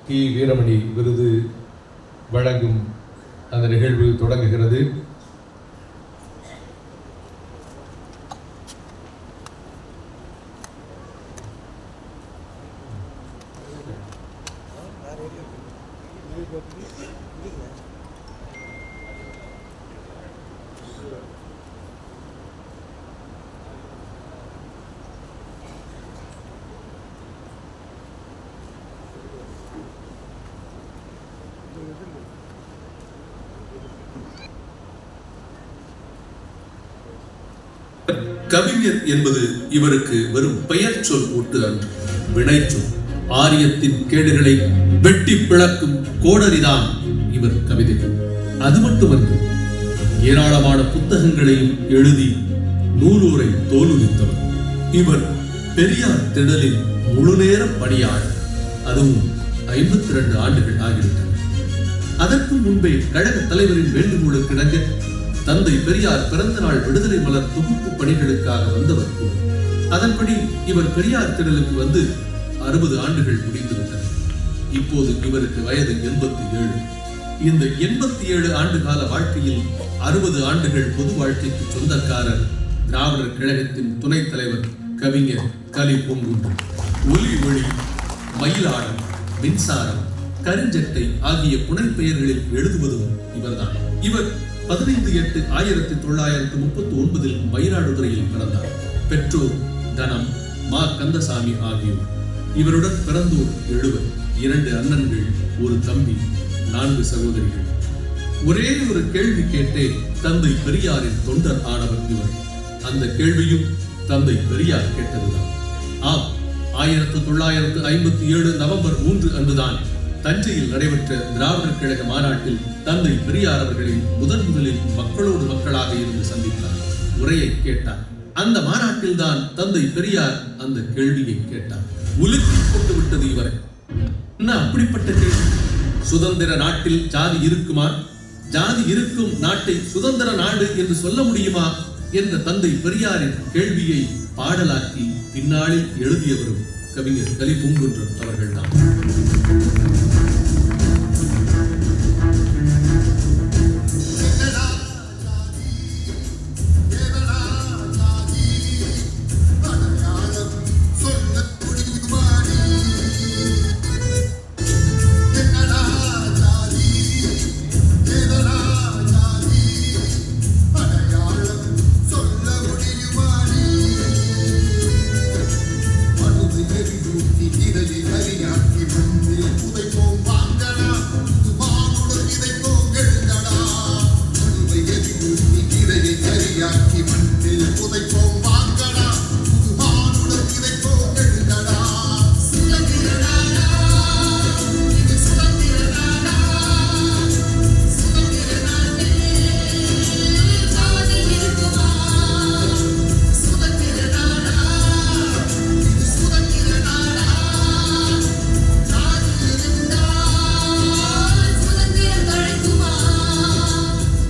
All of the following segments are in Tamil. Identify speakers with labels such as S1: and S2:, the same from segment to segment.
S1: கி வீரமணி விருது வழங்கும் அந்த நிகழ்வு தொடங்குகிறது.
S2: கவிஞர் என்பது இவருக்கு வெறும் பெயர் சொல் கூட்டு அன்று, வினைச்சொல். ஆரியத்தின் கேடுகளை வெட்டி பிளக்கும் கோடரிதான் இவர் கவிதைகள். அது மட்டுமன்று, ஏராளமான புத்தகங்களையும் எழுதி நூலூரை தோலுரித்தவர். இவர் பெரியார் திடலின் முழுநேர பணியாளர். அதுவும் 52 ஆண்டுகள் ஆகிவிட்டன. அதற்கு முன்பே கழக தலைவரின் வேண்டுகோளுக்கு இணங்க தந்தை பெரியார் பிறந்த நாள் விடுதலை மலர் தொகுப்பு பணிகளுக்காக வந்தவர் கூட. அதன்படி இவர் பெரியார் திடலுக்கு வந்து 60 ஆண்டுகள் முடிந்துவிட்டன. இப்போது இவருக்கு வயது 87. இந்த 87 ஆண்டு கால வாழ்க்கையில் 60 ஆண்டுகள் பொது வாழ்க்கைக்கு சொந்தக்காரர் திராவிடர் கழகத்தின் துணைத் தலைவர் கவிஞர் கலி பூங்குன்றம். ஒலி ஒளி, மயிலாடம், மின்சாரம், கருஞ்சட்டை ஆகிய புனைப்பெயர்களில் எழுதுவதும் இவர்தான். இவர் 15/8/1939 மயிலாடுதுறையில் பிறந்தார். பெற்றோர் தனம், மா கந்தசாமி ஆகியோர். இவருடன் பிறந்தோர் 70, 2 அண்ணன்கள், ஒரு தம்பி, 4 சகோதரிகள். ஒரே ஒரு கேள்வி கேட்டே தந்தை பெரியாரின் தொண்டர் ஆனவர் இவர். அந்த கேள்வியும் தந்தை பெரியார் கேட்டதுதான். ஆம், 1957 நவம்பர் 3 அன்றுதான் தஞ்சையில் நடைபெற்ற திராவிடர் கழக மாநாட்டில் தந்தை பெரியார் அவர்களை முதலில் மக்களோடு மக்களாக இருந்து சந்தித்தார், உரையை கேட்டார். அந்த மாநாட்டில் தான் தந்தை பெரியார் அந்த கேள்வியை கேட்டார். உலுக்கி போட்டு விட்டது இவரை. என்ன அப்படிப்பட்ட கேள்வி? சுதந்திர நாட்டில் ஜாதி இருக்குமா? ஜாதி இருக்கும் நாட்டை சுதந்திர நாடு என்று சொல்ல முடியுமா என்ற தந்தை பெரியாரின் கேள்வியை பாடலாக்கி பின்னாளில் எழுதியவரும் கவிஞர் கலி பூங்குன்றம் அவர்கள்தான்.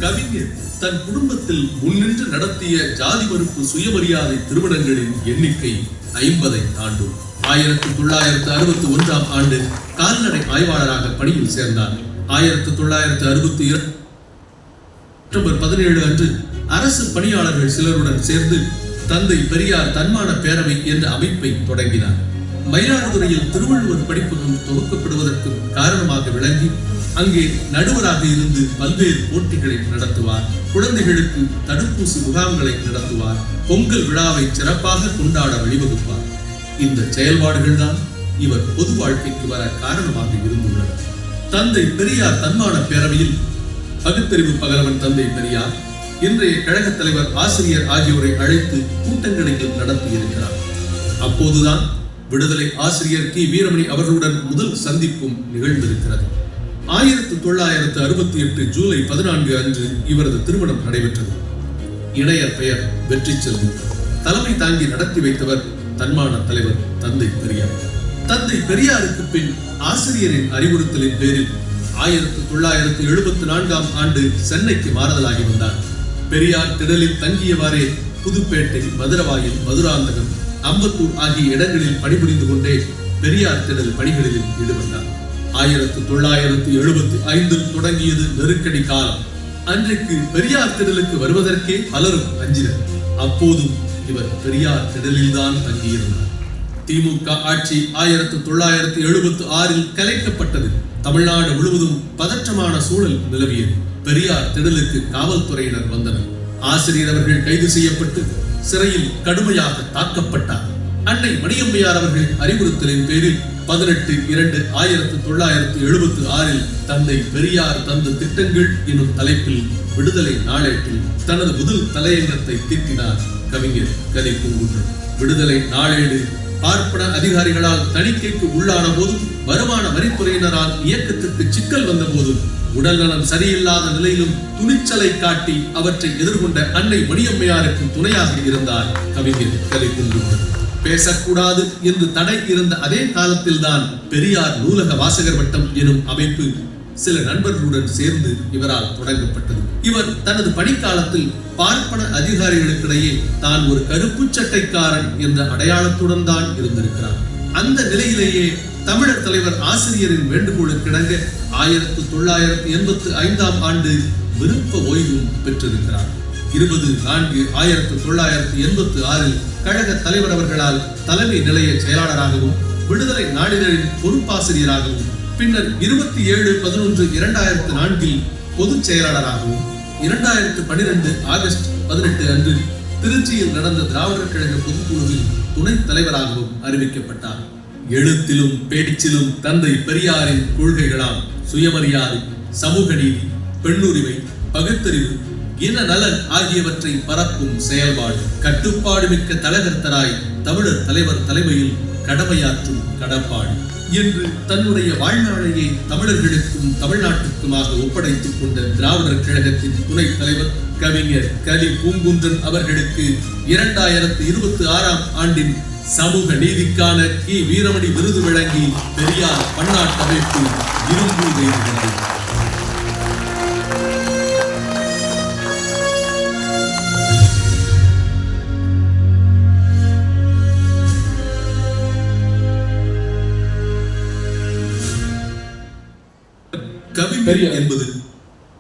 S2: கவிஞர் தன் குடும்பத்தில் முன்னின்று நடத்திய ஜாதி மறுப்பு சுயமரியாதை திருமணங்களின் எண்ணிக்கை 50 தாண்டும். 1961 ஆண்டு கால்நடை ஆய்வாளராக பணியில் சேர்ந்தார். 1962 செப்டம்பர் 17 அன்று அரசு பணியாளர்கள் சிலருடன் சேர்ந்து தந்தை பெரியார் தன்மான பேரவை என்ற அமைப்பை தொடங்கினார். மயிலாடுதுறையில் திருவள்ளுவர் படிப்பகம் துவக்கப்படுவதற்கு காரணமாக விளங்கி அங்கே நடுவராக இருந்து பல்வேறு போட்டிகளை நடத்துவார். குழந்தைகளுக்கு தடுப்பூசி முகாம்களை நடத்துவார். பொங்கல் விழாவை சிறப்பாக கொண்டாட வழிவகுப்பார். இந்த செயல்பாடுகள் தான் இவர் பொது வாழ்க்கைக்கு வர காரணமாக இருந்துள்ளன. தந்தை பெரியார் தன்மான பேரவையில் பகுத்தறிவு பகலவன் தந்தை பெரியார் இன்றைய கழக தலைவர் ஆசிரியர் ஆகியோரை அழைத்து கூட்டங்களை நடத்தியிருக்கிறார். அப்போதுதான் விடுதலை ஆசிரியர் கி வீரமணி அவர்களுடன் முதல் சந்திப்பும் நிகழ்ந்திருக்கிறது. 1968 ஜூலை 14 அன்று இவரது திருமணம் நடைபெற்றது. இணையர் பெயர் வெற்றி செல்வி. தலைமை தாங்கி நடத்தி வைத்தவர் தன்மான தலைவர் தந்தை பெரியார். தந்தை பெரியாருக்கு பின் ஆசிரியரின் அறிவுறுத்தலின் பேரில் 1974 ஆண்டு சென்னைக்கு மாறுதலாகி வந்தார். பெரியார் திடலில் தங்கியவாறே புதுப்பேட்டை, மதுரவாயில், மதுராந்தகம், அம்பத்தூர் ஆகிய இடங்களில் பணிபுரிந்து கொண்டே பெரியார் திடல் பணிகளில் ஈடுபட்டார். 1975 தொடங்கியது நெருக்கடி காலம். அன்றைக்கு பெரியார் திடலுக்கு வருவதற்கே பலரும் அஞ்சினர். அப்போதும் இவர் பெரியார் திடலில்தான் தங்கியிருந்தார். திமுக ஆட்சி 1976 கலைக்கப்பட்டது. தமிழ்நாடு முழுவதும் பதற்றமான சூழல் நிலவியது. பெரியார் திடலுக்கு காவல்துறையினர் வந்தனர். ஆசிரியர் அவர்கள் கைது செய்யப்பட்டு சிறையில் கடுமையாக தாக்கப்பட்டார். அன்னை மணியம்மையார் அவர்கள் அறிவுறுத்தலின் பேரில் 18/2/1976 தந்தை பெரியார் தந்த திட்டங்கள் என்னும் தலைப்பில் விடுதலை நாளேட்டில் தனது முதல் தலையங்கத்தை தீட்டினார் கவிஞர் கலி பூங்குன்றன். விடுதலை நாளேடு பார்ப்பன அதிகாரிகளால் தணிக்கைக்கு உள்ளான போதும், வருமான வரித்துறையினரால் இயக்கத்திற்கு சிக்கல் வந்த போதும், உடல்நலம் சரியில்லாத நிலையிலும் துணிச்சலை காட்டி அவற்றை எதிர்கொண்ட அன்னை மணியம்மையாருக்கு துணையாக இருந்தார் கவிஞர் கலி பூங்குன்றன். பேசக்கூடாது என்று தடை இருந்த அதே காலத்தில்தான் பெரியார் நூலக வாசகர் வட்டம் எனும் அமைப்பு சில நண்பர்களுடன் சேர்ந்து இவரால் தொடங்கப்பட்டது. இவர் தனது பணிக்காலத்தில் பார்ப்பன அதிகாரிகளுக்கிடையே தான் ஒரு கருப்பு சட்டைக்காரன் என்ற அடையாளத்துடன் தான் இருந்திருக்கிறார். அந்த நிலையிலேயே தமிழர் தலைவர் ஆசிரியரின் வேண்டுகோளுக்கிணங்க 1985 விருப்ப ஓய்வும் பெற்றிருக்கிறார். 20/4/1986 கழக தலைவர் அவர்களால் தலைமை நிலைய செயலாளராகவும் விடுதலை நாளிதழின் பொறுப்பாசிரியராகவும் பின்னர் 27/11/2004 பொதுச் செயலாளராகவும் 2012 ஆகஸ்ட் 18 அன்று திருச்சியில் நடந்த திராவிடர் கழக பொதுக்குழுவில் துணைத் தலைவராகவும் அறிவிக்கப்பட்டார். எழுத்திலும் பேச்சிலும் தந்தை பெரியாரின் கொள்கைகளாம் சுயமரியாதை, சமூக நீதி, பெண்ணுரிமை, பகுத்தறிவு, இன நலன் ஆகியவற்றை பரப்பும் செயல்பாடு, கட்டுப்பாடு மிக்க தலகர்த்தராய் தமிழர் தலைவர் தலைமையில் கடமையாற்றும் கடப்பாடு என்று தன்னுடைய வாழ்நாளையே தமிழர்களுக்கும் தமிழ்நாட்டுக்குமாக ஒப்படைத்துக் கொண்ட திராவிடர் கழகத்தின் துணைத் தலைவர் கவிஞர் கலி பூங்குன்றன் அவர்களுக்கு 2026 சமூக நீதிக்கான கி வீரமணி விருது வழங்கி பெரியார் பன்னாட்டு அமைப்பு இரும்பு வைக்கிறது.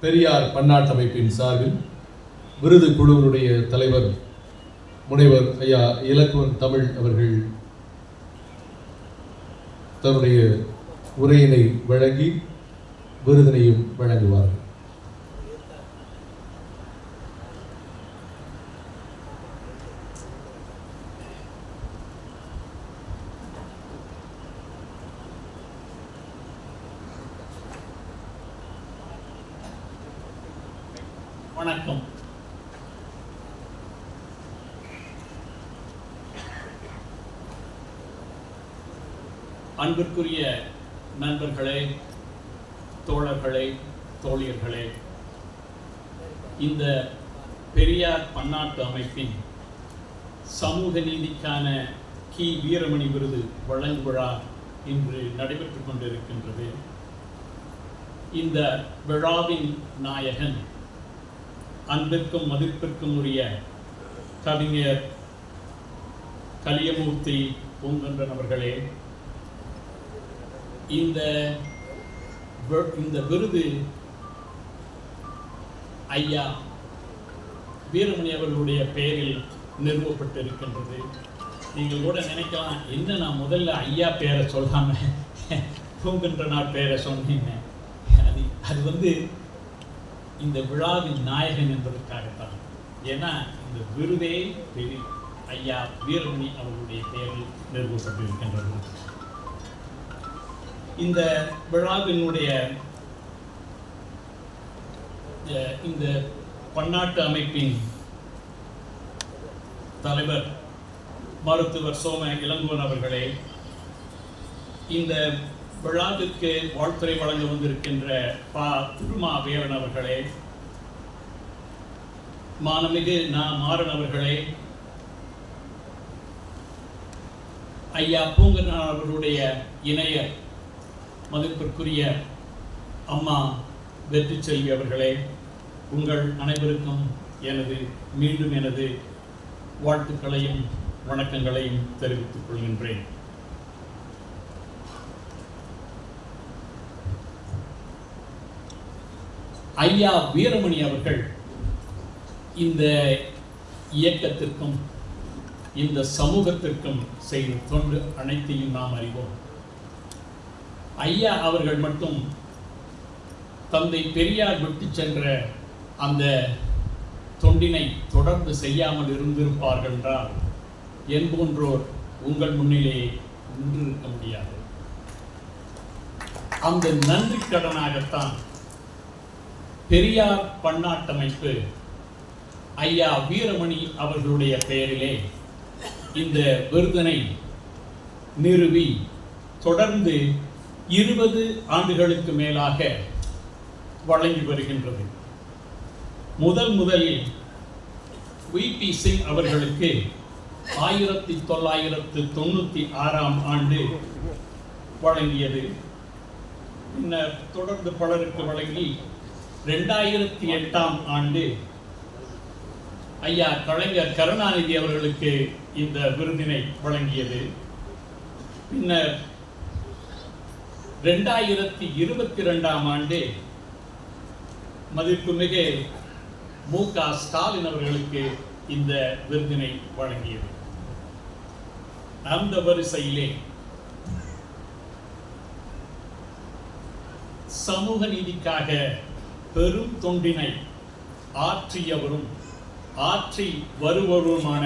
S1: பெரியார் பன்னாட்டு அமைப்பின் சார்பில் விருது குழுவினுடைய தலைவர் முனைவர் ஐயா இலக்குவன் தமிழ் அவர்கள் தன்னுடைய உரையினை வழங்கி விருதினையும் வழங்குவார்கள்.
S3: வணக்கம். அன்பிற்குரிய நண்பர்களே, தோழர்களே, தோழியர்களே, இந்த பெரியார் பன்னாட்டு அமைப்பின் சமூக நீதிக்கான கி வீரமணி விருது வழங்கும் விழா இன்று நடைபெற்றுக் கொண்டிருக்கின்றது. இந்த விழாவின் நாயகன் அன்பிற்கும் மதிப்பிற்கும் உரிய கவிஞர் கலியமூர்த்தி பூங்குன்றன் அவர்களே, இந்த விருது ஐயா வீரமணி அவர்களுடைய பெயரில் நிறுவப்பட்டிருக்கின்றது. நீங்கள் கூட நினைக்கலாம், என்ன நான் முதல்ல ஐயா பேரை சொல்லாம பூங்குன்றனார் பெயரை சொன்னீங்க. அது இந்த விழாவின் நாயகன் என்பதற்காகத்தான். ஏன்னா இந்த விருதே பெரிய ஐயா வீரமணி அவர்களுடைய பெயரில் நிறுவப்பட்டிருக்கின்றது. இந்த விழாவினுடைய இந்த பன்னாட்டு அமைப்பின் தலைவர் மருத்துவர் சோம இளங்கோவன் அவர்களே, இந்த விழாவிற்கு வாழ்த்துறை வழங்க வந்திருக்கின்ற பா திருமாவேலன் அவர்களே, மானமிகு மாறன் அவர்களே, ஐயா பூங்குன்றன் அவர்களுடைய இணையர் மதிப்பிற்குரிய அம்மா வெற்றி செல்வி அவர்களே, உங்கள் அனைவருக்கும் மீண்டும் எனது வாழ்த்துக்களையும் வணக்கங்களையும் தெரிவித்துக் கொள்கின்றேன். ஐயா வீரமணி அவர்கள் இந்த இயக்கத்திற்கும் இந்த சமூகத்திற்கும் செய்த தொண்டு அனைத்தையும் நாம் அறிவோம். ஐயா அவர்கள் மட்டும் தந்தை பெரியார் விட்டு சென்ற அந்த தொண்டினை தொடர்ந்து செய்யாமல் இருந்திருப்பார்கள் என்றால் என் போன்றோர் உங்கள் முன்னிலே நின்றிருக்க முடியாது. அந்த நன்றி கடனாகத்தான் பெரியார் பன்னாட்டமைப்பு ஐயா வீரமணி அவர்களுடைய பெயரிலே இந்த விருதினை நிறுவி தொடர்ந்து 20 ஆண்டுகளுக்கு மேலாக வழங்கி வருகின்றது. முதலில் விபி சிங் அவர்களுக்கு 1996ஆம் ஆண்டு வழங்கியது. பின்னர் தொடர்ந்து பலருக்கு வழங்கி 2008ஆம் ஆண்டு ஐயா கலைஞர் கருணாநிதி அவர்களுக்கு இந்த விருதினை வழங்கியது. பின்னர் 2022ஆம் ஆண்டு மதிப்புமிகு மு.க. ஸ்டாலின் அவர்களுக்கு இந்த விருதினை வழங்கியது. அந்த வரிசையிலே சமூக நீதிக்காக பெரும் தொண்டினை ஆற்றியவரும் ஆற்றி வருபவருமான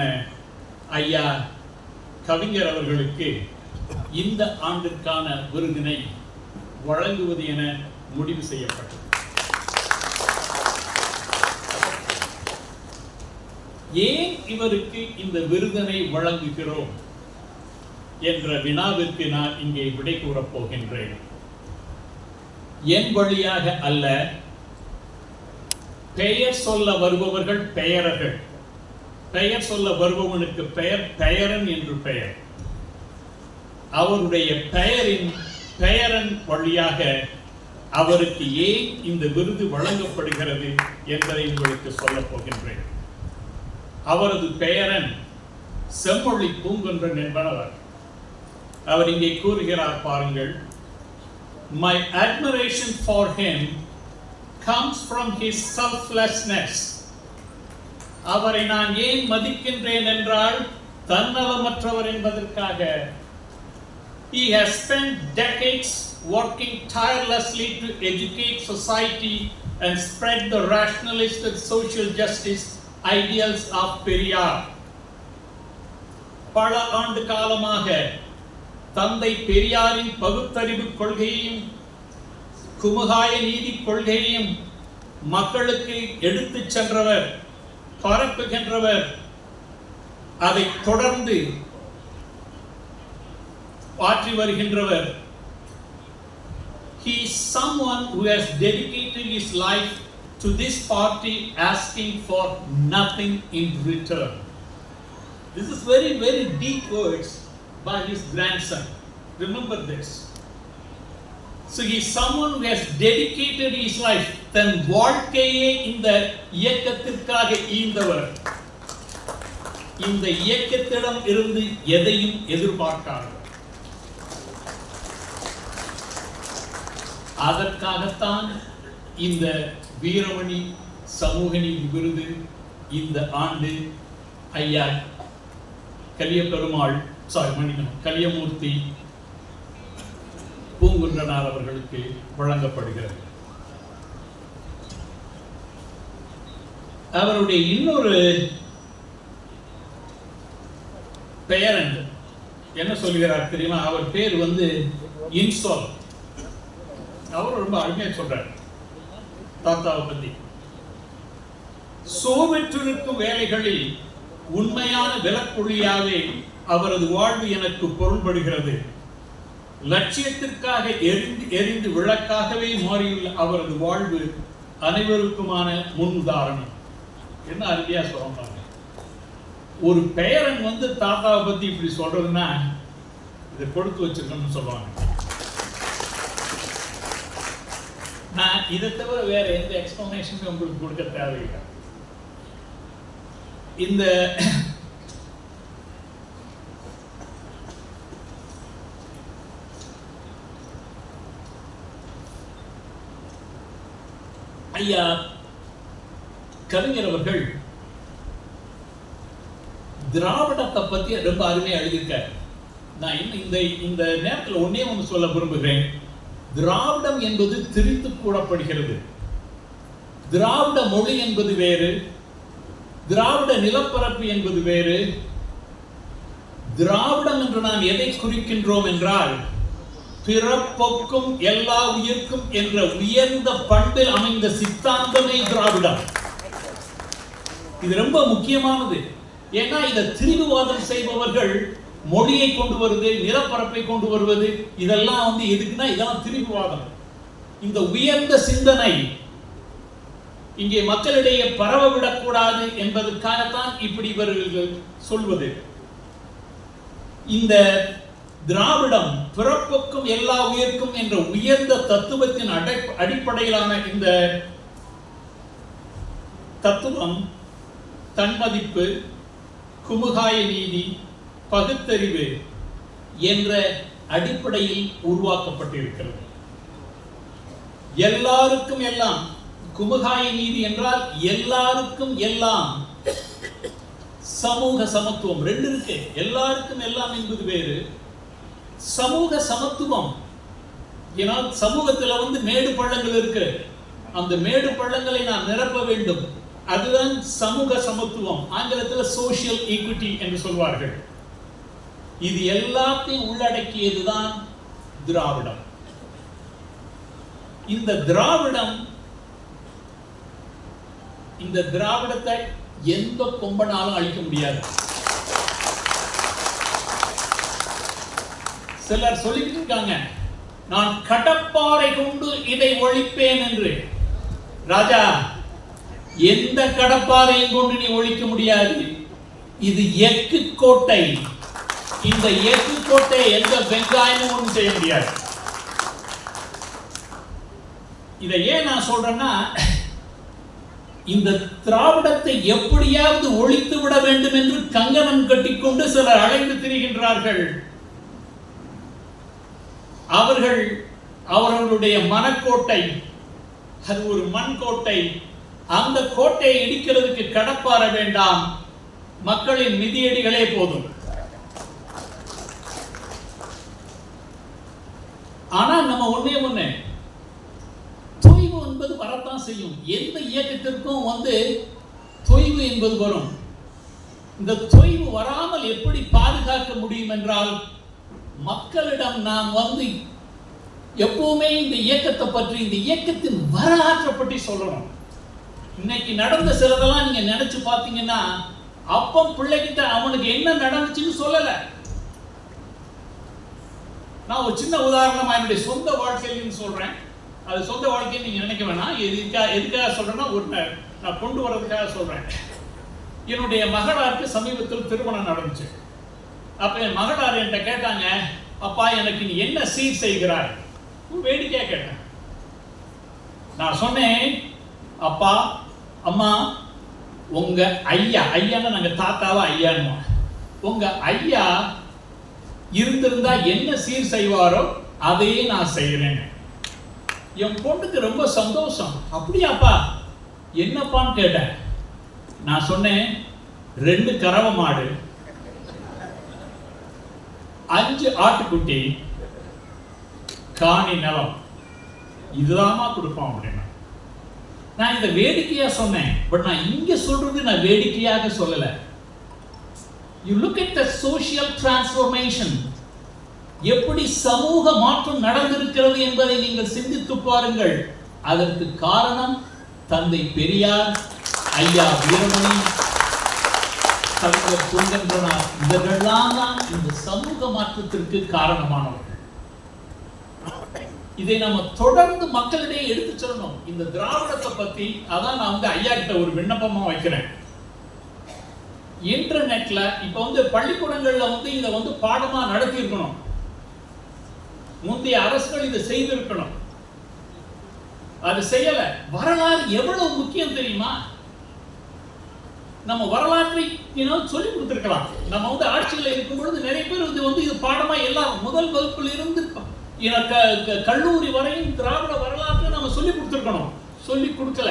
S3: ஐயா கவிஞர் அவர்களுக்கு இந்த ஆண்டிற்கான விருதினை வழங்குவது என முடிவு செய்யப்பட்டது. ஏன் இவருக்கு இந்த விருதினை வழங்குகிறோம் என்ற வினாவிற்கு நான் இங்கே விடை கூறப் போகின்றேன். என் வழியாக அல்ல, பெயர் சொல்ல வருபவர்கள் பெயரர்கள். பெயர் சொல்ல வருபவனுக்கு பெயர் பெயரன் என்று பெயர். அவருடைய பெயரன் வழியாக அவருக்கு ஏன் இந்த விருது வழங்கப்படுகிறது என்பதை உங்களுக்கு சொல்லப் போகின்றேன். அவரது பெயரன் செம்மொழி பூங்குன்றன் என்பவர். அவர் இங்கே கூறுகிறார் பாருங்கள். My admiration for him comes from his selflessness. அவரை நான் ஏன் மதிக்கின்றேன் என்றால் தன்னலமற்றவர் என்பதற்காக. He has spent decades working tirelessly to educate society and spread the rationalist and social justice ideals of Periyar. பல ஆண்டு காலமாக தந்தை பெரியாரின் பகுத்தறிவு கொள்கையையும் குமுகாய நீதி கொள்கையையும் மக்களுக்கு எடுத்துச் சென்றவர், பரப்புகின்றவர். அதை தொடர்ந்து ஆற்றி வருகின்றவர். He is someone who has dedicated his life to this party asking for nothing in return. This is very, very deep words by his grandson. Remember this. So he is someone who has dedicated his life. தன் வாழ்க்கையே இந்த இயக்கத்திற்காக ஈந்தவர். இந்த இயக்கத்திடம் இருந்து எதையும் எதிர்பார்க்காதவர். அதற்காகத்தான் இந்த வீரமணி சமூக நீதி விருது இந்த ஆண்டு ஐயா கலியமூர்த்தி பூங்குன்றனார் அவர்களுக்கு வழங்கப்படுகிறது. அவருடைய இன்னொரு பெயர் என்ன சொல்கிறார் தெரியுமா? அவர் பேர் இன்சோல். அவர் ரொம்ப அருமையா சொல்றார் தாத்தாவை பத்தி. சோவெற்றிருக்கும் வேலைகளில் உண்மையான விலக்குழியாவே அவரது வாழ்வு எனக்கு பொருள்படுகிறது. லட்சியத்திற்காக எரிந்து விளக்காகவே மாறியுள்ள அவரது வாழ்வு அனைவருக்குமான முன் உதாரணம். என்ன அருமையா சொல்றாங்க. ஒரு பெயரன் தாத்தாவை பத்தி இப்படி சொல்றதுன்னா இதை கொடுத்து வச்சிருக்கணும்னு சொல்லுவாங்க. நான் இதை தவிர வேற எந்த எக்ஸ்பிளனேஷனும் உங்களுக்கு கொடுக்க தேவையில்லை. இந்த ஐயா கவிஞர் அவர்கள் திராவிடத்தை பத்தி ரொம்ப அருமையா எழுதியிருக்கார். நான் இந்த நேரத்தில் ஒன்னே ஒன்று சொல்ல விரும்புகிறேன். திராவிடம் என்பது திரித்து கூறப்படுகிறது. திராவிட மொழி என்பது வேறு, திராவிட நிலப்பரப்பு என்பது வேறு. திராவிடம் என்று நாம் எதை குறிக்கின்றோம் என்றால், பிறப்பொக்கும் எல்லா உயிர்க்கும் என்ற உயர்ந்த பண்பில் அமைந்த சித்தாந்தமே திராவிடம். இது ரொம்ப முக்கியமானது. ஏன்னா இதை திரிவுவாதம் செய்பவர்கள் மொழியை கொண்டு வருவது, நிலப்பரப்பை கொண்டு வருவது, இதெல்லாம் எதுக்குன்னா இதெல்லாம் திரிவுவாதம். இந்த உயர்ந்த சிந்தனை இங்கே மக்களிடையே பரவவிடக்கூடாது என்பதற்காகத்தான் இப்படி இவர்கள் சொல்வது. இந்த திராவிடம் பிறப்புக்கும் எல்லா உயிர்க்கும் என்ற உயர்ந்த தத்துவத்தின் அடிப்படையிலான இந்த தத்துவம் தன்மதிப்பு, குமுகாய நீதி, பகுத்தறிவு என்ற அடிப்படையில் உருவாக்கப்பட்டிருக்கிறது. எல்லாருக்கும் எல்லாம், குமுகாய நீதி என்றால் எல்லாருக்கும் எல்லாம், சமூக சமத்துவம் ரெண்டு இருக்கு. எல்லாருக்கும் எல்லாம் என்பது வேறு, சமூக சமத்துவம். ஏன்னா சமூகத்தில் மேடு பள்ளங்கள் இருக்கு, அந்த மேடு பள்ளங்களை நாம் நிரப்ப வேண்டும். அதுதான் சமூக சமத்துவம். ஆங்கிலத்தில் சோஷியல் ஈக்விட்டி என்று சொல்வார்கள். இது எல்லாத்தையும் உள்ளடக்கியதுதான் திராவிடம். இந்த திராவிடத்தை எந்த கொம்பனாலும் அழிக்க முடியாது. சிலர் சொல்லிட்டு இருக்காங்க, நான் கடப்பாறை கொண்டு இதை ஒழிப்பேன் என்று. ராஜா, எந்த கடப்பாறையும் கொண்டு நீ ஒழிக்க முடியாது. இது எஃகு கோட்டை. இந்த எஃகு கோட்டை எந்த வெங்காயமும் ஒன்றும் செய்ய முடியாது. இதை ஏன் நான் சொல்றேன்னா, இந்த திராவிடத்தை எப்படியாவது ஒழித்து விட வேண்டும் என்று கங்கணம் கட்டிக்கொண்டு சிலர் அலைந்து திரிகின்றார்கள். அவர்களுடைய மனக்கோட்டை, அது ஒரு மண் கோட்டை. அந்த கோட்டையை இடிக்கிறதுக்கு கடப்பாற வேண்டாம், மக்களின் மிதியடிகளே போதும். ஆனா நம்ம ஒண்ணே தொய்வு என்பது வரத்தான் செய்யும். எந்த இயக்கத்திற்கும் தொய்வு என்பது வரும். இந்த தொய்வு வராமல் எப்படி பாதுகாக்க முடியும் என்றால், மக்களிடம் நாம் எப்பவுமே இந்த இயக்கத்தை பற்றி, இந்த இயக்கத்தின் வரலாற்றை பற்றி சொல்லணும். இன்னைக்கு நடந்த சிலதெல்லாம் நீங்க நினைச்சு பார்த்தீங்கன்னா, அப்பம் பிள்ளைகிட்ட அவனுக்கு என்ன நடந்துச்சுன்னு சொல்லல. நான் ஒரு சின்ன உதாரணமா என்னுடைய சொந்த வாழ்க்கையிலும் சொல்றேன். அது சொந்த வாழ்க்கையை நீங்க நினைக்க வேணாம். எதுக்காக சொல்றேன்னா, நான் கொண்டு வர்றதுக்காக சொல்றேன். என்னுடைய மகளாருக்கு சமீபத்தில் திருமணம் நடந்துச்சு. அப்ப என் மகளார் என்கிட்ட கேட்டாங்க, அப்பா எனக்கு நீ என்ன சீர் செய்கிறாய்? வேடிக்கையா கேட்டேன். நான் சொன்னேன், அப்பா அம்மா, உங்க ஐயான்னு நாங்க தாத்தாவா ஐயான்னு, உங்க ஐயா இருந்திருந்தா என்ன சீர் செய்வாரோ அதையே நான் செய்கிறேன். என் பொண்ணுக்கு ரொம்ப சந்தோஷம். அப்படியாப்பா, என்னப்பான்னு கேட்டேன். நான் சொன்னேன், 2 கறவை மாடு, 5 ஆட்டுக்குட்டி, காணி நிலம், இதுதாமா கொடுப்பான் அப்படின்னா. நான் இதை வேடிக்கையா சொன்னேன். பட் நான் இங்க சொல்றது நான் வேடிக்கையாக சொல்லல. You look at the social transformation. எப்படி சமூக மாற்றம் நடந்திருக்கிறது என்பதை நீங்கள் சிந்தித்து பாருங்கள். அதற்கு காரணம் தந்தை பெரியார், ஐயா வீரமணி, கவிஞர் சுந்தரனார், இவர்கள்லாம் தான் இந்த சமூக மாற்றத்திற்கு காரணமானவர்கள். இதை நம்ம தொடர்ந்து மக்களிடையே எடுத்து சொல்லணும். இந்த திராவிடத்தை பத்தி அதான் நான் ஐயா கிட்ட ஒரு விண்ணப்பமா வைக்கிறேன். இன்டர்நெட்ல இப்ப பள்ளிக்கூடங்கள்ல இதை பாடமா நடத்தி இருக்கணும். முந்தைய அரசுகள் இதை செய்திருக்கணும். அது செய்யல. வரலாறு எவ்வளவு முக்கியம் தெரியுமா? நம்ம வரலாற்றை சொல்லி கொடுத்திருக்கலாம். நம்ம ஆட்சியில் இருக்கும் பொழுது நிறைய பேர் இது பாடமா எல்லாம் முதல் வகுப்பில் இருந்து கல்லூரி வரையும் திராவிட வரலாற்றை நம்ம சொல்லி கொடுத்திருக்கணும். சொல்லி கொடுக்கல,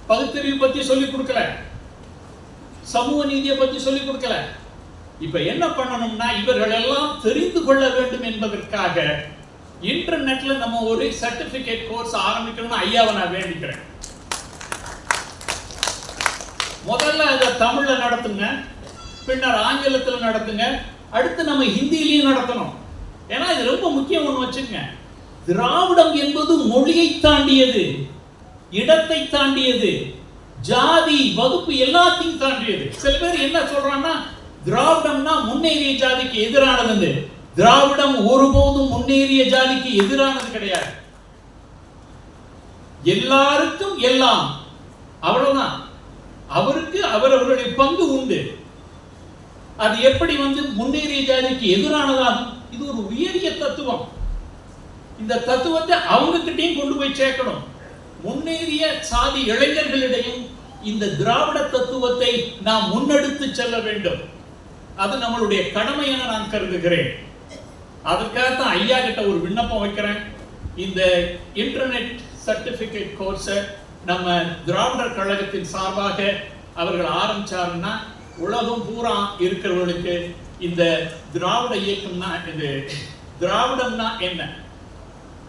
S3: பகுத்தறிவு பத்தி சொல்லி கொடுக்கல, சமூக நீதியை பத்தி சொல்லி கொடுக்கல. இப்ப என்ன பண்ணணும்னா இவர்கள் எல்லாம் தெரிந்து கொள்ள வேண்டும் என்பதற்காக இன்டர்நெட்ல நம்ம ஒரு சர்டிபிகேட் கோர்ஸ் ஆரம்பிக்கணும்னு ஐயாவை நான் வேண்டிக்கிறேன். முதல்ல அதை தமிழ்ல நடத்துங்க, பின்னர் ஆங்கிலத்தில் நடத்துங்க, அடுத்து நம்ம ஹிந்தியிலையும் நடத்தணும். ஏன்னா இது ரொம்ப முக்கியம். ஒன்று வச்சுக்கங்க, திராவிடம் என்பது மொழியை தாண்டியது, இடத்தை தாண்டியது, ஜாதி வகுப்பு எல்லாத்தையும் தாண்டியது. சில பேர் என்ன சொல்றாங்கன்னா திராவிடம்னா முன்னேறிய ஜாதிக்கு எதிரானது. திராவிடம் ஒருபோதும் முன்னேறிய ஜாதிக்கு எதிரானது கிடையாது. எல்லாருக்கும் எல்லாம், அவ்வளவுதான். அவருக்கு அவரவர்களுடைய பங்கு உண்டு. அது எப்படி முன்னேறிய ஜாதிக்கு எதிரானதாகும்? இது ஒரு உயரிய தத்துவம். இந்த தத்துவத்தை அவங்க கிட்டையும் கொண்டு போய் சேர்க்கணும். முன்னேறிய சாதி இளைஞர்களிடையும் இந்த திராவிட தத்துவத்தை நாம் முன்னெடுத்து செல்ல வேண்டும். அது நம்மளுடைய கடமை என நான் கருதுகிறேன். அதற்காகத்தான் ஐயா கிட்ட ஒரு விண்ணப்பம் வைக்கிறேன். இந்த இன்டர்நெட் சர்டிபிகேட் கோர்ஸை நம்ம திராவிடர் கழகத்தின் சார்பாக அவர்கள் ஆரம்பிச்சாருன்னா உலகம் பூரா இருக்கிறவர்களுக்கு இந்த திராவிட இயக்கம்னா இது, திராவிடம்னா என்ன,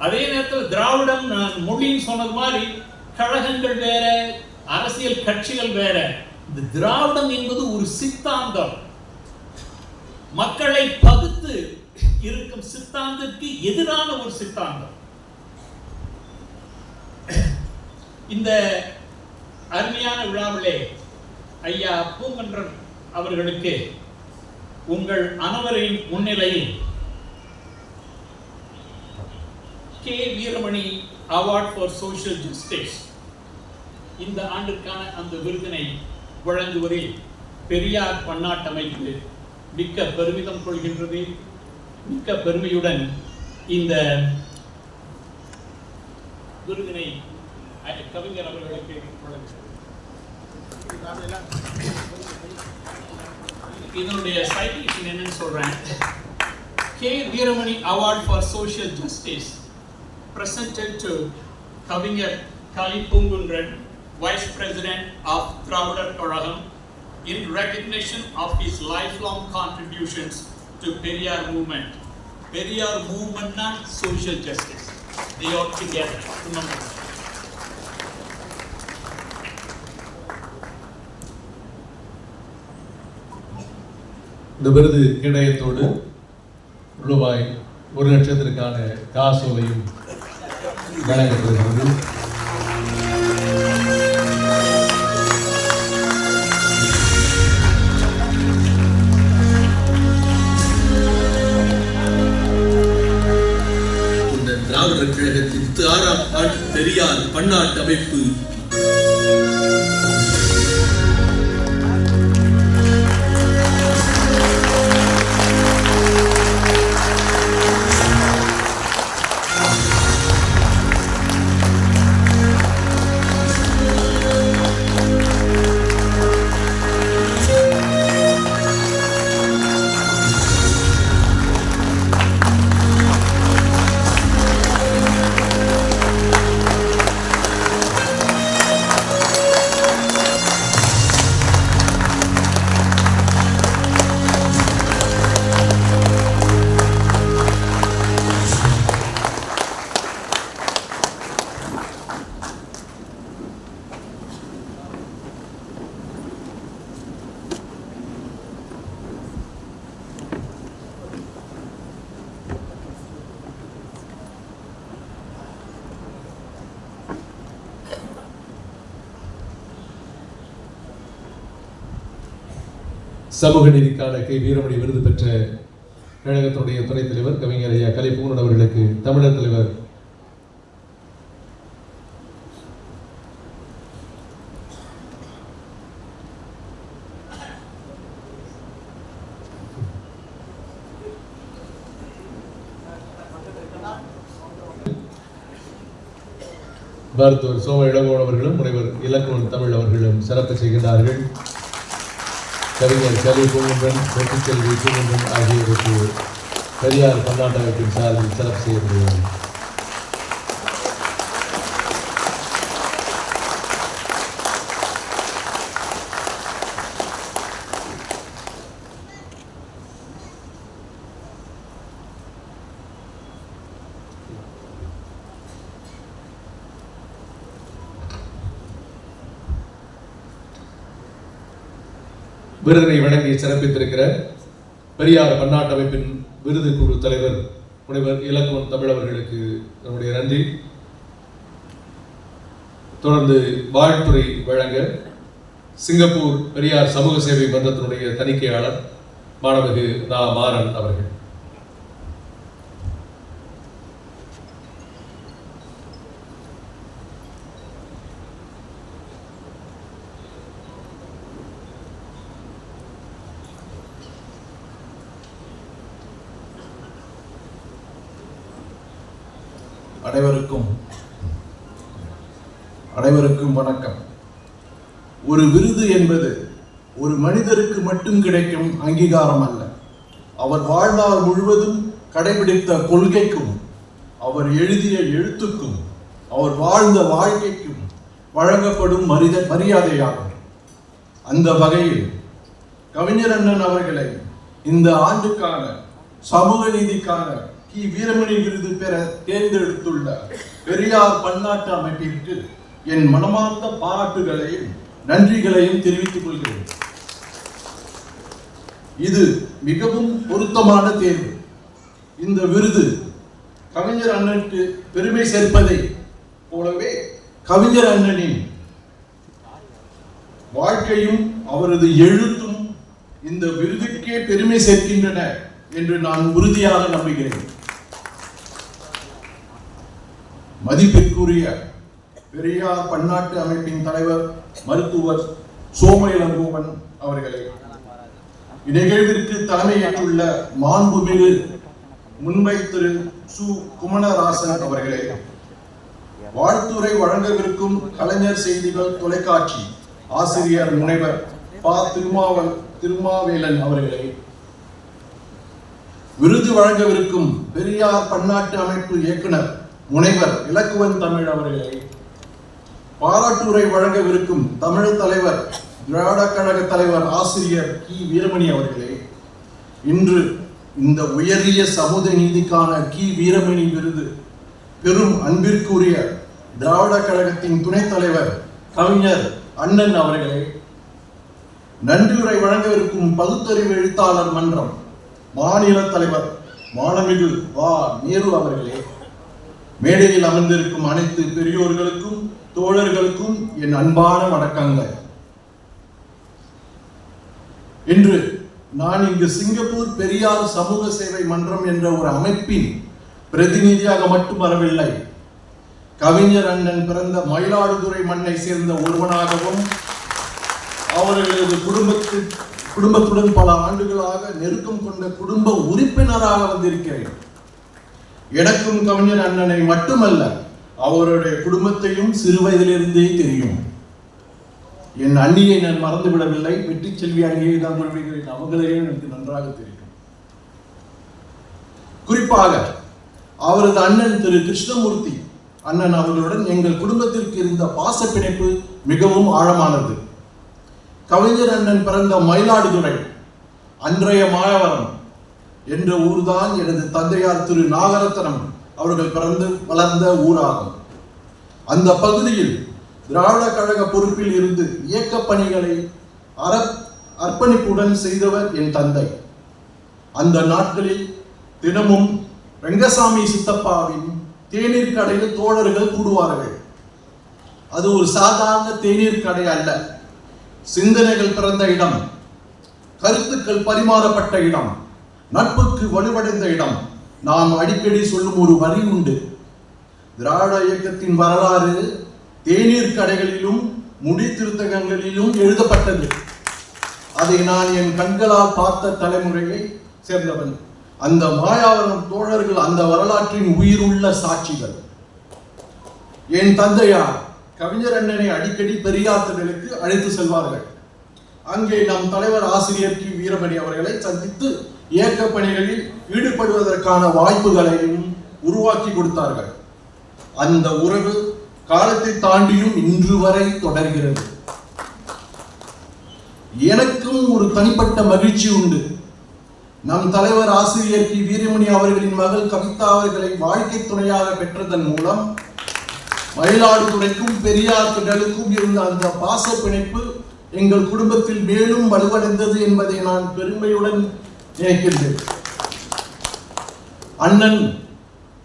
S3: அதே நேரத்தில் திராவிடம் மொழின்னு சொன்னது மாதிரி கழகங்கள் வேற, அரசியல் கட்சிகள் வேற. இந்த திராவிடம் என்பது ஒரு சித்தாந்தம், மக்களை பகுத்து இருக்கும் சித்தாந்தத்திற்கு எதிரான ஒரு சித்தாந்தம். இந்த அருமையான விழாவிலே ஐயா பூங்கன்றன் அவர்களுக்கு உங்கள் அனைவரின் முன்னிலையில் K Veeramani award for social justice இந்த ஆண்டுக்கான அந்த விருதினை வழங்குவதில் பெரியார் பன்னாட்டமைப்பு மிக்க பெருமிதம் கொள்கின்றது. மிக்க பெருமையுடன் இந்த விருதினை கவிஞர் அவர்களுக்கு வழங்குகிறேன். இதனுடைய சைட்டேஷன் என்னன்னு சொல்றேன். K Veeramani award for social justice presented to கவிஞர் கலி Poongundran, Vice President of Dravida Kalagam, in recognition of his lifelong contributions to Periyar movement. Periyar movement not social justice. They are together. Remember that.
S1: இந்த விருது கிடையத்தோடு ரூபாய் 1,00,000க்கான காசோலையும் வழங்கப்படுகிறது.
S2: இந்த திராவிடர் கழகத்தின் 6ஆம் ஆண்டு பெரியார் பன்னாட்டு அமைப்பு
S1: சமூக நீதிக்கான கே வீரமணி விருது பெற்ற கழகத்தினுடைய துணைத் தலைவர் கவிஞர் ஐயா கலி பூங்குன்றன் அவர்களுக்கு தமிழர் தலைவர் மருத்துவர் சோம இளங்கோவன் அவர்களும் முனைவர் இலக்குவன் தமிழ் அவர்களும் சிறப்பு செய்கின்றார்கள். கவிஞர் கலி பூங்குன்றன், வெற்றிச்செல்வி பூங்குன்றன் ஆகியோருக்கு பெரியார் பன்னாட்டு அமைப்பின் சார்பில் சிறப்பு செய்யப்படுகிறது. விருதினை வழங்கி சிறப்பித்திருக்கிற பெரியார் பன்னாட்டு அமைப்பின் விருது குழு தலைவர் முனைவர் இலக்குவன் தமிழ் அவர்களுக்கு நம்முடைய நன்றி. தொடர்ந்து வாழ்த்துறை வழங்க சிங்கப்பூர் பெரியார் சமூக சேவை மன்றத்தினுடைய தணிக்கையாளர் மாணவகு நா மாறன் அவர்கள்.
S4: அனைவருக்கும் வணக்கம். ஒரு விருது என்பது ஒரு மனிதருக்கு மட்டும் கிடைக்கும் அங்கீகாரம் அல்ல. அவர் வாழ்நாள் முழுவதும் கடைபிடித்த கொள்கைக்கும், அவர் எழுதிய எழுத்துக்கும், அவர் வாழ்ந்த வாழ்க்கைக்கும் வழங்கப்படும் மரியாதையாகும். அந்த வகையில் கவிஞர் அண்ணன் அவர்களை இந்த ஆண்டுக்கான சமூக நீதிக்கான கி வீரமணி விருது பெற தேர்ந்தெடுத்துள்ள பெரியார் பன்னாட்டு அமைப்பிற்கு என் மனமார்ந்த பாராட்டுகளையும் நன்றிகளையும் தெரிவித்துக் கொள்கிறேன். இது மிகவும் பொருத்தமான தேர்வு. இந்த விருது கவிஞர் அண்ணனுக்கு பெருமை சேர்ப்பதை போலவே கவிஞர் அண்ணனின் வாழ்க்கையும் அவரது எழுத்தும் இந்த விருதுக்கே பெருமை சேர்க்கின்றன என்று நான் உறுதியாக நம்புகிறேன். மதிப்பிற்குரிய பெரியார் பன்னாட்டு அமைப்பின் தலைவர் மருத்துவர் சோம இளங்கோவன் அவர்களே, இந்நிகழ்விற்கு தலைமையேற்றுள்ள மாண்புமிகு முன்வை திரு சு குமணராசன் அவர்களே, வாழ்த்துரை வழங்கவிருக்கும் கலைஞர் செய்திகள் தொலைக்காட்சி ஆசிரியர் முனைவர் ப. திருமாவேலன் அவர்களே, விருது வழங்கவிருக்கும் பெரியார் பன்னாட்டு அமைப்பு இயக்குனர் முனைவர் இலக்குவன் தமிழ் அவர்களே, பாராட்டுரை வழங்கவிருக்கும் தமிழ் தலைவர் திராவிட கழக தலைவர் ஆசிரியர் கி வீரமணி அவர்களே, இன்று இந்த உயரிய சமூக நீதிக்கான கி வீரமணி விருது பெரும் அன்பிற்குரிய திராவிட கழகத்தின் துணைத் தலைவர் கவிஞர் அண்ணன் அவர்களே, நன்றியுரை வழங்கவிருக்கும் பகுத்தறிவு எழுத்தாளர் மன்றம் மாநில தலைவர் மாண்புமிகு வா. நேரு அவர்களே, மேடையில் அமர்ந்திருக்கும் அனைத்து பெரியோர்களுக்கும் தோழர்களுக்கும் என் அன்பான வணக்கங்கள். இன்று நான் இங்கு சிங்கப்பூர் பெரியார் சமூக சேவை மன்றம் என்ற ஒரு அமைப்பின் பிரதிநிதியாக மட்டும் வரவில்லை. கவிஞர் அண்ணன் பிறந்த மயிலாடுதுறை மண்ணை சேர்ந்த ஒருவனாகவும் அவர்களது குடும்பத்துடன் பல ஆண்டுகளாக நெருக்கம் கொண்ட குடும்ப உறுப்பினராக வந்திருக்கிறேன். எனக்கும் கவிஞர் அண்ணனை மட்டுமல்ல, அவருடைய குடும்பத்தையும் சிறு வயதிலிருந்தே தெரியும். என் அண்ணியை நான் மறந்துவிடவில்லை. வெற்றி செல்வி அண்ணியை தான் கொள்கிறேன். அவங்களையும் எனக்கு நன்றாக தெரியும். குறிப்பாக அவரது அண்ணன் திரு கிருஷ்ணமூர்த்தி அண்ணன் அவர்களுடன் எங்கள் குடும்பத்திற்கு இருந்த பாச பிணைப்பு மிகவும் ஆழமானது. கவிஞர் அண்ணன் பிறந்த மயிலாடுதுறை, அன்றைய மாயவரம் என்ற ஊர்தான் எனது தந்தையார் திரு நாகரத்னம் அவர்கள் பிறந்து வளர்ந்த ஊராகும். அந்த பகுதியில் திராவிட கழக பொறுப்பில் இருந்து இயக்க பணிகளை அர்ப்பணிப்புடன் செய்தவர் என் தந்தை. அந்த நாட்களில் தினமும் ரெங்கசாமி சித்தப்பாவின் தேநீர் கடையில் தோழர்கள் கூடுவார்கள். அது ஒரு சாதாரண தேநீர் கடை அல்ல, சிந்தனைகள் பிறந்த இடம், கருத்துக்கள் பரிமாறப்பட்ட இடம், நட்புக்கு வலுவடைந்த இடம். நாம் அடிக்கடி சொல்லும் ஒரு வரி உண்டு. திராவிட இயக்கத்தின் வரலாறு தேநீர் கடைகளிலும் முடி திருத்தகங்களிலும் எழுதப்பட்டது. அதை நான் என் கண்களால் பார்த்த தலைமுறையை சேர்ந்தவன். அந்த மாயாவரம் தோழர்கள் அந்த வரலாற்றின் உயிருள்ள சாட்சிகள். என் தந்தையார் கவிஞர் அண்ணனை அடிக்கடி பெரியார் திடலுக்கு அழைத்து செல்வார்கள். அங்கே நம் தலைவர் ஆசிரியர் கி வீரமணி அவர்களை சந்தித்து இயக்க பணிகளில் ஈடுபடுவதற்கான வாய்ப்புகளையும் உருவாக்கி கொடுத்தார்கள். அந்த உறவு காலத்தை தாண்டியும் இன்று வரை தொடர்கிறது. எனக்கும் ஒரு தனிப்பட்ட மகிழ்ச்சி உண்டு. நம் தலைவர் ஆசிரியர் கி வீரமணி அவர்களின் மகள் கவிதா அவர்களை வாழ்க்கை துணையாக பெற்றதன் மூலம் மயிலாடுதுறைக்கும் பெரியார் திடலுக்கும் இருந்த அந்த பாச பிணைப்பு எங்கள் குடும்பத்தில் மேலும் வலுவடைந்தது என்பதை நான் பெருமையுடன் நினைக்கின்றேன். அண்ணன்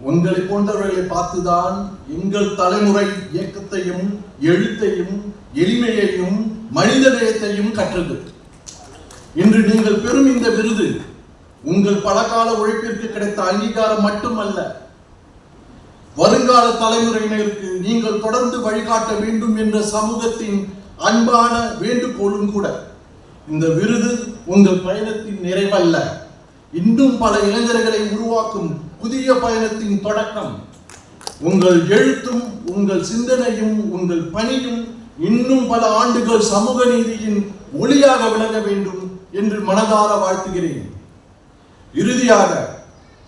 S4: உங்களை போன்றவர்களை பார்த்துதான் எங்கள் தலைமுறை இயக்கத்தையும் எழுத்தையும் எளிமையையும் மனிதநேயத்தையும் கற்றது. இன்று நீங்கள் பெறும் இந்த விருது உங்கள் பலகால உழைப்பிற்கு கிடைத்த அங்கீகாரம் மட்டுமல்ல, வருங்கால தலைமுறையினருக்கு நீங்கள் தொடர்ந்து வழிகாட்ட வேண்டும் என்ற சமூகத்தின் அன்பான வேண்டுகோளும் கூட. இந்த விருது உங்கள் பயணத்தின் நிறைவல்ல, இன்னும் பல இளைஞர்களை உருவாக்கும் புதிய பயணத்தின் தொடக்கம். உங்கள் எழுத்தும் உங்கள் சிந்தனையும் உங்கள் பணியும் இன்னும் பல ஆண்டுகள் சமூக நீதியின் ஒளியாக விளங்க வேண்டும் என்று மனதார வாழ்த்துகிறேன். இறுதியாக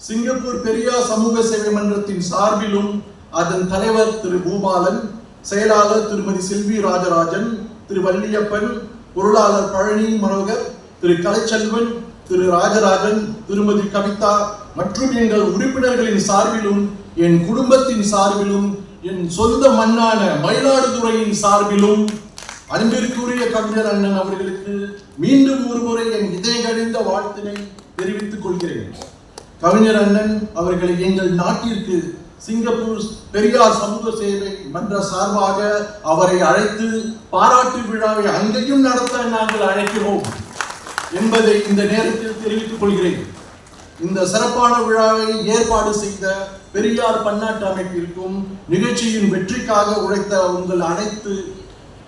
S4: சிங்கப்பூர் பெரியார் சமூக சேவை மன்றத்தின் சார்பிலும் அதன் தலைவர் திரு பூபாலன், செயலாளர் திருமதி செல்வி ராஜராஜன், திரு வள்ளியப்பன், பொருளாளர் பழனி மனோகர், திரு கலைச்செல்வன், திரு ராஜராஜன், திருமதி கவிதா மற்றும் எங்கள் உறுப்பினர்களின் சார்பிலும் என் குடும்பத்தின் சார்பிலும் என் சொந்த மண்ணான மயிலாடுதுறையின் சார்பிலும் அன்பிற்குரிய கவிஞர் அண்ணன் அவர்களுக்கு மீண்டும் ஒருமுறை என் இதயகழிந்த வாழ்த்தினை தெரிவித்துக் கொள்கிறேன். கவிஞர் அண்ணன் அவர்களை எங்கள் நாட்டிற்கு சிங்கப்பூர் பெரியார் சமூக சேவை மன்ற சார்பாக அவரை அழைத்து பாராட்டு விழாவை அங்கேயும் நடத்த நாங்கள் அழைக்கிறோம் என்பதை இந்த நேரத்தில் தெரிவித்துக் கொள்கிறேன். இந்த சிறப்பான விழாவை ஏற்பாடு செய்த பெரியார் பன்னாட்டு அமைப்பிற்கும் நிகழ்ச்சியின் வெற்றிக்காக உழைத்த உங்கள் அனைத்து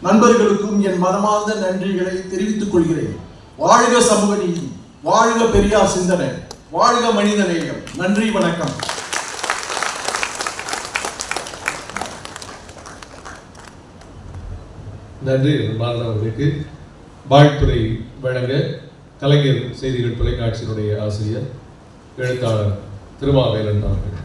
S4: நண்பர்களுக்கும் என் மனமார்ந்த நன்றிகளை தெரிவித்துக் கொள்கிறேன். வாழ்க சமூக நீதி, வாழ்க பெரியார் சிந்தனை, வாழ்க மனிதநேயம். நன்றி, வணக்கம்.
S1: நன்றி மாணவர்களுக்கு. வாழ்த்துறை வழங்க கலைஞர் செய்திகள் தொலைக்காட்சியினுடைய ஆசிரியர் எழுத்தாளர் திருமாவேலன் அவர்கள்.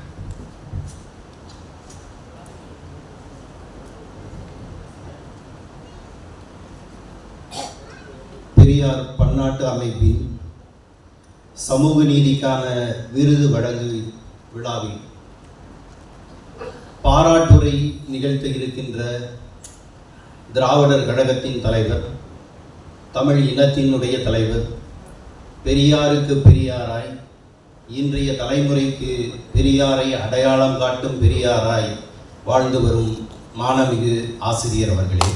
S5: பெரியார் பன்னாட்டு அமைப்பின் சமூக நீதிக்கான விருது வழங்கு விழாவில் பாராட்டுரை நிகழ்த்த இருக்கின்ற திராவிடர் கழகத்தின் தலைவர், தமிழ் இனத்தினுடைய தலைவர், பெரியாருக்கு பெரியாராய் இன்றைய தலைமுறைக்கு பெரியாரை அடையாளம் காட்டும் பெரியாராய் வாழ்ந்து வரும் மானமிகு ஆசிரியர் அவர்களே,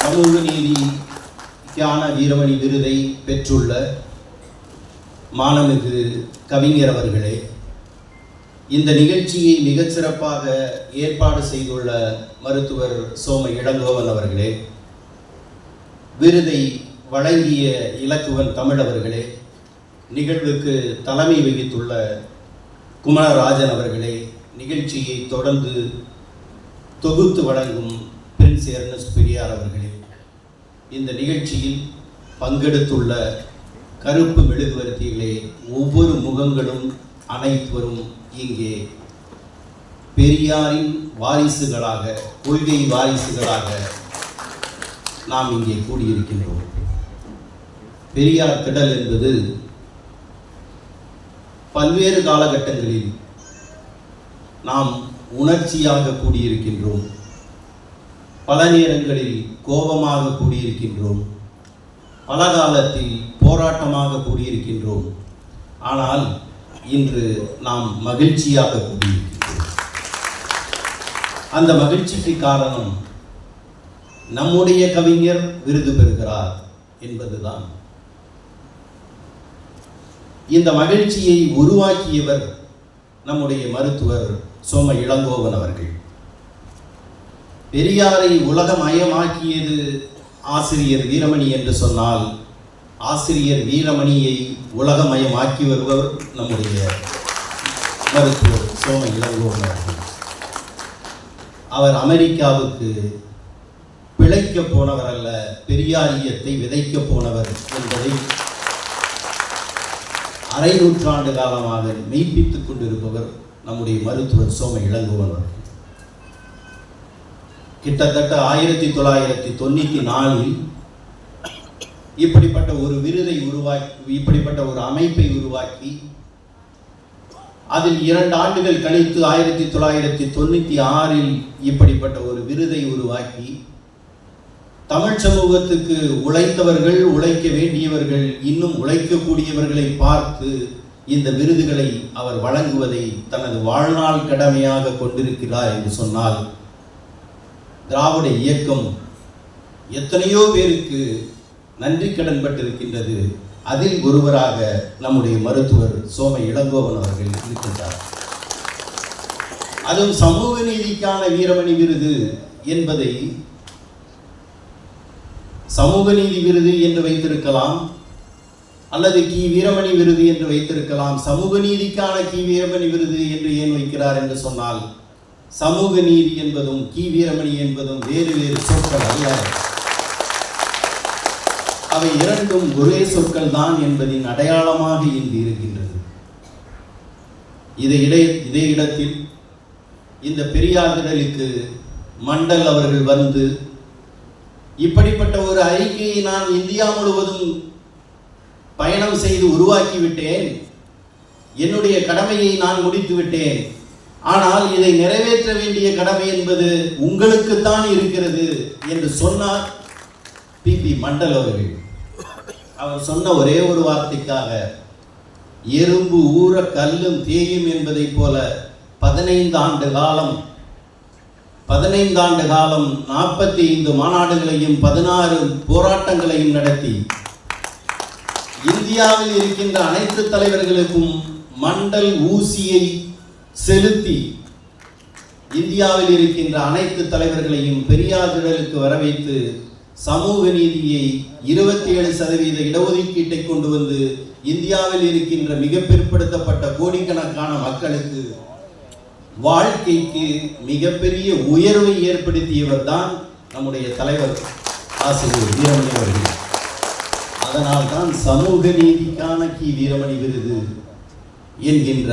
S5: சமூக நீதிக்கான வீரமணி விருதை பெற்றுள்ள மானமிகு கவிஞர் அவர்களே, இந்த நிகழ்ச்சியை மிகச் சிறப்பாக ஏற்பாடு செய்துள்ள மருத்துவர் சோம இளங்கோவன் அவர்களே, விருதை வழங்கிய இலக்குவன் தமிழ் அவர்களே, நிகழ்வுக்கு தலைமை வகித்துள்ள குமரராஜன் அவர்களே, நிகழ்ச்சியை தொடர்ந்து தொகுத்து வழங்கும் பிரின்ஸ் எர்னஸ்ட் பெரியார் அவர்களே, இந்த நிகழ்ச்சியில் பங்கெடுத்துள்ள கருப்பு மெழுகுவர்த்திகளே, ஒவ்வொரு முகங்களும் அனைவரும் இங்கே பெரியாரின் வாரிசுகளாக, கொள்கை வாரிசுகளாக நாம் இங்கே கூடியிருக்கின்றோம். பெரியார் திடல் என்பது பல்வேறு காலகட்டங்களில் நாம் உணர்ச்சியாக கூடியிருக்கின்றோம், பல நேரங்களில் கோபமாக கூடியிருக்கின்றோம், பல காலத்தில் போராட்டமாக கூடியிருக்கின்றோம். ஆனால் இன்று நாம் மகிழ்ச்சியாக கூடியிருக்கின்றோம். அந்த மகிழ்ச்சிக்கு காரணம் நம்முடைய கவிஞர் விருது பெறுகிறார் என்பதுதான். இந்த மகிழ்ச்சியை உருவாக்கியவர் நம்முடைய மருத்துவர் சோம இளங்கோவன் அவர்கள். பெரியாரை உலகமயமாக்கியது ஆசிரியர் வீரமணி என்று சொன்னால், ஆசிரியர் வீரமணியை உலகமயமாக்கி வருபவர் நம்முடைய மருத்துவர் சோம இளங்கோவன் அவர்கள். அவர் அமெரிக்காவுக்கு பிழைக்க போனவர் அல்ல, பெரியாரியத்தை விதைக்க போனவர் என்பதை அரை நூற்றாண்டு காலமாக மெய்ப்பித்துக் கொண்டிருப்பவர் நம்முடைய மருத்துவர் சோம இளங்கோவன் அவர்கள். கிட்டத்தட்ட 1994 இப்படிப்பட்ட ஒரு விருதை உருவாக்கி, இப்படிப்பட்ட ஒரு அமைப்பை உருவாக்கி, அதில் 2 ஆண்டுகள் கழித்து 1996 இப்படிப்பட்ட ஒரு விருதை உருவாக்கி, தமிழ் சமூகத்துக்கு உழைத்தவர்கள், உழைக்க வேண்டியவர்கள், இன்னும் உழைக்கக்கூடியவர்களை பார்த்து இந்த விருதுகளை அவர் வழங்குவதை தனது வாழ்நாள் கடமையாக கொண்டிருக்கிறார் என்று சொன்னால், திராவிட இயக்கம் எத்தனையோ பேருக்கு நன்றி கடன் பட்டிருக்கின்றது. அதில் ஒருவராக நம்முடைய மருத்துவர் சோம இளங்கோவன் அவர்கள் இருக்கின்றார். அதுவும் சமூக நீதிக்கான வீரமணி விருது என்பதை சமூக நீதி விருது என்று வைத்திருக்கலாம், அல்லது கி வீரமணி விருது என்று வைத்திருக்கலாம். சமூக நீதிக்கான கி வீரமணி விருது என்று ஏன் வைக்கிறார் என்று சொன்னால், சமூக நீதி என்பதும் கி வீரமணி என்பதும் வேறு வேறு சொற்கள் அல்ல. அவை இரண்டும் ஒரே சொற்கள் தான் என்பதின் அடையாளமாக இன்று இருக்கின்றது. இதே இடத்தில் இந்த பெரியார் திடலுக்கு மண்டல் அவர்கள் வந்து இப்படிப்பட்ட ஒரு அறிக்கையை நான் இந்தியா முழுவதும் பயணம் செய்து உருவாக்கிவிட்டேன், என்னுடைய கடமையை நான் முடித்து விட்டேன், ஆனால் இதை நிறைவேற்ற வேண்டிய கடமை என்பது உங்களுக்குத்தான் இருக்கிறது என்று சொன்னார் பி மண்டல் அவர்கள். அவர் சொன்ன ஒரே ஒரு வார்த்தைக்காக எறும்பு ஊற கல்லும் தேயும் என்பதை போல 15 ஆண்டு காலம் 45 மாநாடுகளையும் 16 போராட்டங்களையும் நடத்தி இந்தியாவில் இருக்கின்ற அனைத்து தலைவர்களுக்கும் மண்டல் ஊசியை செலுத்தி இந்தியாவில் இருக்கின்ற அனைத்து தலைவர்களையும் பெரியார் திடலுக்கு வரவைத்து சமூக நீதியை 27% இடஒதுக்கீட்டை கொண்டு வந்து இந்தியாவில் இருக்கின்ற மிக பிற்படுத்தப்பட்ட கோடிக்கணக்கான மக்களுக்கு வாழ்க்கைக்கு மிகப்பெரிய உயர்வை ஏற்படுத்தியவர் தான் நம்முடைய தலைவர் ஆசிரியர் வீரமணி அவர்கள். அதனால் தான் சமூக நீதிக்கான கி வீரமணி விருது என்கின்ற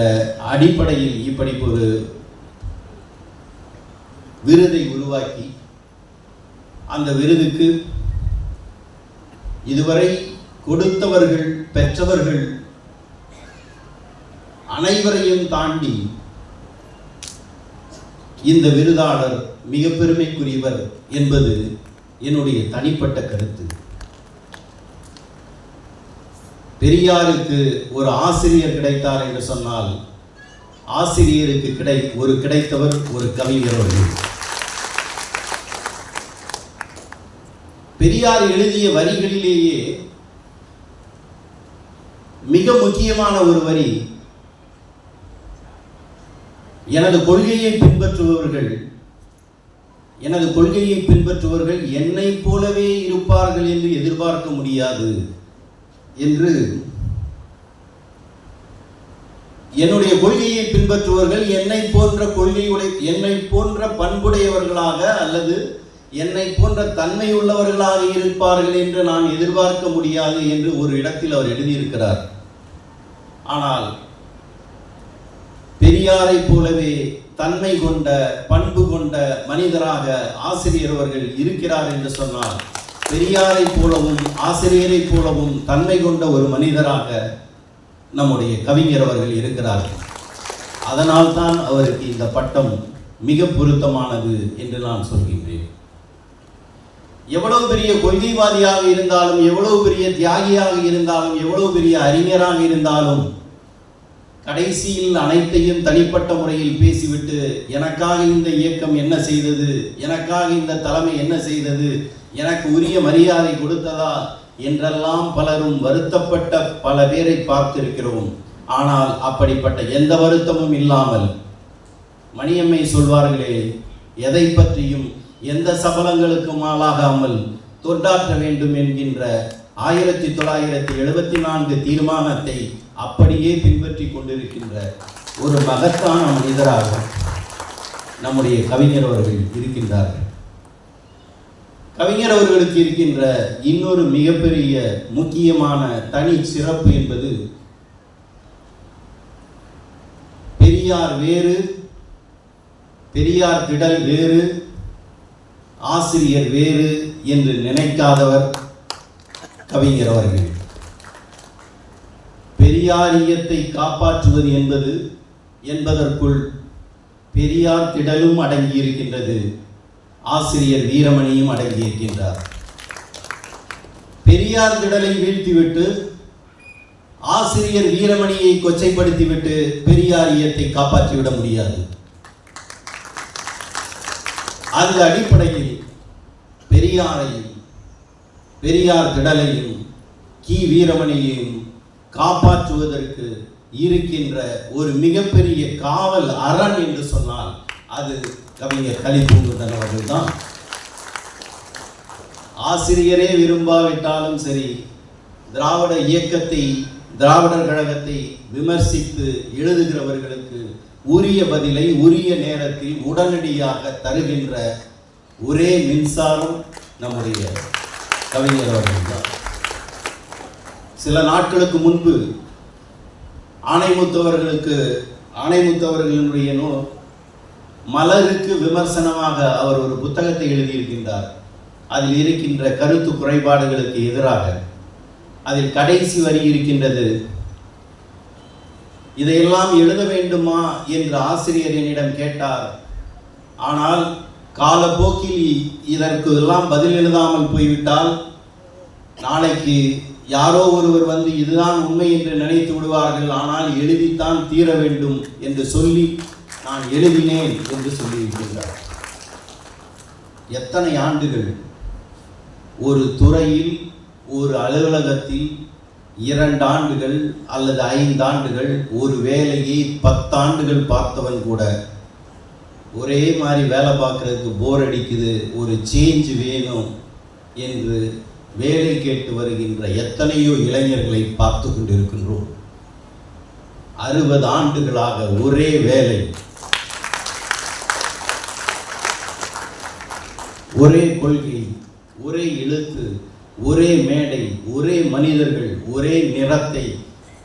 S5: அடிப்படையில் இப்படி ஒரு விருதை உருவாக்கி அந்த விருதுக்கு இதுவரை கொடுத்தவர்கள், பெற்றவர்கள் அனைவரையும் தாண்டி இந்த விருதாளர் மிக பெருமைக்குரியவர் என்பது என்னுடைய தனிப்பட்ட கருத்து. பெரியாருக்கு ஒரு ஆசிரியர் கிடைத்தார் என்று சொன்னால், ஆசிரியருக்கு கிடைத்தவர் ஒரு கவிஞர் அவர்கள். பெரியார் எழுதிய வரிகளிலேயே மிக முக்கியமான ஒரு வரி, எனது கொள்கையை பின்பற்றுபவர்கள் என்னை போலவே இருப்பார்கள் என்று எதிர்பார்க்க முடியாது என்று. என்னுடைய கொள்கையை பின்பற்றுபவர்கள் என்னை போன்ற பண்புடையவர்களாக அல்லது என்னை போன்ற தன்மை உள்ளவர்களாக இருப்பார்கள் என்று நான் எதிர்பார்க்க முடியாது என்று ஒரு இடத்தில் அவர் எழுதியிருக்கிறார். ஆனால் பெரியாரை போலவே தன்மை கொண்ட, பண்பு கொண்ட மனிதராக ஆசிரியர் அவர்கள் இருக்கிறார் என்று சொன்னால், பெரியாரை போலவும் ஆசிரியரை போலவும் தன்மை கொண்ட ஒரு மனிதராக நம்முடைய கவிஞர் அவர்கள் இருக்கிறார்கள். அதனால் தான் அவருக்கு இந்த பட்டம் மிக பொருத்தமானது என்று நான் சொல்கின்றேன். எவ்வளவு பெரிய கொள்கைவாதியாக இருந்தாலும், எவ்வளவு பெரிய தியாகியாக இருந்தாலும், எவ்வளவு பெரிய அறிஞராக இருந்தாலும், கடைசியில் அனைத்தையும் தனிப்பட்ட முறையில் பேசிவிட்டு எனக்காக இந்த இயக்கம் என்ன செய்தது, எனக்காக இந்த தலைமை என்ன செய்தது, எனக்கு உரிய மரியாதை கொடுத்ததா என்றெல்லாம் பலரும் வருத்தப்பட்ட பல பேரை பார்த்திருக்கிறோம். ஆனால் அப்படிப்பட்ட எந்த வருத்தமும் இல்லாமல், மணியம்மை சொல்வார்களே, எதை பற்றியும் எந்த சபலங்களுக்கும் ஆளாகாமல் தொண்டாற்ற வேண்டும் என்கின்ற 1974 தீர்மானத்தை அப்படியே பின்பற்றி கொண்டிருக்கின்ற ஒரு மகத்தான மனிதராக நம்முடைய கவிஞர் அவர்கள் இருக்கின்றார்கள். கவிஞர் அவர்களுக்கு இருக்கின்ற இன்னொரு மிகப்பெரிய முக்கியமான தனி சிறப்பு என்பது, பெரியார் வேறு, பெரியார் திடல் வேறு, ஆசிரியர் வேறு என்று நினைக்காதவர் கவிஞர் அவர்கள். பெரியாரியத்தை காப்பாற்றுவது என்பதற்குள் பெரியார் திடலும் அடங்கியிருக்கின்றது, ஆசிரியர் வீரமணியும் அடங்கியிருக்கின்றார். பெரியார் திடலை வீழ்த்திவிட்டு ஆசிரியர் வீரமணியை கொச்சைப்படுத்திவிட்டு பெரியார் இயத்தை காப்பாற்றிவிட முடியாது. அந்த அடிப்படையில் பெரியாரையும் பெரியார் திடலையும் கி வீரமணியையும் காப்பாற்றுவதற்கு இருக்கின்ற ஒரு மிகப்பெரிய காவல் அரண் என்று சொன்னால் அது கவிஞர் கலிப்பூங்குன்றன் அவர்கள் தான். ஆசிரியரே விரும்பாவிட்டாலும் சரி, திராவிட இயக்கத்தை, திராவிடர் கழகத்தை விமர்சித்து எழுதுகிறவர்களுக்கு உரிய பதிலை உரிய நேரத்தில் உடனடியாக தருகின்ற ஒரே மின்சாரம் நம்முடைய கவிஞர் அவர்கள் தான். சில நாட்களுக்கு முன்பு ஆணைமுத்தவர்களினுடைய மலருக்கு விமர்சனமாக அவர் ஒரு புத்தகத்தை எழுதியிருக்கின்றார். அதில் இருக்கின்ற கருத்து குறைபாடுகளுக்கு எதிராக அதில் கடைசி வரி இருக்கின்றது, இதையெல்லாம் எழுத வேண்டுமா என்று ஆசிரியர் என்னிடம் கேட்டார். ஆனால் காலப்போக்கில் இதற்கு எல்லாம் பதில் எழுதாமல் போய்விட்டால் நாளைக்கு யாரோ ஒருவர் வந்து இதுதான் உண்மை என்று நினைத்து விடுவார்கள். ஆனால் எழுதித்தான் தீர வேண்டும் என்று சொல்லி நான் எழுதினேன் என்று சொல்லியிருக்கின்றார். எத்தனை ஆண்டுகள் ஒரு துறையில், ஒரு அலுவலகத்தில் 2 ஆண்டுகள் அல்லது 5 ஆண்டுகள் ஒரு வேலையை 10 ஆண்டுகள் பார்த்தவன் கூட ஒரே மாதிரி வேலை பார்க்கறதுக்கு போர் அடிக்குது, ஒரு சேஞ்ச் வேணும் என்று வேலை கேட்டு வருகின்ற எத்தனையோ இளைஞர்களை பார்த்து கொண்டிருக்கின்றோம். 60 ஆண்டுகளாக ஒரே வேலை, ஒரே கொள்கை, ஒரே எழுத்து, ஒரே மேடை, ஒரே மனிதர்கள், ஒரே நிறத்தை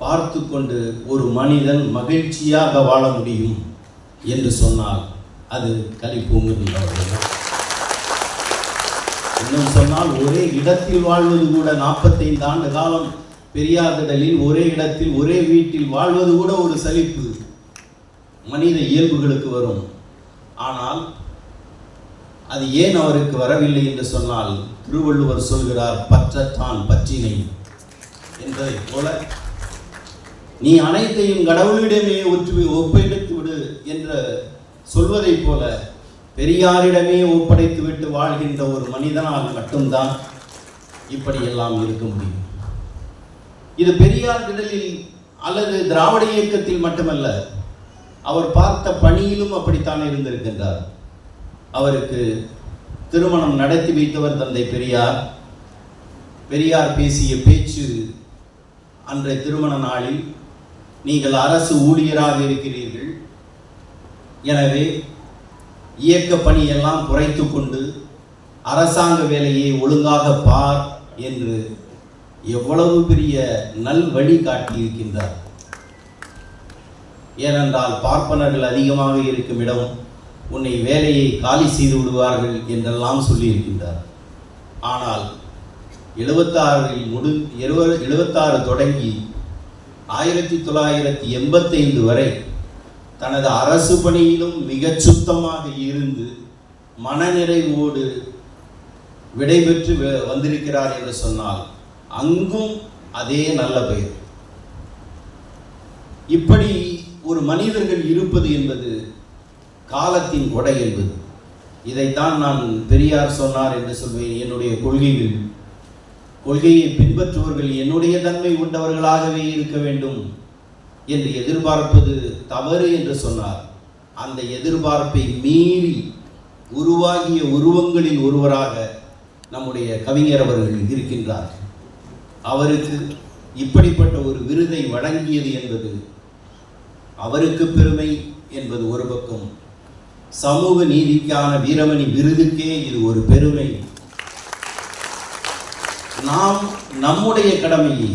S5: பார்த்து கொண்டு ஒரு மனிதன் மகிழ்ச்சியாக வாழ முடியும் என்று சொன்னால் அது கலிப்பூங்குன்றன். இன்னும் சொன்னால் ஒரே இடத்தில் வாழ்வது கூட 45 ஆண்டு காலம் பெரியார் திடலில் ஒரே இடத்தில் ஒரே வீட்டில் வாழ்வது கூட ஒரு சலிப்பு மனித இயல்புகளுக்கு வரும். ஆனால் அது ஏன் அவருக்கு வரவில்லை என்று சொன்னால், திருவள்ளுவர் சொல்கிறார், பற்றத்தான் பற்றினை என்பதை போல நீ அனைத்தையும் கடவுளிடமே ஒப்படைத்து விடு என்று சொல்வதை போல பெரியாரிடமே ஒப்படைத்து விட்டு வாழ்கின்ற ஒரு மனிதனால் மட்டும்தான் இப்படியெல்லாம் இருக்க முடியும். இது பெரியார் திடலில் அல்லது திராவிட இயக்கத்தில் மட்டுமல்ல, அவர் பார்த்த பணியிலும் அப்படித்தான் இருந்திருக்கின்றார். அவருக்கு திருமணம் நடத்தி வைத்தவர் தந்தை பெரியார். பெரியார் பேசிய பேச்சு அன்றைய திருமண நாளில், நீங்கள் அரசு ஊழியராக இருக்கிறீர்கள், எனவே இயக்க பணியெல்லாம் குறைத்து கொண்டு அரசாங்க வேலையை ஒழுங்காக பார் என்று எவ்வளவு பெரிய நல் வழி காட்டியிருக்கின்றார். ஏனென்றால் பார்ப்பனர்கள் அதிகமாக இருக்கும் இடம், உன்னை வேலையை காலி செய்து விடுவார்கள் என்றெல்லாம் சொல்லியிருக்கின்றார். ஆனால் 76 தொடங்கி 1985 வரை தனது அரசு பணியிலும் மிகச் சுத்தமாக இருந்து மனநிறைவோடு விடைபெற்று வந்திருக்கிறார் என்று சொன்னால் அங்கும் அதே நல்ல பெயர். இப்படி ஒரு மனிதர்கள் இருப்பது என்பது காலத்தின் கொடை என்பது. இதைத்தான் நான் பெரியார் சொன்னார் என்று சொல்வேன். என்னுடைய கொள்கையை பின்பற்றுவர்கள் என்னுடைய தன்மை கொண்டவர்களாகவே இருக்க வேண்டும் என்று எதிர்பார்ப்பது தவறு என்று சொன்னார். அந்த எதிர்பார்ப்பை மீறி உருவாகிய உருவங்களில் ஒருவராக நம்முடைய கவிஞர் அவர்கள் இருக்கின்றார். அவருக்கு இப்படிப்பட்ட ஒரு விருதை வழங்கியது என்பது அவருக்கு பெருமை என்பது ஒரு பக்கம், சமூக நீதிக்கான வீரமணி விருதுக்கே இது ஒரு பெருமை. நாம் நம்முடைய கடமையை,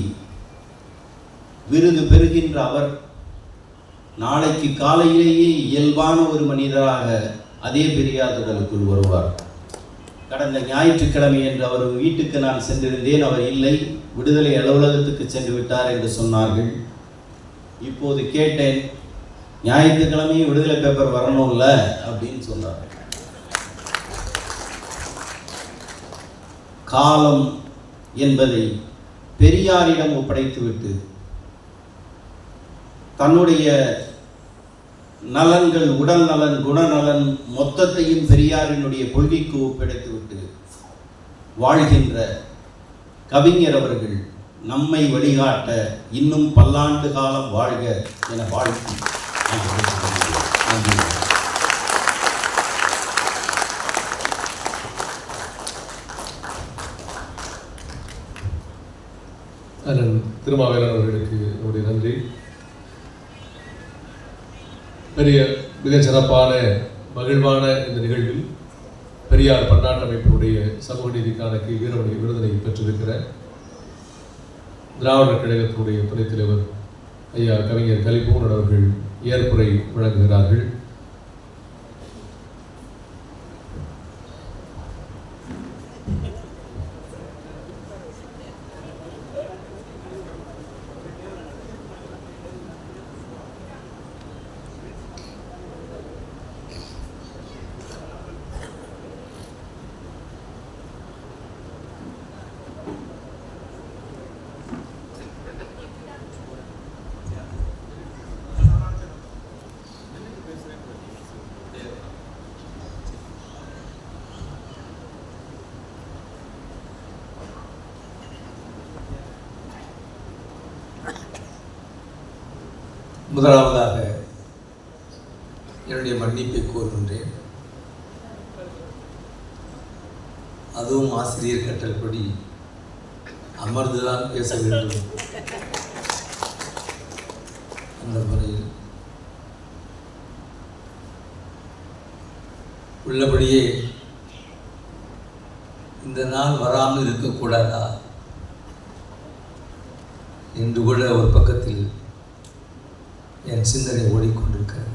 S5: விருது பெறுகின்ற அவர் நாளைக்கு காலையிலேயே இயல்பான ஒரு மனிதராக அதே பெரியார் திடலுக்குள் வருவார். கடந்த ஞாயிற்றுக்கிழமை என்று அவர் வீட்டுக்கு நான் சென்றிருந்தேன். அவர் இல்லை, விடுதலை அலுவலகத்துக்கு சென்று விட்டார் என்று சொன்னார்கள். இப்போது கேட்டேன், ஞாயிற்றுக்கிழமையும் விடுதலை பேப்பர் வரணும்ல அப்படின்னு சொன்னார். காலம் என்பதை பெரியாரிடம் ஒப்படைத்துவிட்டு தன்னுடைய நலன்கள், உடல் நலன், குணநலன் மொத்தத்தையும் பெரியாரினுடைய கொள்கைக்கு ஒப்படைத்துவிட்டு வாழ்கின்ற கவிஞர் அவர்கள் நம்மை வழிகாட்ட இன்னும் பல்லாண்டு காலம் வாழ்க என வாழ்த்தி நன்றி.
S1: அண்ணன் திருமாவேலன் அவர்களுக்கு என்னுடைய நன்றி. பெரிய மிக சிறப்பான மகிழ்வான இந்த நிகழ்வில் பெரியார் பன்னாட்டு அமைப்பினுடைய சமூக நீதிக்கான வீரமணி விருதினை பெற்றிருக்கிற திராவிடர் கழகத்தினுடைய துணைத் தலைவர் ஐயா கவிஞர் கலிபூங்கன் அவர்கள் ஏற்புரை வழங்குகிறார்கள்.
S6: முதலாவதாக என்னுடைய மன்னிப்பை கோருகின்றேன். அதுவும் ஆசிரியர் கட்டளைப்படி அமர்ந்துதான் பேச வேண்டும். அந்த முறையில் உள்ளபடியே இந்த நாள் வராமல் இருக்கக்கூடாதா என்று கூட ஒரு பக்கத்தில் என் சிந்தனை ஓடிக்கொண்டிருக்கிறது.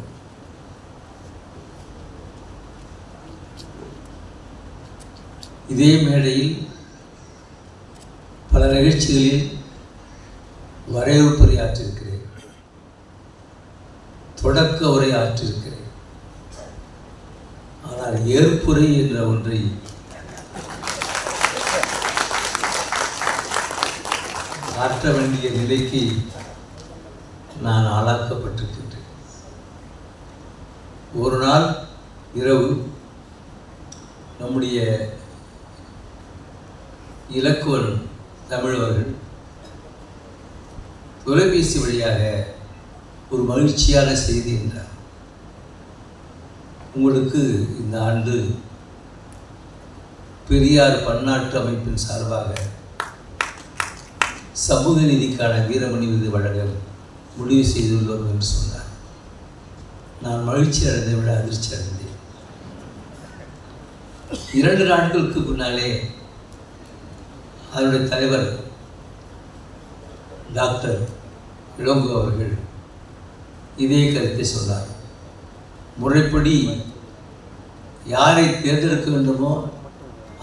S6: இதே மேடையில் பல நிகழ்ச்சிகளில் வரவேற்புரை ஆற்றிருக்கிறேன், தொடக்க உரை ஆற்றிருக்கிறேன். ஆனால் ஏற்புரை என்ற ஒன்றை ஆற்ற வேண்டிய நிலைக்கு நான் ஆளாக்கப்பட்டிருக்கின்றேன். ஒரு நாள் இரவு நம்முடைய இலக்குவன் தமிழவர்கள் தொலைபேசி வழியாக ஒரு மகிழ்ச்சியான செய்தி என்றார். உங்களுக்கு இந்த ஆண்டு பெரியார் பன்னாட்டு அமைப்பின் சார்பாக சமூக நீதிக்கான வீரமணி விருது வழங்க முடிவு செய்துள்ளோம் என்று சொன்னார். நான் மகிழ்ச்சி அடைந்ததை விட அதிர்ச்சி அடைந்தேன். 2 நாட்களுக்கு முன்னாலே அதனுடைய தலைவர் டாக்டர் இளங்கோ அவர்கள் இதே கருத்தை சொன்னார். முறைப்படி யாரை தேர்ந்தெடுக்க வேண்டுமோ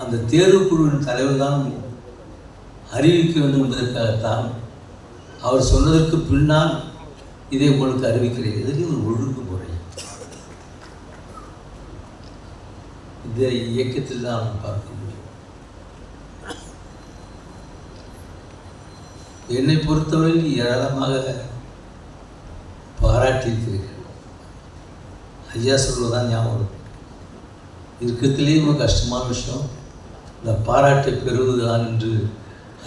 S6: அந்த தேர்வுக்குழுவின் தலைவர் தான் அறிவிக்க வேண்டும் என்பதற்காகத்தான் அவர் சொன்னதற்கு பின்னால் இதை உங்களுக்கு அறிவிக்கிறேன். இதற்கு ஒரு ஒழுங்குமுறை இந்த இயக்கத்தில் தான் நாம் பார்க்க முடியும். என்னை பொறுத்தவரையில் ஏராளமாக பாராட்டியிருக்கிறீர்கள். ஐயா சொல்வதுதான் ஞாபகம். இருக்கிறதுலேயே ஒரு கஷ்டமான விஷயம் இந்த பாராட்டை பெறுவதுதான் என்று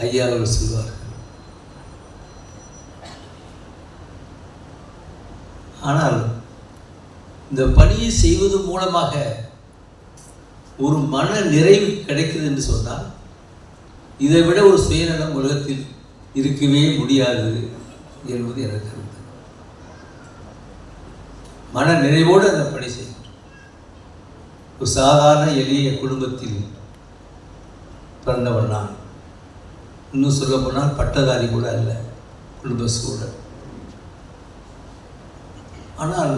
S6: ஐயா அவர்கள் சொல்வார்கள். ஆனால் இந்த பணியை செய்வது மூலமாக ஒரு மன நிறைவு கிடைக்கிறது என்று சொன்னால் இதை விட ஒரு சுயநலம் உலகத்தில் இருக்கவே முடியாது என்பது எனக்கு கருத்து. மன நிறைவோடு அந்த பணி செய்யும். ஒரு சாதாரண எளிய குடும்பத்தில் பிறந்தவன் நான். இன்னும் சொல்ல போனால் பட்டதாரி கூட அல்ல, குடும்ப சூழல். ஆனால்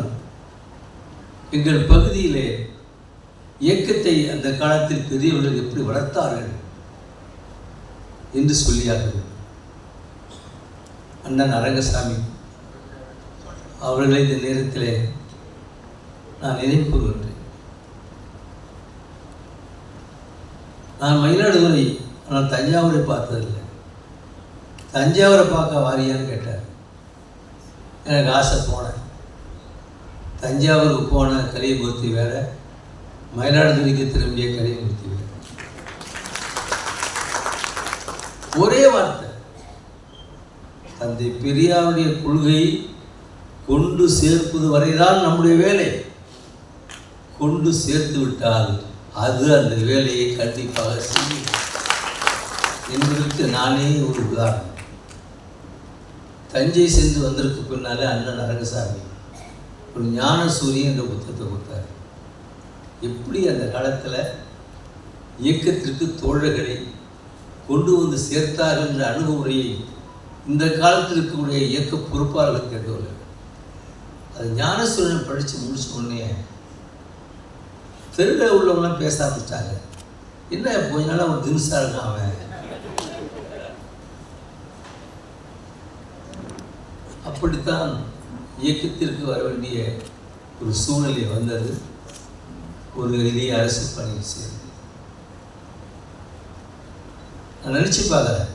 S6: எங்கள் பகுதியிலே இயக்கத்தை அந்த காலத்தில் பெரியவர்கள் எப்படி வளர்த்தார்கள் என்று சொல்லியார்கள். அண்ணன் அரங்கசாமி அவர்களை இந்த நேரத்திலே நான் நினைவு கூறுகின்றேன். நான் மயிலாடுதுறை ஆனால் தஞ்சாவூரை பார்த்ததில்லை. தஞ்சாவூரை பார்க்க வாரியான்னு கேட்டார். எனக்கு ஆசை, போனேன். தஞ்சாவூருக்கு போன கலியமூர்த்தி வேறு, மயிலாடுதுறைக்கு திரும்பிய கலியமூர்த்தி வேறு. ஒரே வார்த்தை, தந்தை பெரியாருடைய கொள்கை கொண்டு சேர்ப்பது வரைதான் நம்முடைய வேலை. கொண்டு சேர்த்து விட்டால் அது அந்த வேலையை கண்டிப்பாக செய்யும் என்பதற்கு நானே ஒரு உதாரணம். தஞ்சை சென்று வந்ததற்கு பின்னாலே அண்ணன் அரங்கசாமி ஒரு ஞான சூரியன் என்ற புத்தகத்தை கொடுத்தார். எப்படி அந்த காலத்தில் இயக்கத்திற்கு தோழர்களை கொண்டு வந்து சேர்த்தார்கள் என்ற அணுகுமுறையை இந்த காலத்தில் இருக்கக்கூடிய இயக்க பொறுப்பாளர்கள் கேட்டவர்கள். அது ஞான சூரியன் படித்து முடிச்ச உடனே தெருவில் உள்ளவங்களாம் பேச ஆரம்பிச்சிட்டாங்க. என்ன கொஞ்ச நாளாக ஒரு தினசா இருக்கான் அவன். அப்படித்தான் இயக்கத்திற்கு வர வேண்டிய ஒரு சூழ்நிலை வந்தது. ஒரு எளிய அரசு பணியில் சேர்ந்து நான் நினச்சி பார்க்குறேன்,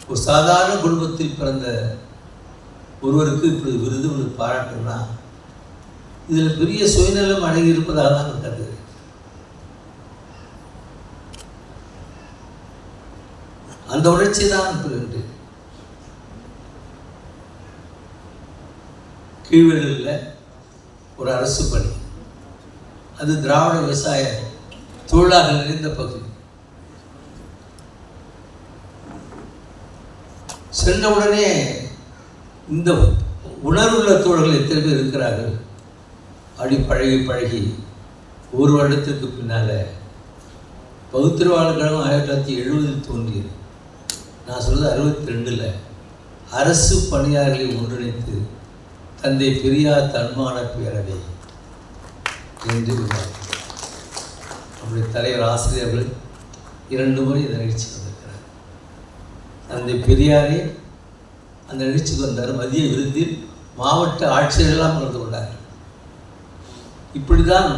S6: ஒரு சாதாரண குடும்பத்தில் பிறந்த ஒருவருக்கு இப்படி விருது ஒன்று பாராட்டுன்னா இதில் பெரிய சுயநலம் அடங்கி இருப்பதாக தான் கருது. அந்த உணர்ச்சி தான் இன்று கீழ்வேலூரில் ஒரு அரசு பணி, அது திராவிட விவசாய தொழிலாளர்கள் நிறைந்த பகுதி. சென்றவுடனே இந்த உணர்வுள்ள தோழர்கள் எத்தனை பேர் இருக்கிறார்கள். அப்படி பழகி ஒரு வருடத்திற்கு பின்னால் பகுத்தறிவாளர் கழகம் 1970 தோன்றியது. நான் சொல்கிறது 62 அரசு பணியாளர்களை ஒன்றிணைத்து தந்தை பெரியார் தன்மான பேரவை என்று நம்முடைய தலைவர் ஆசிரியர்கள் 2 முறை இந்த நிகழ்ச்சிக்கு வந்திருக்கிறார். தந்தை பெரியாரே அந்த நிகழ்ச்சிக்கு வந்தார். மதிய விருந்தில் மாவட்ட ஆட்சியர்களெல்லாம் கலந்து கொண்டார். இப்படி தான்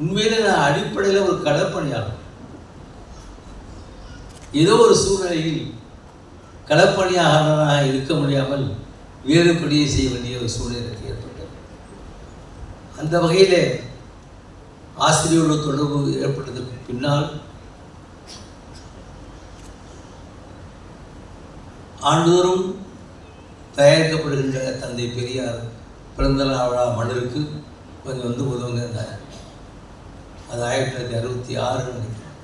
S6: உண்மையிலே நான் அடிப்படையில் ஒரு களப்பணியாளர். ஏதோ ஒரு சூழ்நிலையில் களப்பணியாளராக இருக்க முடியாமல் வேறு பணியை செய்ய வேண்டிய ஒரு சூழ்நிலை ஏற்பட்டது. அந்த வகையில் ஆசிரியரோட தொடர்பு ஏற்பட்டதற்கு பின்னால் ஆண்டுதோறும் தயாரிக்கப்படுகின்ற தந்தை பெரியார் பிறந்தநாள் விழா மலருக்கு கொஞ்சம் வந்து உதவுங்க. அது 1966 நினைக்கிறேன்.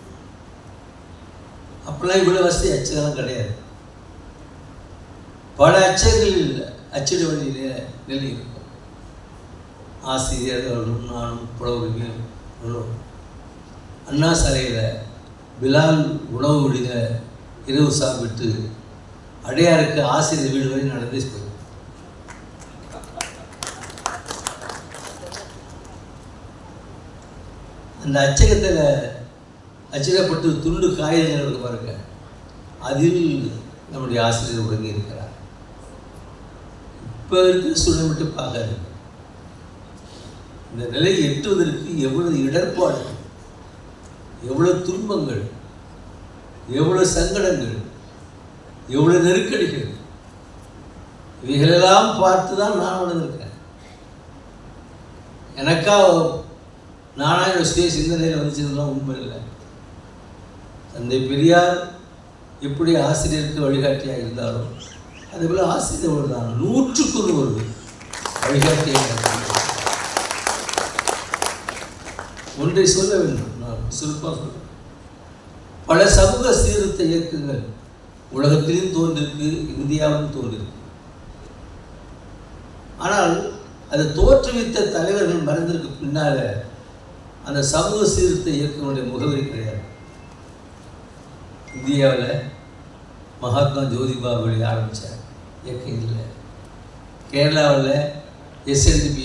S6: அப்போல்லாம் இவ்வளோ வசதி அச்சகம் கிடையாது. பல அச்சகங்களில் அச்சிட வேண்டிய நிலை இருக்கும். ஆசிரியர்களும் நானும் புலவர்களும் அண்ணா சாலையில் பிலால் உணவு விடுக இரவு சாப்பிட்டு அடையாருக்கு ஆசிரியர் வீடு வரை நடந்தே போய் அந்த அச்சகத்தில் அச்சிடப்பட்டு துண்டு காகிதங்கள் பாருங்க, அதில் நம்முடைய ஆசிரியர் ஒடுங்கி இருக்கிறார். இப்போ இருக்கிற சூழ்நிலை மட்டும் பார்க்காது. இந்த நிலையை எட்டுவதற்கு எவ்வளவு இடர்பாடு, எவ்வளவு துன்பங்கள், எவ்வளவு சங்கடங்கள், எவ்வளவு நெருக்கடிகள், இவைகளெல்லாம் பார்த்து தான் நான் வளர்ந்துருக்கேன். எனக்கா நானாக சுய சிந்தனையில் வந்துச்சதுலாம் உண்மை இல்லை. தந்தை பெரியார் எப்படி ஆசிரியருக்கு வழிகாட்டியாக இருந்தாலும் அதேபோல் ஆசிரியர் தான் 100க்கு 100 வழிகாட்டியாக. ஒன்றை சொல்ல வேண்டும், நான் சுருக்கமாக சொல்கிறேன். பல சமூக சீர்திருத்த இயக்கங்கள் உலகத்திலும் தோன்றிருக்கு, இந்தியாவிலும் தோன்றிருக்கு. ஆனால் அதை தோற்றுவித்த தலைவர்கள் மறைந்ததற்கு பின்னால் அந்த சமூக சீர்திருத்த இயக்கங்களுடைய முகவரி கிடையாது. இந்தியாவில் மகாத்மா ஜோதிபாபுவை ஆரம்பித்தார், இயக்கம் இல்லை. கேரளாவில் SNDP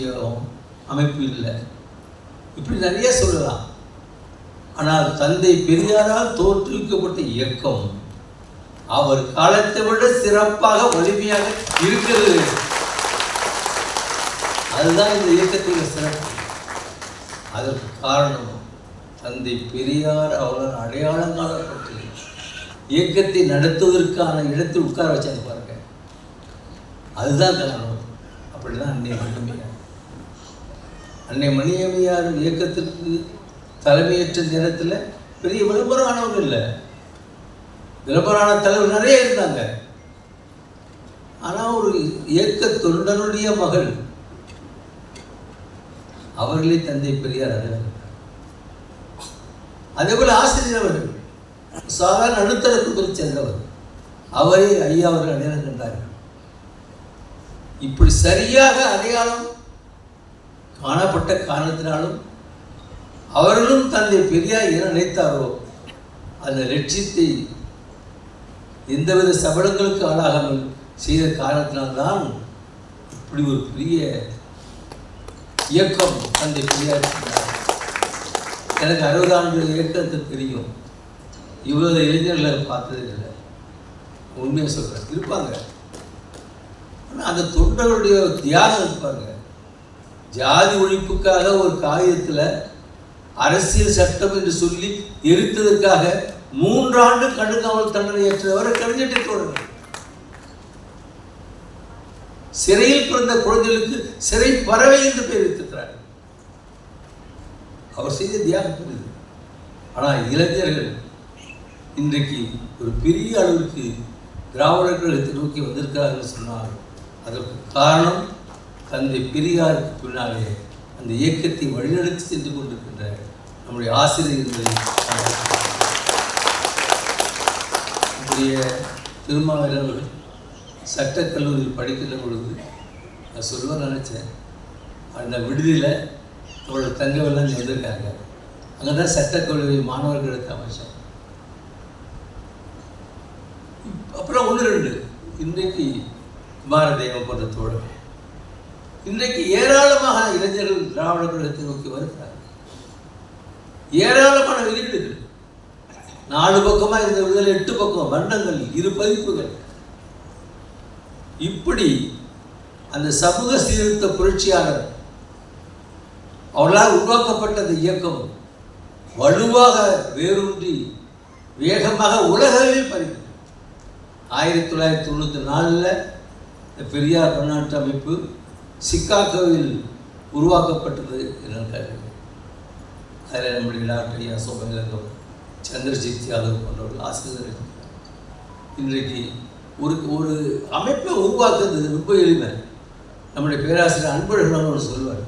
S6: அமைப்பு இல்லை. இப்படி நிறைய சொல்லலாம். ஆனால் தந்தை பெரியாரால் தோற்றுவிக்கப்பட்ட இயக்கம் அவர் காலத்தை விட சிறப்பாக வலிமையாக இருக்கிறது. அதுதான் இந்த இயக்கத்தின் சிறப்பு. அதற்கு காரணம் தந்தை பெரியார் அவர்கள் அடையாளம் காணப்பட்டு இயக்கத்தை நடத்துவதற்கான இடத்தில் உட்கார வச்சாங்க பாருங்க. அதுதான் காரணம். அப்படிதான் அன்னை மணியம்மையார். அன்னை மணியம்மையார் இயக்கத்திற்கு தலைமையேற்ற நேரத்தில் பெரிய விளம்பரம் ஆனவங்க இல்லை, விளம்பரான தலைவர் நிறைய இருந்தாங்க. ஆனால் ஒரு இயக்க தொண்டனுடைய மகள் அவர்களே தந்தை பெரியார் அடையாளம். அதே போல ஆசிரியர் அவர்கள் சாதாரண நடுத்தர குழுவை சேர்ந்தவர், அவரே ஐயா அவர்கள் அடையாளம் கண்டார்கள். இப்படி சரியாக அடையாளம் காணப்பட்ட காரணத்தினாலும் அவர்களும் தந்தை பெரியார் என நினைத்தாரோ அந்த லட்சியத்தை எந்தவித சபலங்களுக்கு ஆளாகாமல் செய்த காரணத்தினால்தான் இப்படி ஒரு பெரிய இயக்கம் தந்தை பெரியார். எனக்கு 60 ஆண்டு இயக்கத்தை தெரியும், இவ்வளவு இளைஞர்களை பார்த்தது இல்லை. உண்மையாக சொல்கிறேன், இருப்பாங்க. ஆனால் அந்த தொண்டர்களுடைய தியாகம் இருப்பாங்க. ஜாதி ஒழிப்புக்காக ஒரு காகிதத்தில் அரசியல் சட்டம் என்று சொல்லி எரித்ததற்காக 3 ஆண்டு கடுங்காவல் தண்டனை ஏற்றவரை கலைஞர் தோழர்கள். சிறையில் பிறந்த குழந்தைகளுக்கு சிறை பறவை என்று பெயர் வைத்திருக்கிறார். அவர் செய்த தியாகம் புரியுது. ஆனால் இளைஞர்கள் இன்றைக்கு ஒரு பெரிய அளவிற்கு திராவிடர் கழகத்தை நோக்கி வந்திருக்கிறார்கள் சொன்னால் அதற்கு காரணம் தந்தை பெரியாருக்கு பின்னாலே அந்த இயக்கத்தை வழிநடத்தி சென்று கொண்டிருக்கின்ற நம்முடைய ஆசிரியர்கள். நம்முடைய திருமாவளவர்கள் சட்டக்கல்லூரியில் படிக்கின்ற பொழுது நான் சொல்ல நினச்சேன், அந்த விடுதியில் அவரோட தங்கவெல்லாம் வந்திருக்காங்க. அங்கே தான் சட்டக்கல்லூரி மாணவர்களுக்கு அமைச்சர். அப்புறம் 1-2 இன்றைக்கு குமாரதேவன் போன்ற தோழர்கள் இன்றைக்கு ஏராளமாக இளைஞர்கள் திராவிட கழகத்தை நோக்கி வருகிறார்கள். ஏராளமான வெளியீடுகள் 4 பக்கமாக இருந்த விடுதலை 8 பக்கம் வண்ணங்கள் 2 பதிப்புகள். இப்படி அந்த சமூக சீர்திருத்த புரட்சியாளர் அவர்களால் உருவாக்கப்பட்ட அந்த இயக்கம் வலுவாக வேரூன்றி வேகமாக உலகளவில் பரவி 1994 பெரியார் பன்னாட்டு அமைப்பு சிகாகோவில் உருவாக்கப்பட்டது என்று அதில் நம்முடைய டாக்டர் ஐயா சோமலிங்கம், சந்திரஜித் யாதவ் போன்றவர்கள் ஆசிரியர்கள். இன்றைக்கு ஒரு அமைப்பை உருவாக்குறது ரொம்ப எளிமை. நம்முடைய பேராசிரியர் அன்பழகன் சொல்லுவார்,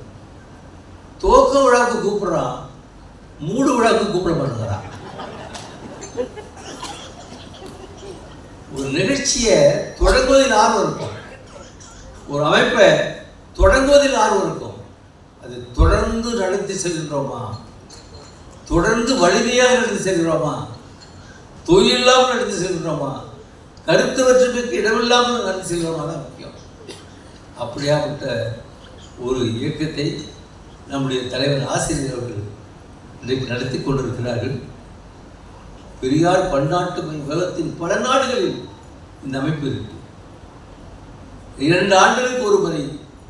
S6: துவக்க விழாவுக்கு கூப்பிடுறான், மூடு விழாவுக்கு கூப்பிட மாட்டேங்கிறான். ஒரு நிகழ்ச்சியை தொடங்குவதில் ஆர்வம் இருக்கும், ஒரு அமைப்பை தொடங்குவதில் ஆர்வம் இருக்கும். அது தொடர்ந்து நடத்தி செல்கின்றோமா, தொடர்ந்து வலிமையாக நடத்தி செல்கிறோமா, தொழிலில்லாமல் நடத்தி செல்கிறோமா, கருத்து வற்றுமைக்கு இடமில்லாமல் நடத்தி செல்கிறோமா தான் முக்கியம். அப்படியாப்பட்ட ஒரு இயக்கத்தை நம்முடைய தலைவர் ஆசிரியர் அவர்கள் இன்றைக்கு நடத்தி கொண்டிருக்கிறார்கள். பெரியார் பன்னாட்டு உலகத்தின் பல நாடுகளில் இந்த அமைப்பு இருக்கு. 2 ஆண்டுகளுக்கு ஒரு முறை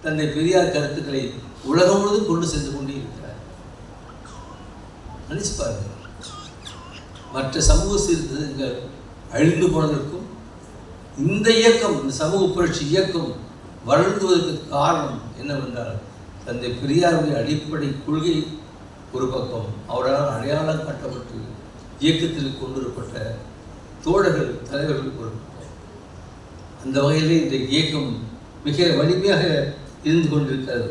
S6: தந்தை பெரியார் கருத்துக்களை உலகம் முழுவதும் கொண்டு சென்று கொண்டே இருக்கிறார். நினைச்சு பாருங்க, மற்ற சமூக சீர்திருத்தங்கள் அழிந்து போனதற்கும் இந்த இயக்கம், இந்த சமூக புரட்சி இயக்கம் வளர்ந்துவதற்கு காரணம் என்னவென்றால் தந்தை பெரியாருடைய அடிப்படை கொள்கை ஒரு பக்கம், அவரால் அடையாளம் காட்டப்பட்டு இயக்கத்தில் கொண்டுவரப்பட்ட தோழர்கள் தலைவர்கள் ஒரு பக்கம். அந்த வகையிலே இந்த இயக்கம் மிக வலிமையாக இருந்து கொண்டிருக்கிறது.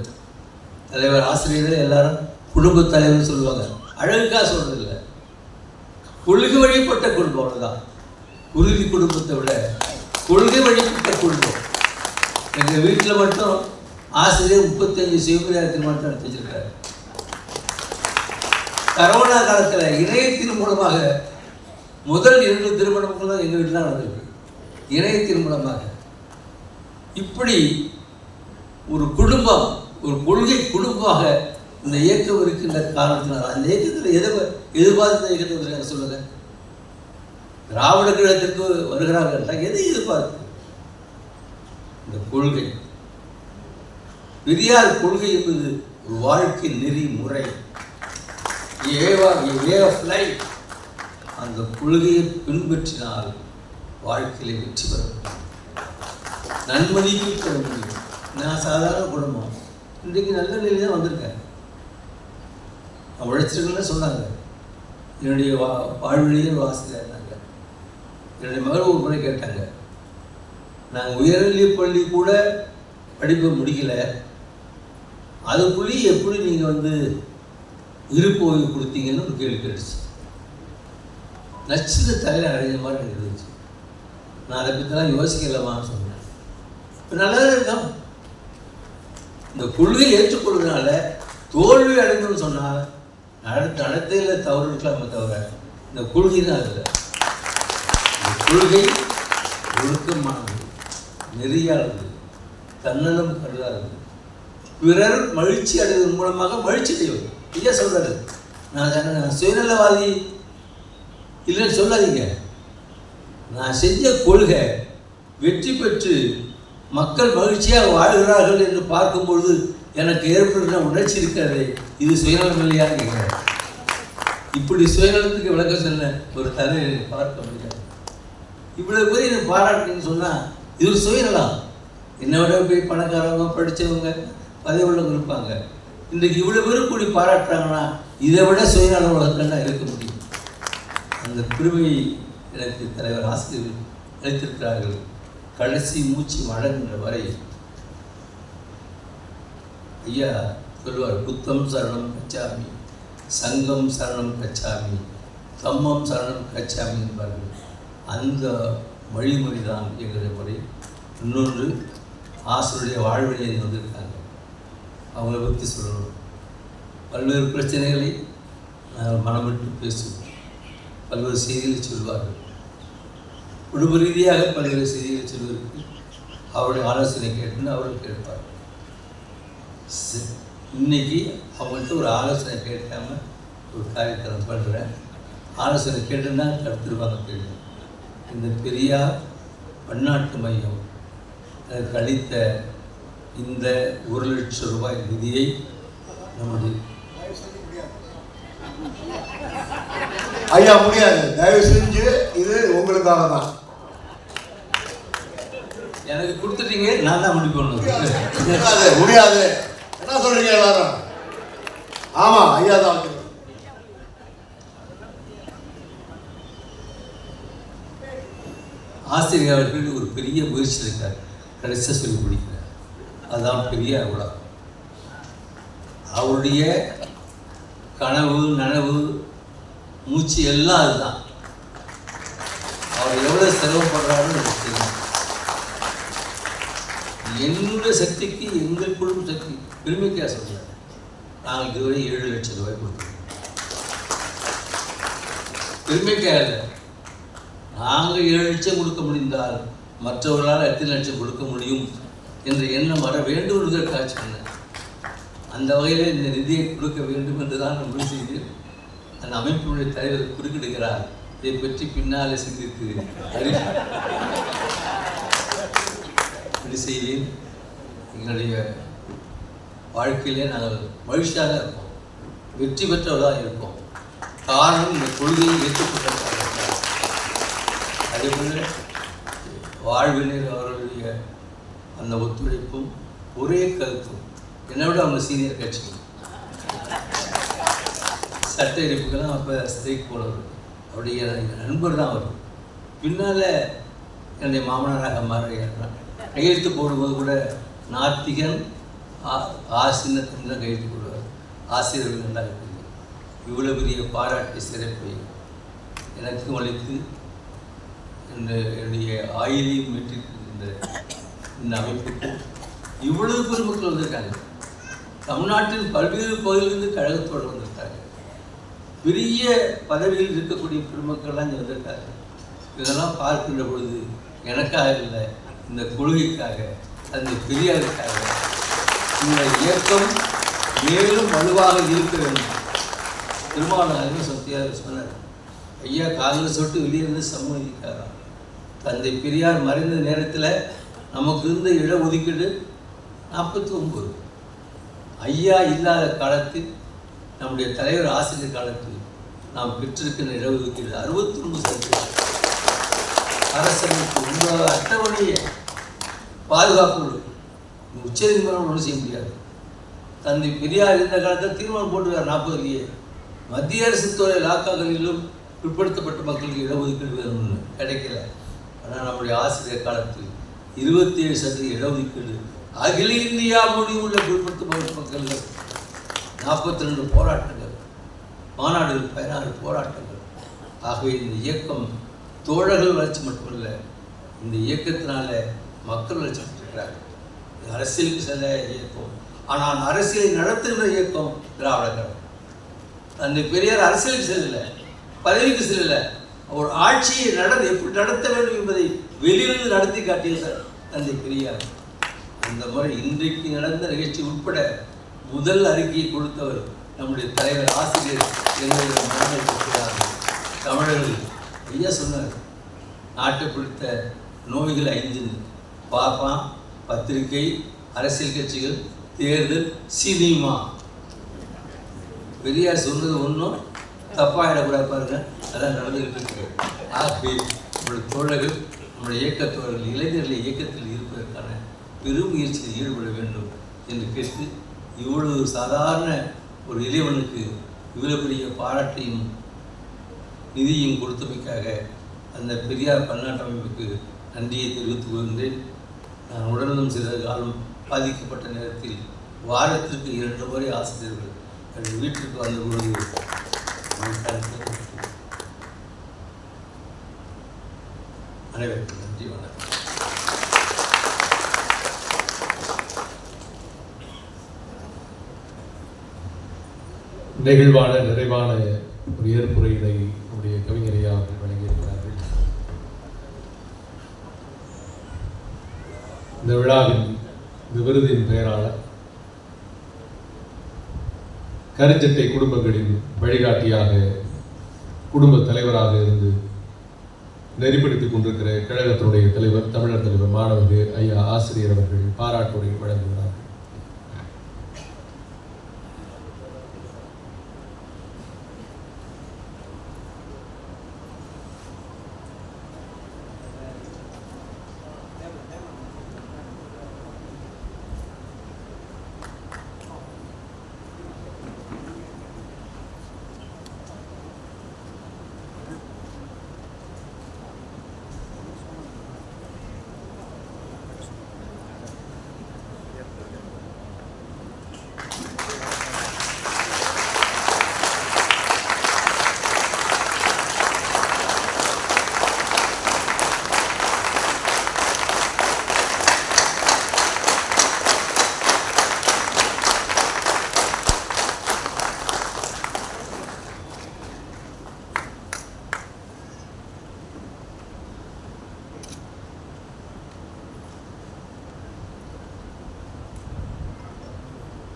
S6: தலைவர் ஆசிரியர்கள் எல்லாரும் குடும்ப தலைவர்னு சொல்லுவாங்க, அழகுக்காக சொல்றதில்லை, கொள்கை வழிபட்ட குடும்பம். அவ்வளோதான். குருதி குடும்பத்தை விட கொள்கை வழிபட்ட குடும்பம். எங்கள் வீட்டில் மட்டும் ஆசிரியர் 35 சிவபெரியார் திருமணத்தை நடத்தி வச்சிருக்காரு. கரோனா காலத்தில் இணையத்தின் மூலமாக முதல் 2 திருமணங்கள் தான் எங்கள் வீட்டில் நடந்திருக்கு, இணையத்தின் மூலமாக. இப்படி ஒரு குடும்பம், ஒரு கொள்கை குடும்பமாக இந்த இயக்கம் இருக்கின்ற காரணத்தினால் அந்த இயக்கத்தில் எதிர்பார்த்த இயக்கத்தை வருகிறாங்க சொல்லுங்க. திராவிட கழகத்திற்கு வருகிறார்கள், எதை எதிர்பார்த்து? இந்த கொள்கை. பெரியார் கொள்கை என்பது ஒரு வாழ்க்கை நெறிமுறை. Way of life. அந்த கொள்கையை பின்பற்றினால் வாழ்க்கையில வெற்றி பெற முடியும், நன்மதிப்பு பெற முடியும். நான் சாதாரண குடும்பம், இன்றைக்கு நல்ல நிலையில் தான் வந்திருக்கேன். உழைச்சிருக்கேன்னு சொன்னாங்க. என்னுடைய வாழ்விலேயே வாசிதான் இருந்தாங்க. என்னுடைய மகள் ஒரு முறை கேட்டாங்க, நாங்கள் உயர்நிலை பள்ளி கூட படிப்பை முடிக்கல, அதுக்குள்ளேயே எப்படி நீங்கள் இருப்பு ஓய்வு கொடுத்தீங்கன்னு ஒரு கேள்வி கேட்டுச்சு. நச்சுன்னு தலையில் அடைஞ்ச மாதிரி எனக்கு இருந்துச்சு. நான் அதை பற்றிலாம் யோசிக்கலாமான்னு சொன்னேன். இப்போ நல்லா இருக்கான். இந்த கொள்கையை ஏற்றுக்கொள்வதனால தோல்வி அடைந்தோன்னு சொன்னால் நடத்தையில் தவறு இருக்கலாமே தவிர இந்த கொள்கை தான் அதில். இந்த கொள்கை ஒழுக்கமானது, நெறியானது, தன்னலம் கருதானது, பிறர் மகிழ்ச்சி அடைவதன் மூலமாக மகிழ்ச்சி அடைவது. ஐயா சொல்றாரு, நான் சுயநலவாதி இல்லைன்னு சொல்லாதீங்க. நான் செஞ்ச கொள்கை வெற்றி பெற்று மக்கள் மகிழ்ச்சியாக வாழ்கிறார்கள் என்று பார்க்கும்பொழுது எனக்கு ஏற்படுகிற உணர்ச்சி இருக்கிறது. இது சுயநலம் இல்லையான்னு கேட்குறேன். இப்படி சுயநலத்துக்கு விளக்கம் சொன்ன ஒரு தலை பார்க்க முடியாது. இவ்வளவு பேர் எனக்கு பாராட்டுன்னு சொன்னால் இது ஒரு சுயநலம். என்னோட போய் பணக்காரவங்க படித்தவங்க பதவி உள்ளவங்க இருப்பாங்க. இன்றைக்கு இவ்வளோ பேரும் கூடி பாராட்டுறாங்கன்னா இதை விட சுயநலம் வளர்க்கன்னா இருக்க முடியும். அந்த பெருமையை எனக்கு தலைவர் ஆசிரியர்கள் அளித்திருக்கிறார்கள். கடைசி மூச்சு வழங்குகின்ற வரை ஐயா சொல்லுவார், புத்தம் சரணம் கச்சாமி, சங்கம் சரணம் கச்சாமி, தம்மம் சரணம் கச்சாமி என்பார்கள். அந்த வழிமுறை தான் எங்களுடைய முறை. இன்னொன்று, ஆசிரியருடைய வாழ்வினை வந்திருக்காங்க, அவங்கள பற்றி சொல்லணும். பல்வேறு பிரச்சனைகளை நாங்கள் மனமிட்டு பேசுவோம், பல்வேறு செய்திகளை சொல்வார்கள். குடும்ப ரீதியாக பல்வேறு செய்திகளை சொல்வதற்கு அவருடைய ஆலோசனை கேட்டுன்னு அவர்கள் கேட்பார். இன்னைக்கு அவங்கள்ட்ட ஒரு ஆலோசனை கேட்காம ஒரு காரியத்தை நான் பண்ணுறேன். ஆலோசனை கேட்டுன்னா தடுத்துருவாங்க. கேள்வி, இந்த பெரியார் பன்னாட்டு மையம் எனக்கு அளித்த இந்த 1,00,000 ரூபாய் நிதியை நம்முடைய
S7: ஐயா முடியாது, தயவு செஞ்சு இது உங்களுக்காக தான்.
S6: எனக்கு கொடுத்துட்டீங்க, நான் தான் முடிவு பண்ணுவேன்.
S7: முடியாது, என்ன சொல்றீங்க எல்லாரும்? ஆமா, ஐயா தான்.
S6: ஆசிரியர் அவர்கள் ஒரு பெரிய முயற்சி இருக்கார், கடைசியாக சொல்லி முடிக்கிறார். அதுதான் பெரிய உலகம். அவருடைய கனவு நனவு மூச்சு எல்லாம் அதுதான். அவர் எவ்வளோ சிரமப்படுறாருன்னு எனக்கு தெரியும். என்னுடைய சக்திக்கு எங்கள் குடும்ப சக்தி பெருமைக்காக சொல்கிறார். நாங்கள் இதுவரை 7,00,000 ரூபாய் கொடுத்தோம். பெருமைக்காக இல்லை, நாங்கள் 7,00,000 கொடுக்க முடிந்தால் மற்றவர்களால் எத்தனை லட்சம் கொடுக்க முடியும் என்ற எண்ணம் வர வேண்டும் என்பதற்காக சொன்னேன். அந்த வகையில் இந்த நிதியை கொடுக்க வேண்டும் என்று தான் முடிவு செய்து அந்த அமைப்பினுடைய தலைவர் குறுக்கிடுகிறார். இதை பற்றி பின்னாலே சிந்தித்து செய்தேன். எங்களுடைய வாழ்க்கையிலே நாங்கள் மகிழ்ச்சியாக இருப்போம், வெற்றி பெற்றவர்களாக இருப்போம். காரணம் இந்த கொள்கையை ஏற்றுக்கொண்டதாக. அதேபோல் வாழ்வினர் அவர்களுடைய அந்த ஒத்துழைப்பும் ஒரே கருத்தும். என்னை விட அவங்க சீனியர் கட்சி சட்ட எரிப்புக்கெல்லாம் அப்போ ஸ்ட்ரைக் போனவர் அவருடைய நண்பர் தான் அவர். பின்னால் என்னுடைய மாமனாராக மாறியார். கையெழுத்து போடும்போது கூட நாத்திகன் ஆசிரியர் தான் கையெழுத்து போடுவார். ஆசிரியர்கள் நன்றாக தெரியும். இவ்வளோ பெரிய பாராட்டு சிறப்பை எனக்கும் அளித்து என்னுடைய ஆயிலையும் மீட்டிருக்கின்ற இந்த அமைப்புக்கு இவ்வளவு பெருமக்கள் வந்திருக்காங்க. தமிழ்நாட்டின் பல்வேறு பகுதியிலிருந்து கழகத்தோடு வந்திருக்காங்க. பெரிய பதவியில் இருக்கக்கூடிய பெருமக்கள்லாம் இங்கே வந்திருக்காங்க. இதெல்லாம் பார்க்கின்ற பொழுது எனக்காக இல்லை, இந்த கொள்கைக்காக, அந்த பெரியாருக்காக இந்த இயக்கம் மேலும் வலுவாக இருக்க வேண்டும். திருமாவளவன் சத்தியாக சொன்னார், ஐயா காங்கிரஸ் விட்டு வெளியிருந்து சமூகிக்காராம். தந்தை பெரியார் மறைந்த நேரத்தில் நமக்கு இருந்த இடஒதுக்கீடு 49. ஐயா இல்லாத காலத்தில் நம்முடைய தலைவர் ஆசிரியர் காலத்தில் நாம் பெற்றிருக்கின்ற இடஒதுக்கீடு 69%. அரசமைப்பு உங்களோட அட்டவணையை பாதுகாப்போடு உச்சநீதிமன்றம் ஒன்றும் செய்ய முடியாது. தந்தை பெரியார் இருந்த காலத்தில் தீர்மானம் போட்டுருக்கார் 40 மத்திய அரசு துறை லாக்காக்களிலும் பிற்படுத்தப்பட்ட மக்களுக்கு இடஒதுக்கீடு வேணும்னு கிடைக்கல. ஆனால் நம்முடைய ஆசிரியர் காலத்தில் 27% இடஒதுக்கீடு அகில இந்தியா முடிவுள்ள பிற்படுத்தப்பட்ட மக்கள்கள் 42 போராட்டங்கள், மாநாடுகள் 16 போராட்டங்கள். ஆகவே இந்த இயக்கம் தோழர்கள் வளர்ச்சி மட்டுமல்ல, இந்த இயக்கத்தினால மக்கள் வளர்ச்சி பெற்றிருக்கிறார்கள். இது அரசியலுக்கு செல்ல இயக்கம், ஆனால் அரசியலை நடத்துகிற இயக்கம் திராவிட கழகம். தந்தை பெரியார் அரசியலுக்கு செல்லலை, பதவிக்கு செல்லலை, அவர் ஆட்சியை எப்படி நடத்த வேண்டும் என்பதை வெளியிலிருந்து நடத்தி காட்டிய தந்தை பெரியார். அந்த முறை இன்றைக்கு நடந்த நிகழ்ச்சி உட்பட முதல் அறிக்கையை கொடுத்தவர் நம்முடைய தலைவர் ஆசிரியர் எங்களுடைய மனதில் இருக்கிறார்கள். தமிழர்கள் ஐயா சொன்னார், நாட்டை பிடித்த நோய்கள் 5: பாப்பா, பத்திரிகை, அரசியல் கட்சிகள், தேர்தல், சினிமா. பெரியார் சொன்னது ஒன்றும் தப்பாயிடக்கூடாது பாருங்க, அதான் நடந்துகிட்டு இருக்கு. ஆகவே நம்முடைய தோழர்கள், நம்முடைய இயக்கத்தோழர்கள் இளைஞர்களை இயக்கத்தில் இருப்பதற்கான பெரும் முயற்சியில் ஈடுபட வேண்டும் என்று கேட்டு, இவ்வளவு சாதாரண ஒரு இளைவனுக்கு இவ்வளவு பெரிய பாராட்டையும் நிதியும் கொடுத்தமைக்காக அந்த பெரியார் பன்னாட்டு அமைப்புக்கு நன்றியை தெரிவித்துக் கொள்கின்றேன். நான் உடலும் சில காலம் பாதிக்கப்பட்ட நேரத்தில் வாரத்திற்கு 2 முறை ஆசிரியர்கள் எங்கள் வீட்டிற்கு வந்தபொழுது அனைவருக்கும் நன்றி, வணக்கம்.
S1: நெகிழ்வான நிறைவான ஒரு ஏற்புரையினை நம்முடைய கவிஞரையா அவர்கள் வழங்கியிருக்கிறார்கள். இந்த விழாவின் இந்த விருதின் பெயராளர் கருஞ்சட்டை குடும்பங்களின் வழிகாட்டியாக, குடும்ப தலைவராக இருந்து நெறிப்படுத்திக் கொண்டிருக்கிற கழகத்தினுடைய தலைவர், தமிழர் தலைவர் மாணவர்கள் ஐயா ஆசிரியர் அவர்கள் பாராட்டுரை வழங்குகிறார்கள்.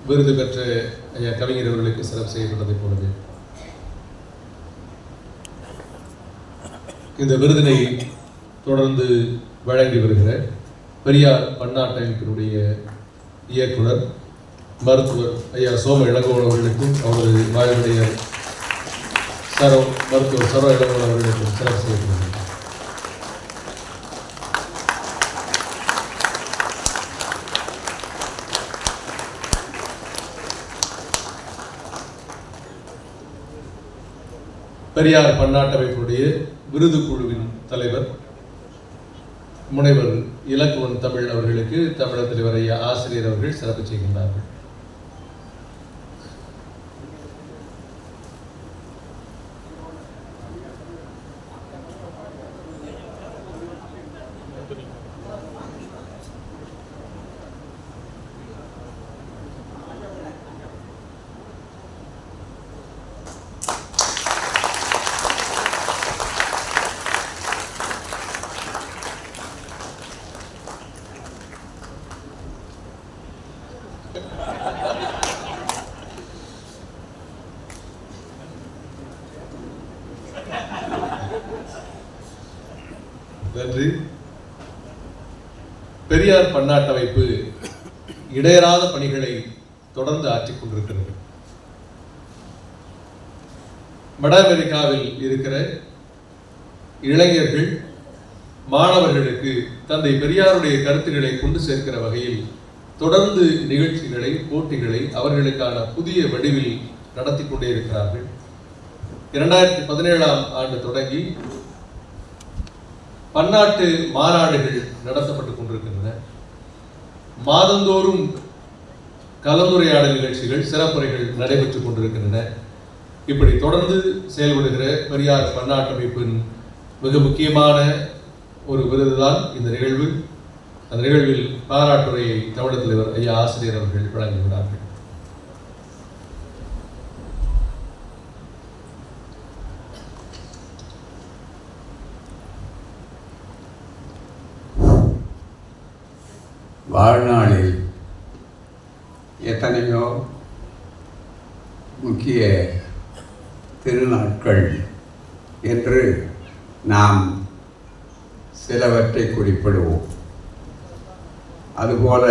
S1: விருது பெற்ற ஐயா கவிஞர் அவர்களுக்கு சிறப்பு செய்யப்பட்டதைப் போலவே இந்த விருதினை தொடர்ந்து வழங்கி வருகிற பெரியார் பன்னாட்டு அமைப்பினுடைய இயக்குனர் மருத்துவர் ஐயா சோம இளங்கோவன் அவர்களுக்கும் அவரது வாயுடைய மருத்துவர் சரோ இளங்கோவன் அவர்களுக்கும் சிறப்பு செய்யப்படுகிறது. பெரியார் பன்னாட்டு அமைப்புடைய விருது குழுவின் தலைவர் முனைவர் இலக்குவன் தமிழ் அவர்களுக்கு தமிழர் தலைவர் ஐயா ஆசிரியர் அவர்கள் சிறப்பு செய்கின்றார்கள். நன்றி. பெரியார் பன்னாட்டு அமைப்பு இடையறாத பணிகளை தொடர்ந்து ஆற்றிக் கொண்டிருக்கிறது. வட அமெரிக்காவில் இருக்கிற இளைஞர்கள் மாணவர்களுக்கு தந்தை பெரியாருடைய கருத்துக்களை கொண்டு சேர்க்கிற வகையில் தொடர்ந்து நிகழ்ச்சிகளை, போட்டிகளை அவர்களுக்கான புதிய வடிவில் நடத்தி கொண்டே இருக்கிறார்கள். 2017ஆம் ஆண்டு தொடங்கி பன்னாட்டு மாநாடுகள் நடத்தப்பட்டுக் கொண்டிருக்கின்றன. மாதந்தோறும் கலந்துரையாடல் நிகழ்ச்சிகள், சிறப்புரைகள் நடைபெற்றுக் கொண்டிருக்கின்றன. இப்படி தொடர்ந்து செயல்படுகிற பெரியார் பன்னாட்டமைப்பின் மிக முக்கியமான ஒரு விருதுதான் இந்த நிகழ்வு. அந்த நிகழ்வில் பாராட்டுரையை தமிழக தலைவர் ஐயா ஆசிரியர் அவர்கள் வழங்குகிறார்கள்.
S8: வாழ்நாளில் எத்தனையோ முக்கிய திருநாட்கள் என்று நாம் சிலவற்றை குறிப்பிடுவோம். அதுபோல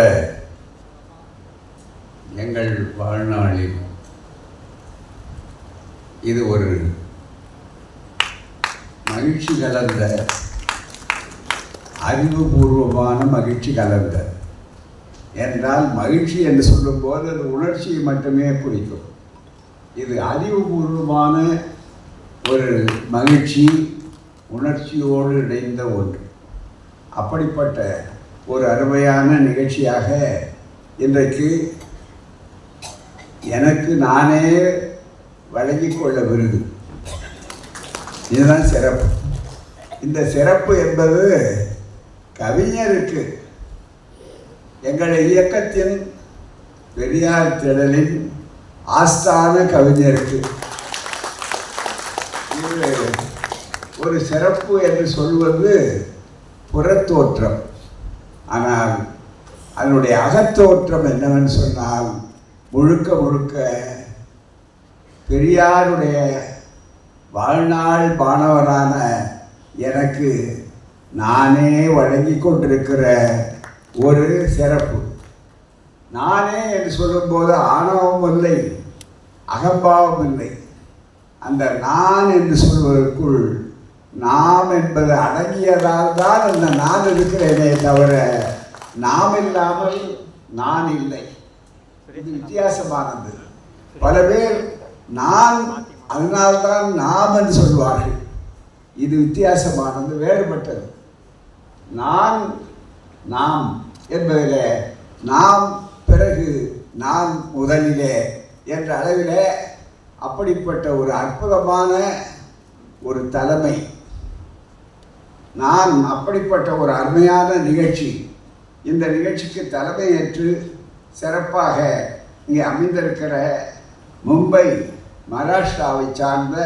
S8: எங்கள் வாழ்நாளில் இது ஒரு மகிழ்ச்சி கலந்த, அறிவுபூர்வமான மகிழ்ச்சி கலந்த. என்றால் மகிழ்ச்சி என்று சொல்லும்போது அது உணர்ச்சியை மட்டுமே குறிக்கும். இது அறிவுபூர்வமான ஒரு மகிழ்ச்சி, உணர்ச்சியோடு இணைந்த ஒன்று. அப்படிப்பட்ட ஒரு அருமையான நிகழ்ச்சியாக இன்றைக்கு எனக்கு நானே வழங்கிக் கொள்ள விருது. இதுதான் சிறப்பு. இந்த சிறப்பு என்பது கவிஞருக்கு, எங்கள் இயக்கத்தின் பெரியார் திடலின் ஆஸ்தான கவிஞருக்கு இது ஒரு சிறப்பு என்று சொல்வது புறத்தோற்றம். ஆனால் அதனுடைய அகத்தோற்றம் என்னவென்று சொன்னால், முழுக்க முழுக்க பெரியாருடைய வாழ்நாள் மாணவரான எனக்கு நானே வழங்கி கொண்டிருக்கிற ஒரு சிறப்பு. நானே என்று சொல்லும்போது ஆணவம் இல்லை, அகம்பாவம் இல்லை. அந்த நான் என்று சொல்வதற்குள் நாம் என்பது அடங்கியதால் தான் அந்த நான் இருக்கிறேனே தவிர நாம் இல்லாமல் நான் இல்லை. இது வித்தியாசமானது. பல பேர் நான் அதனால்தான் நாம் என்று சொல்வார்கள். இது வித்தியாசமானது, வேறுபட்டது. நான் நாம் என்பதிலே நாம் பிறகு நான் முதலிலே என்ற அளவிலே அப்படிப்பட்ட ஒரு அற்புதமான ஒரு தலைமை, நான் அப்படிப்பட்ட ஒரு அருமையான நிகழ்ச்சி. இந்த நிகழ்ச்சிக்கு தலைமையேற்று சிறப்பாக இங்கே அமைந்திருக்கிற மும்பை மகாராஷ்டிராவை சார்ந்த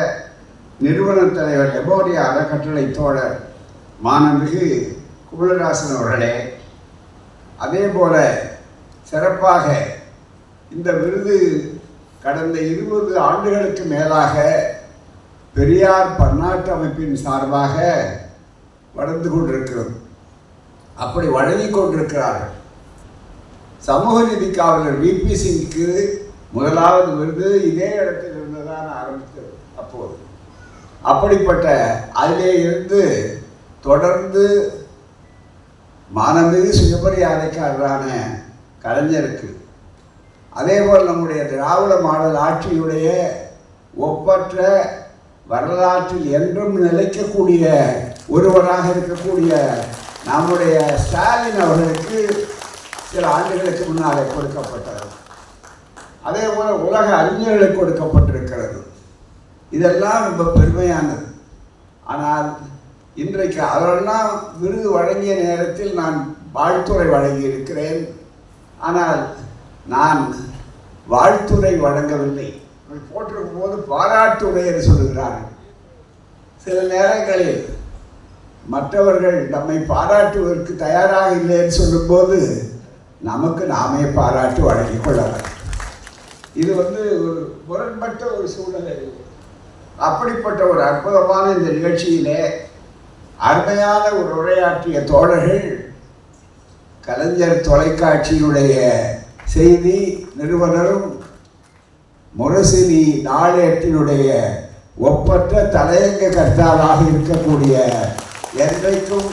S8: நிறுவன தலைவர் லெபோரியா அறக்கட்டளை தோழர் மாண்புமிகு குமரதாசன் அவர்களே, அதே போல சிறப்பாக இந்த விருது கடந்த 20 ஆண்டுகளுக்கு மேலாக பெரியார் பன்னாட்டு அமைப்பின் சார்பாக வளர்ந்து கொண்டிருக்கிறது. அப்படி வழங்கி கொண்டிருக்கிறார்கள். சமூக நீதி காவலர் விபி சிங்க்கு முதலாவது விருது இதே இடத்தில் இருந்துதான் ஆரம்பித்தது. அப்போது அப்படிப்பட்ட அதிலே இருந்து தொடர்ந்து மானமிகு சுயமரியாதைக்காரரான கலைஞருக்கு, அதேபோல் நம்முடைய திராவிட மாடல் ஆட்சியுடைய ஒப்பற்ற வரலாற்றில் என்றும் நிலைக்கக்கூடிய ஒருவராக இருக்கக்கூடிய நம்முடைய ஸ்டாலின் அவர்களுக்கு சில ஆண்டுகளுக்கு முன்னாலே கொடுக்கப்பட்டது. அதே போல் உலக அறிஞர்களுக்கு கொடுக்கப்பட்டிருக்கிறது. இதெல்லாம் ரொம்ப பெருமையானது. ஆனால் இன்றைக்கு அதெல்லாம் விருது வழங்கிய நேரத்தில் நான் வாழ்த்துரை வழங்கி இருக்கிறேன். ஆனால் நான் வாழ்த்துரை வழங்கவில்லை. போட்டிருக்கும் போது பாராட்டுரை என்று சொல்லுகிறார்கள். சில நேரங்களில் மற்றவர்கள் நம்மை பாராட்டுவதற்கு தயாராக இல்லைன்னு சொல்லும்போது நமக்கு நாமே பாராட்டு வழங்கிக் கொள்ளலாம். இது ஒரு முரண்பட்ட ஒரு சூழ்நிலை. அப்படிப்பட்ட ஒரு அற்புதமான இந்த நிகழ்ச்சியிலே அருமையான ஒரு உரையாற்றிய தோழர்கள் கலைஞர் தொலைக்காட்சியினுடைய செய்தி நிறுவனரும் முரசினி நாளேட்டினுடைய ஒப்பற்ற தலையங்க கர்த்தாவாக இருக்கக்கூடிய, என்றைக்கும்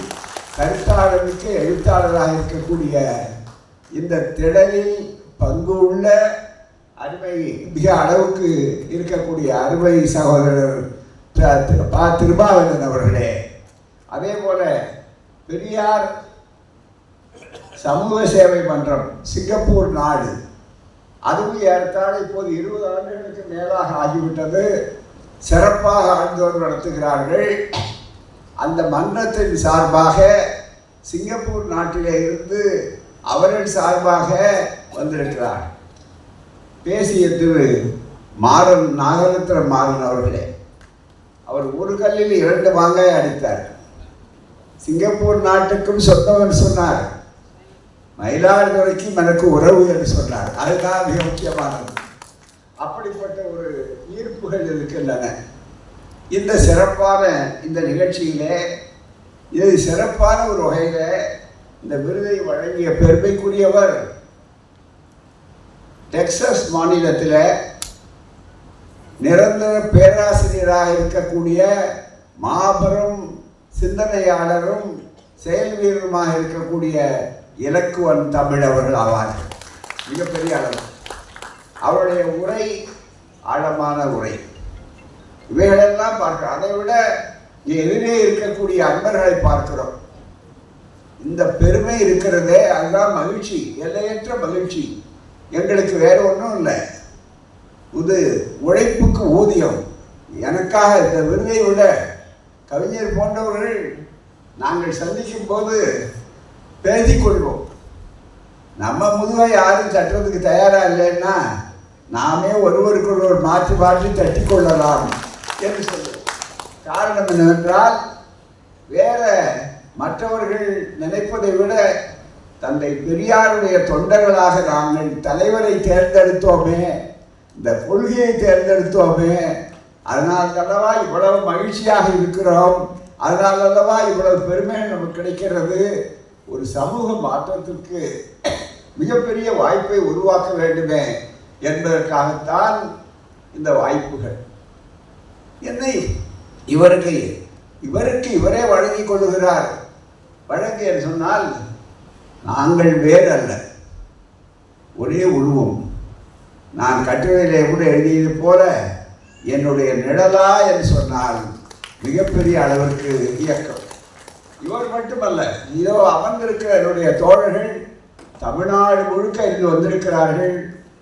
S8: கருத்தாளருக்கு எழுத்தாளராக இருக்கக்கூடிய இந்த திடலில் பங்கு உள்ள அருமை மிக அளவுக்கு இருக்கக்கூடிய அருமை சகோதரர் திருமாவளவன் அவர்களே, அதே போல பெரியார் சமூக சேவை மன்றம் சிங்கப்பூர் நாடு, அதுவும் ஏறத்தாழ இப்போது 20 ஆண்டுகளுக்கு மேலாக ஆகிவிட்டது. சிறப்பாக ஆண்டோர் நடத்துகிறார்கள். அந்த மன்றத்தின் சார்பாக சிங்கப்பூர் நாட்டிலே இருந்து அவர்கள் சார்பாக வந்திருக்கிறார். பேசிய திரு மாறன், நாகரத்ன மாறன் அவர்களே, அவர் ஒரு கல்லில் 2 மாங்காய் அடித்தார். சிங்கப்பூர் நாட்டுக்கும் சொந்தவன் சொன்னார், மயிலாடுதுறைக்கும் எனக்கு உறவு என்று சொன்னார். அதுதான் மிக முக்கியமானது. அப்படிப்பட்ட ஒரு ஈர்ப்புகள் இருக்கின்றன. இந்த சிறப்பான இந்த நிகழ்ச்சியிலே, இது சிறப்பான ஒரு வகையில் இந்த விருதை வழங்கிய பெருமைக்குரியவர் டெக்சாஸ் மாநிலத்தில் நிரந்தர பேராசிரியராக இருக்கக்கூடிய மாபெரும் சிந்தனையாளரும் செயல் வீரருமாக இருக்கக்கூடிய இலக்குவன் தமிழ் அவர்கள் ஆவார்கள். மிகப்பெரிய அளவு அவருடைய உரை, ஆழமான உரை, இவைகளெல்லாம் பார்க்கிறோம். அதை விட எதிரே இருக்கக்கூடிய அன்பர்களை பார்க்கிறோம். இந்த பெருமை இருக்கிறதே, அதுதான் மகிழ்ச்சி, எல்லையற்ற மகிழ்ச்சி. எங்களுக்கு வேறு ஒன்றும் இல்லை, இது உழைப்புக்கு ஊதியம். எனக்காக இந்த விருதை விட கவிஞர் போன்றவர்கள் நாங்கள் சந்திக்கும் போது பேசிக்கொள்வோம். நம்ம முதுகை யாரும் தட்டுறதுக்கு தயாராக இல்லைன்னா நாமே ஒருவருக்கொருவர் மாற்றி மாற்றி தட்டி கொள்ளலாம் என்று சொல்லுவோம். காரணம் என்னவென்றால், வேற மற்றவர்கள் நினைப்பதை விட தந்தை பெரியாருடைய தொண்டர்களாக நாங்கள் தலைவரை தேர்ந்தெடுத்தோமே, இந்த கொள்கையை தேர்ந்தெடுத்தோமே, அதனால் அல்லவா இவ்வளவு மகிழ்ச்சியாக இருக்கிறோம், அதனால் அல்லவா இவ்வளவு பெருமை நமக்கு கிடைக்கிறது. ஒரு சமூக மாற்றத்திற்கு மிகப்பெரிய வாய்ப்பை உருவாக்க வேண்டுமே என்பதற்காகத்தான் இந்த வாய்ப்புகள். என்னை இவருக்கு இவரே வழங்கி கொள்ளுகிறார். வழங்கி என்று சொன்னால் நாங்கள் வேறு அல்ல, ஒரே உருவம். நான் கட்டுரையிலே கூட எழுதியது போல என்னுடைய நிழலா என்று சொன்னால் மிகப்பெரிய அளவிற்கு இயக்கம். இவர் மட்டுமல்ல, இதோ அமர்ந்திருக்கிற என்னுடைய தோழர்கள் தமிழ்நாடு முழுக்க இருந்து வந்திருக்கிறார்கள்.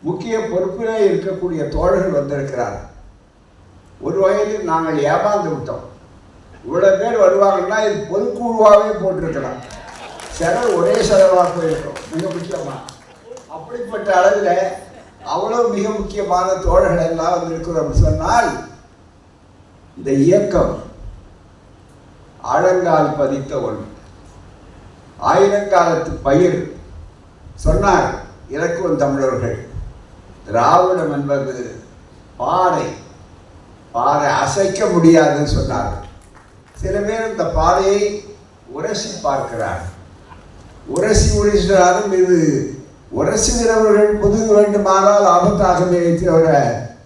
S8: முக்கிய பொறுப்பிலே இருக்கக்கூடிய தோழர்கள் வந்திருக்கிறார்கள். ஒரு வகையில் நாங்கள் ஏமாந்து விட்டோம். இவ்வளவு பேர் வருவாங்கன்னா இது பொதுக்குழுவாகவே போட்டிருக்கலாம், செலவு ஒரே செலவாக போயிருக்கோம். மிக முக்கியமாக அப்படிப்பட்ட அளவில் அவ்வளவு மிக முக்கியமான தோழர்கள் எல்லாம் வந்திருக்கிறோம் சொன்னால், இந்த இயக்கம் ஆழங்கால் பதித்த ஒன்று, ஆயிரங்காலத்து பயிர் சொன்னார் இலக்குவன் தமிழர்கள். திராவிடம் என்பது பாறை, பாறை அசைக்க முடியாதுன்னு சொன்னார். சில பேர் இந்த பாறையை உரசி பார்க்கிறார். உரசினாலும் இது உரசுகிறவர்கள் முதுகு வேண்டுமானால் ஆபத்தாகவே தவிர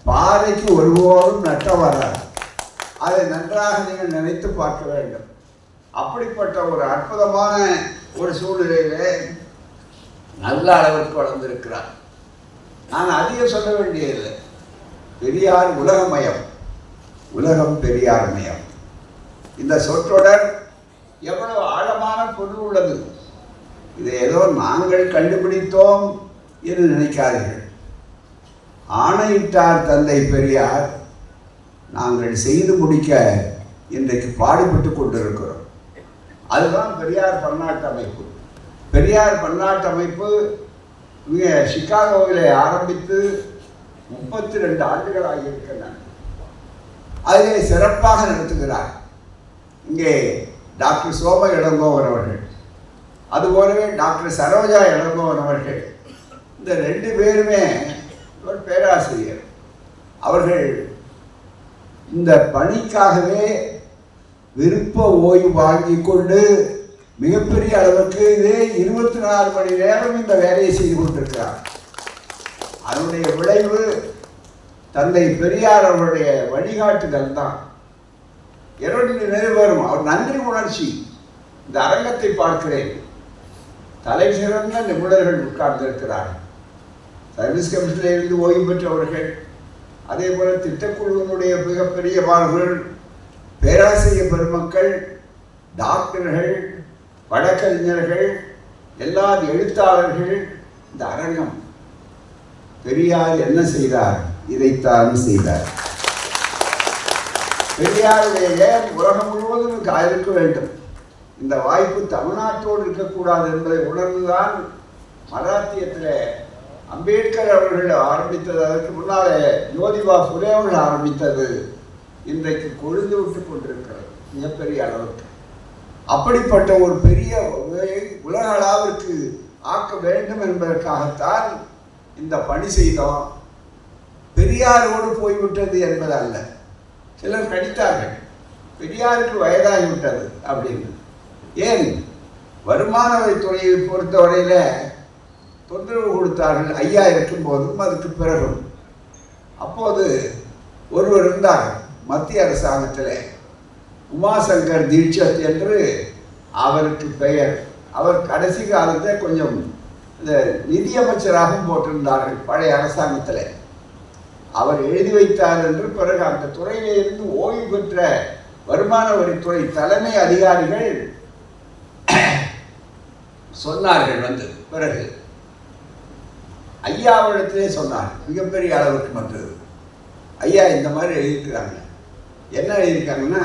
S8: பாறைக்கு ஒருபோதும் நட்டம் வராது. அதை நன்றாக நீங்கள் நினைத்து பார்க்க வேண்டும். அப்படிப்பட்ட ஒரு அற்புதமான ஒரு சூழ்நிலையிலே நல்ல அளவிற்கு வளர்ந்திருக்கிறார். நான் அதிகம் சொல்ல வேண்டியதில்லை. பெரியார் உலகமயம், உலகம் பெரியார்மயம். இந்த சொற்றொடர் எவ்வளவு ஆழமான பொருள் உள்ளது. இதை ஏதோ நாங்கள் கண்டுபிடித்தோம் என்று நினைக்காதீர்கள். ஆணையிட்டார் தந்தை பெரியார், நாங்கள் செய்து முடிக்க இன்றைக்கு பாடுபட்டு கொண்டிருக்கிறோம். அதுதான் பெரியார் பன்னாட்டு அமைப்பு. பெரியார் பன்னாட்டு அமைப்பு இங்கே சிகாகோவிலே ஆரம்பித்து 32 ஆண்டுகள் ஆகியிருக்கின்றன. அதிலே சிறப்பாக நடத்துகிறார் இங்கே டாக்டர் சோம இளங்கோவன் அவர்கள், அதுபோலவே டாக்டர் சரோஜா இளங்கோவன் அவர்கள். இந்த 2 பேருமே ஒரு பேராசிரியர். அவர்கள் இந்த பணிக்காகவே விருப்ப ஓய்வு வாங்கி கொண்டு மிகப்பெரிய அளவுக்கு இது 24 மணி நேரம் இந்த வேலையை செய்து கொண்டிருக்கிறார். அதனுடைய விளைவு தந்தை பெரியார் அவருடைய வழிகாட்டுதல் தான். 2 நிறுவனம் அவர் நன்றி உணர்ச்சி. இந்த அரங்கத்தை பார்க்கிறேன், தலை சிறந்த நிபுணர்கள் உட்கார்ந்திருக்கிறார்கள். சர்வீஸ் கமிஷனில் இருந்து ஓய்வு பெற்றவர்கள், அதே போல திட்டக்குழுவினுடைய மிகப்பெரிய மாணவர்கள், பேராசிரியர் பெருமக்கள், டாக்டர்கள், வழக்கறிஞர்கள், எல்லா எழுத்தாளர்கள். இந்த அரங்கம் பெரியார் என்ன செய்தார்? இதைத்தான் செய்தார். பெரியாருடைய ஏன் உலகம் முழுவதும் இருக்க வேண்டும், இந்த வாய்ப்பு தமிழ்நாட்டோடு இருக்கக்கூடாது என்பதை உணர்ந்துதான் மராத்தியத்தில் அம்பேத்கர் அவர்கள் ஆரம்பித்தது. அதற்கு முன்னாலே ஜோதிபா புலே அவர்கள் ஆரம்பித்தது இன்றைக்கு கொழுந்து விட்டு கொண்டிருக்கிறது மிகப்பெரிய அளவுக்கு. அப்படிப்பட்ட ஒரு பெரிய உலக அளவிற்கு ஆக்க வேண்டும் என்பதற்காகத்தான் இந்த பணி செய்தோம். பெரியாரோடு போய்விட்டது என்பது அல்ல. சிலர் கணித்தார்கள் பெரியாருக்கு வயதாகிவிட்டது அப்படின்னு. ஏன்? வருமான வரித்துறையை பொறுத்தவரையில் தொந்தரவு கொடுத்தார்கள் ஐயா இருக்கும் போதும் அதுக்கு பிறகும். அப்போது ஒருவர் இருந்தார் மத்திய அரசாங்கத்தில், உமாசங்கர் தீட்சத் என்று அவருக்கு பெயர். அவர் கடைசி காலத்தில் கொஞ்சம் இந்த நிதியமைச்சராகவும் போட்டிருந்தார்கள் பழைய அரசாங்கத்தில். அவர் எழுதி வைத்தார் என்று பிறகு அந்த துறையிலே இருந்து ஓய்வு பெற்ற வருமான வரித்துறை தலைமை அதிகாரிகள் சொன்னார்கள். வந்து பிறகு ஐயாவிடத்திலே சொன்னார், மிகப்பெரிய அளவுக்கு மற்றது. ஐயா இந்த மாதிரி எழுதியிருக்கிறாங்க. என்ன எழுதியிருக்காங்கன்னா,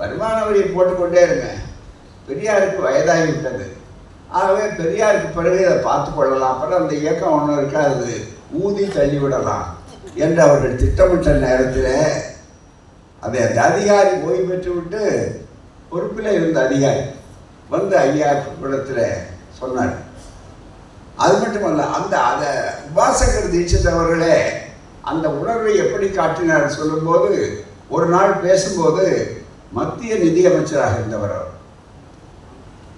S8: வருமான வரியை போட்டுக்கொண்டே இருங்க, பெரியாருக்கு வயதாகிவிட்டது, ஆகவே பெரியாருக்கு பிறகு அதை பார்த்து கொள்ளலாம், அப்புறம் அந்த இயக்கம் ஒன்று இருக்காது, ஊதி தள்ளிவிடலாம் என்று அவர்கள் திட்டமிட்ட நேரத்தில் அதை அந்த அதிகாரி ஓய்வு பெற்று விட்டு பொறுப்பில் இருந்த அதிகாரி வந்து ஐயா இடத்துல சொன்னார். அது மட்டுமல்ல, அதை உபாசகர் தீட்சித் அவர்களே அந்த உணர்வை எப்படி காட்டினார் சொல்லும்போது, ஒரு நாள் பேசும்போது மத்திய நிதியமைச்சராக இருந்தவர் அவர்,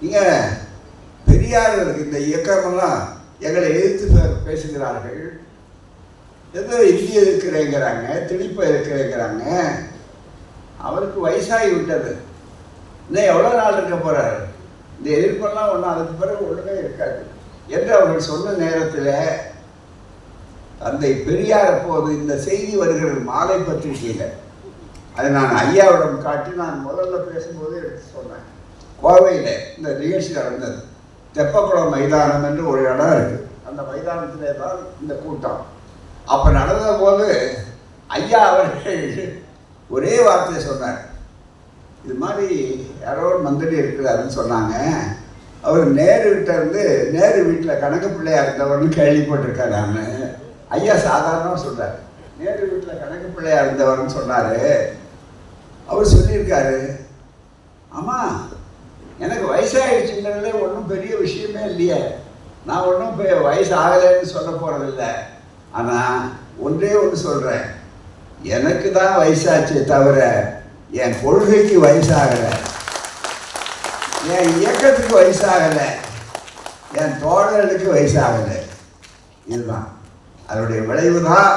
S8: நீங்கள் பெரியார் இந்த இயக்கமெல்லாம் எங்களை எதிர்த்து பேசுகிறார்கள், ஏதோ இந்திய இருக்கிறேங்கிறாங்க, திணிப்ப இருக்கிறேங்கிறாங்க, அவருக்கு வயசாகி விட்டது, இன்னும் எவ்வளோ நாள் இருக்க போகிறார், இந்த எதிர்ப்பெல்லாம் ஒன்றும் அதுக்கு பிறகு ஒன்றுமே இருக்காது என்று அவர்கள் சொன்ன நேரத்தில் தந்தை பெரியார் அப்போது இந்த செய்தி வருகிறது மாலை பத்திரிகையில். அதை நான் ஐயாவிடம் காட்டி நான் முதல்ல பேசும்போது எடுத்து சொன்னேன். கோவையில் இந்த நிகழ்ச்சி நடந்தது. தெப்பக்குளம் மைதானம் என்று ஒரு இடம் இருக்குது, அந்த மைதானத்திலே தான் இந்த கூட்டம். அப்போ நடந்த போது ஐயா அவர்கள் ஒரே வார்த்தையை சொன்னார், இது மாதிரி யாரோ மந்திரி இருக்கிறாருன்னு சொன்னாங்க, அவர் நேருகிட்ட இருந்து நேரு வீட்டில் கணக்கு பிள்ளையா இருந்தவர்னு கேள்விப்பட்டிருக்காரு. நான் ஐயா சாதாரணமாக சொல்கிறார், நேரு வீட்டில் கணக்கு பிள்ளையா இருந்தவர்னு சொன்னார். அவர் சொல்லியிருக்காரு, ஆமாம் எனக்கு வயசாகிடுச்சுங்கிறதுலே ஒன்றும் பெரிய விஷயமே இல்லையே, நான் ஒன்றும் இப்போ வயசு ஆகலைன்னு சொல்ல போகிறதில்ல, ஆனால் ஒன்றே ஒன்று சொல்கிறேன், எனக்கு தான் வயசாச்சே தவிர என் கொள்கைக்கு வயசாகலை, என் இயக்கத்துக்கு வயசாகலை, என் தோழர்களுக்கு வயசாகலை. இதுதான் அதனுடைய விளைவு தான்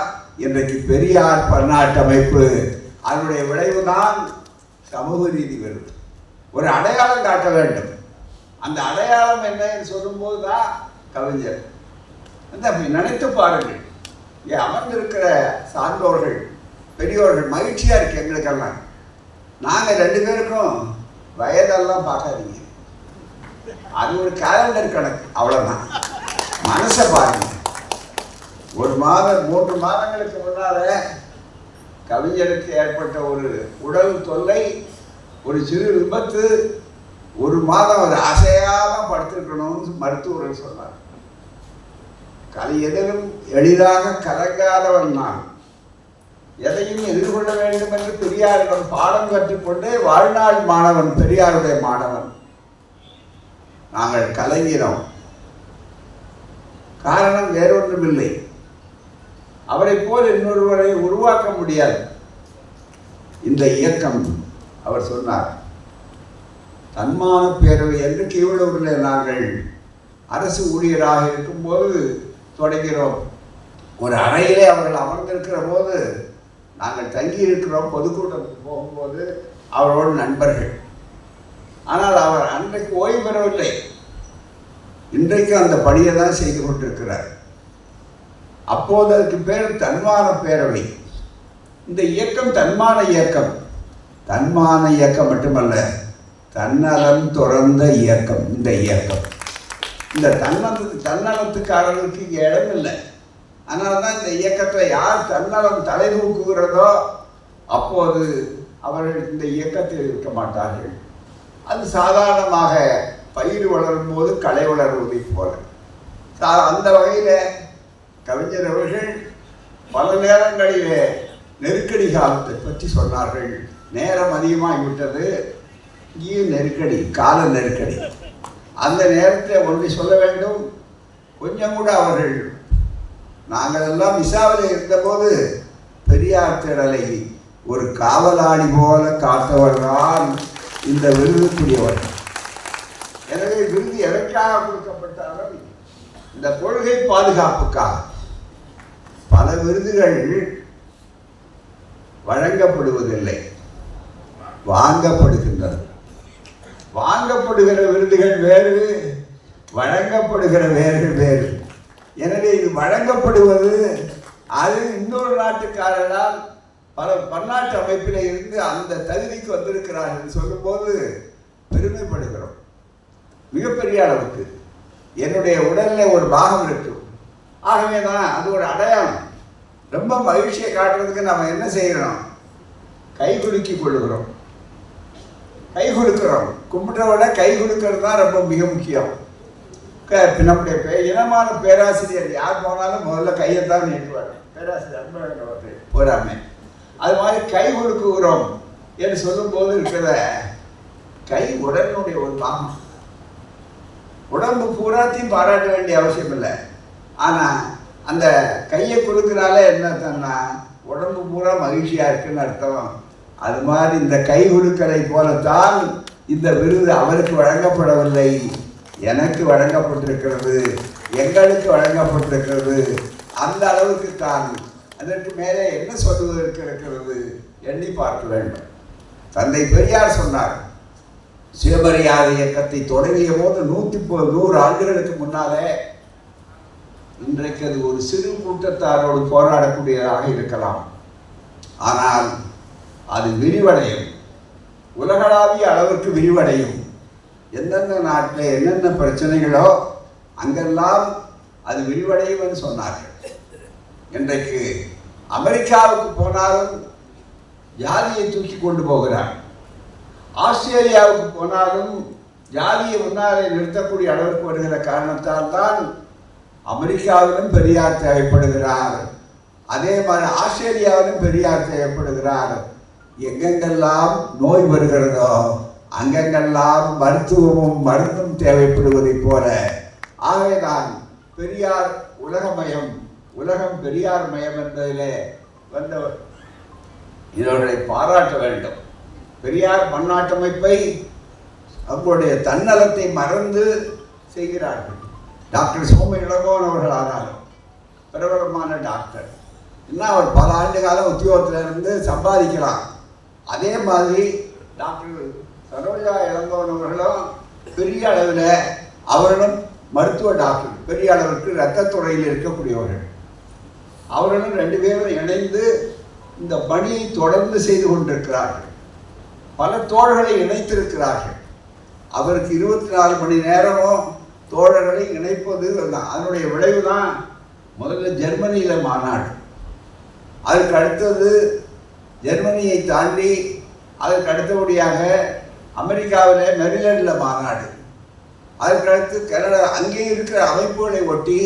S8: இன்றைக்கு பெரியார் பன்னாட்டு அமைப்பு. அதனுடைய விளைவு தான் சமூக நீதி வரும். ஒரு அடையாளம் காட்ட வேண்டும். அந்த அடையாளம் என்னன்னு சொல்லும்போது தான் கவிஞர் அப்படி நினைத்து பாருங்கள். அமர்ந்திருக்கிற சான்றோர்கள் பெரியோர்கள் மகிழ்ச்சியாக இருக்கு எங்களுக்கெல்லாம். நாங்கள் 2 பேருக்கும் வயதெல்லாம் பார்க்காதீங்க, அது ஒரு கேலண்டர் கணக்கு, அவ்வளோதான். மனசை பாருங்க. 3 மாதங்களுக்கு முன்னால கவிஞருக்கு ஏற்பட்ட ஒரு உடல் தொல்லை, ஒரு சிறு விபத்து, 1 மாதம் அவர் அசையாமல் படுத்திருக்கணும்னு மருத்துவர்கள் சொன்னார். எதிலும் எளிதாக கலங்காதவன் நான், எதையும் எதிர்கொள்ள வேண்டும் என்று பெரியாரிடம் பாடம் கற்றுக்கொண்டே வாழ்நாள் மாணவன், பெரியாருடைய மாணவன். நாங்கள் கலங்கினோம். காரணம் வேறொன்றுமில்லை, அவரை போல் இன்னொருவரை உருவாக்க முடியாது. இந்த இயக்கம் அவர் சொன்னார், தன்மான பேரவை என்று கீழூரில் நாங்கள் அரசு ஊழியராக இருக்கும்போது தொடங்கிறோம். ஒரு அறையிலே அவர்கள் அமர்ந்திருக்கிற போது நாங்கள் தங்கி இருக்கிறோம். பொதுக்கூட்டத்துக்கு போகும்போது அவரோடு நண்பர்கள். ஆனால் அவர் அன்றைக்கு ஓய்வு பெறவில்லை. இன்றைக்கு அந்த பணியை தான் செய்து கொண்டிருக்கிறார். அப்போது அதுக்கு பேர் தன்மான பேரவை. இந்த இயக்கம் தன்மான இயக்கம். தன்மான இயக்கம் மட்டுமல்ல, தன்னலம் துறந்த இயக்கம். இந்த இயக்கம் இந்த தன்னலத்துக்காரர்களுக்கு இங்கே இடம் இல்லை. அதனால தான் இந்த இயக்கத்தை யார் தன்னலம் தலை தூக்குகிறதோ அப்போது அவர்கள் இந்த இயக்கத்தில் இருக்க மாட்டார்கள். அது சாதாரணமாக பயிர் வளரும் போது களை வளருவதை போல. அந்த வகையில் கவிஞர் அவர்கள் பல நேரங்களிலே நெருக்கடி காலத்தை பற்றி சொன்னார்கள். நேரம் அதிகமாகிவிட்டது, இங்கேயும் நெருக்கடி, கால நெருக்கடி. அந்த நேரத்தில் ஒன்றை சொல்ல வேண்டும். கொஞ்சம் கூட அவர்கள், நாங்கள் எல்லாம் விசாவில் இருந்தபோது பெரியார் திடலை ஒரு காவலாளி போல காத்தவர் தான் இந்த விருதுக்குரியவர். எனவே விருது எதற்காக கொடுக்கப்பட்டாலும் இந்த கொள்கை பாதுகாப்புக்காக. பல விருதுகள் வழங்கப்படுவதில்லை, வாங்கப்படுகின்றது. வாங்கப்படுகிற விருதுகள் வேறு, வழங்கப்படுகிற வேறு. எனவே இது வழங்கப்படுவது அது இன்னொரு நாட்டுக்காரரால் பல பன்னாட்டு அமைப்பில் இருந்து அந்த தகுதிக்கு வந்திருக்கிறார்கள் சொல்லும்போது பெருமைப்படுகிறோம். மிகப்பெரிய அளவுக்கு என்னுடைய உடலில் ஒரு பாகம் இருக்கும். ஆகவே தான் அது ஒரு அடையாளம். ரொம்ப மகிழ்ச்சியை காட்டுறதுக்கு நம்ம என்ன செய்கிறோம்? கை குலுக்கி கொள்ளுகிறோம், கை குலுக்கிறோம். கும்பிட்ற விட கை குலுக்கிறது தான் ரொம்ப மிக முக்கியம். நம்முடைய இனமான பேராசிரியர் யார் போனாலும் முதல்ல கையைத்தான் நீட்டுவார். பேராசிரியர் அன்பழகன் போராமே அது மாதிரி கை குலுக்குகிறோம் என்று சொல்லும்போது இருக்கிற கை உடலினுடைய ஒரு பாகம். உடம்பு பூராத்தையும் பாராட்ட வேண்டிய அவசியம் இல்லை. ஆனால் அந்த கையை கொடுக்குறால என்ன அர்த்தம்னா உடம்பு பூரா மகிழ்ச்சியாக இருக்குன்னு அர்த்தம். அது மாதிரி இந்த கை குலுக்கலை போலத்தான் இந்த விருது அவருக்கு வழங்கப்படவில்லை, எனக்கு வழங்கப்பட்டிருக்கிறது, எங்களுக்கு வழங்கப்பட்டிருக்கிறது. அந்த அளவுக்கு தான். அதற்கு மேலே என்ன சொல்வதற்கு இருக்கிறது எண்ணி பார்க்க வேண்டும். தந்தை பெரியார் சொன்னார், சுயமரியாதை இயக்கத்தை தொடங்கிய போது 100 ஆண்டுகளுக்கு முன்னாலே, இன்றைக்கு அது ஒரு சிறு கூட்டத்தாரோடு போராடக்கூடியதாக இருக்கலாம். ஆனால் அது விரிவடையும், உலகளாவிய அளவிற்கு விரிவடையும். எந்தெந்த நாட்டில் என்னென்ன பிரச்சனைகளோ அங்கெல்லாம் அது விரிவடையும் என்று சொன்னார்கள். இன்றைக்கு அமெரிக்காவுக்கு போனாலும் ஜாதியை தூக்கி கொண்டு போகிறார். ஆஸ்திரேலியாவுக்கு போனாலும் ஜாதியை முன்னாலே நிறுத்தக்கூடிய அளவிற்கு வருகிற காரணத்தால் தான் அமெரிக்காவிலும் பெரியார் தேவைப்படுகிறார். அதே மாதிரி ஆஸ்திரேலியாவிலும் பெரியார் தேவைப்படுகிறார். எங்கெங்கெல்லாம் நோய் வருகிறதோ அங்கெங்கெல்லாம் மருத்துவமும் மருந்தும் தேவைப்படுவதை போல. ஆகவேதான் பெரியார் உலகமயம், உலகம் பெரியார் மயம் என்பதிலே வந்தவர். இவர்களை பாராட்ட வேண்டும். பெரியார் பன்னாட்டமைப்பை அவர்களுடைய தன்னலத்தை மறந்து செய்கிறார்கள். டாக்டர் சோம இளங்கோவன் அவர்கள் ஆனாலும் பிரபலமான டாக்டர். இன்னும் அவர் பல ஆண்டு காலம் உத்தியோகத்தில் இருந்து சம்பாதிக்கலாம். அதே மாதிரி டாக்டர் சரோஜா இளங்கோவன் அவர்களும் பெரிய அளவில், அவர்களும் மருத்துவ டாக்டர், பெரிய அளவிற்கு இரத்தத்துறையில் இருக்கக்கூடியவர்கள். அவர்களும் 2 பேரும் இணைந்து இந்த பணியை தொடர்ந்து செய்து கொண்டிருக்கிறார்கள். பல தோழர்களை இணைத்திருக்கிறார்கள். அவருக்கு 24 மணி நேரமும் தோழர்களை இணைப்பது அதனுடைய விளைவு தான். முதல்ல ஜெர்மனியில் மாநாடு, அதுக்கு அடுத்தது ஜெர்மனியை தாண்டி அதுக்கு அடுத்தபடியாக அமெரிக்காவில் மெரிலண்டில் மாநாடு, அதுக்கு அடுத்து கனடா, அங்கே இருக்கிற அமைப்புகளை ஒட்டி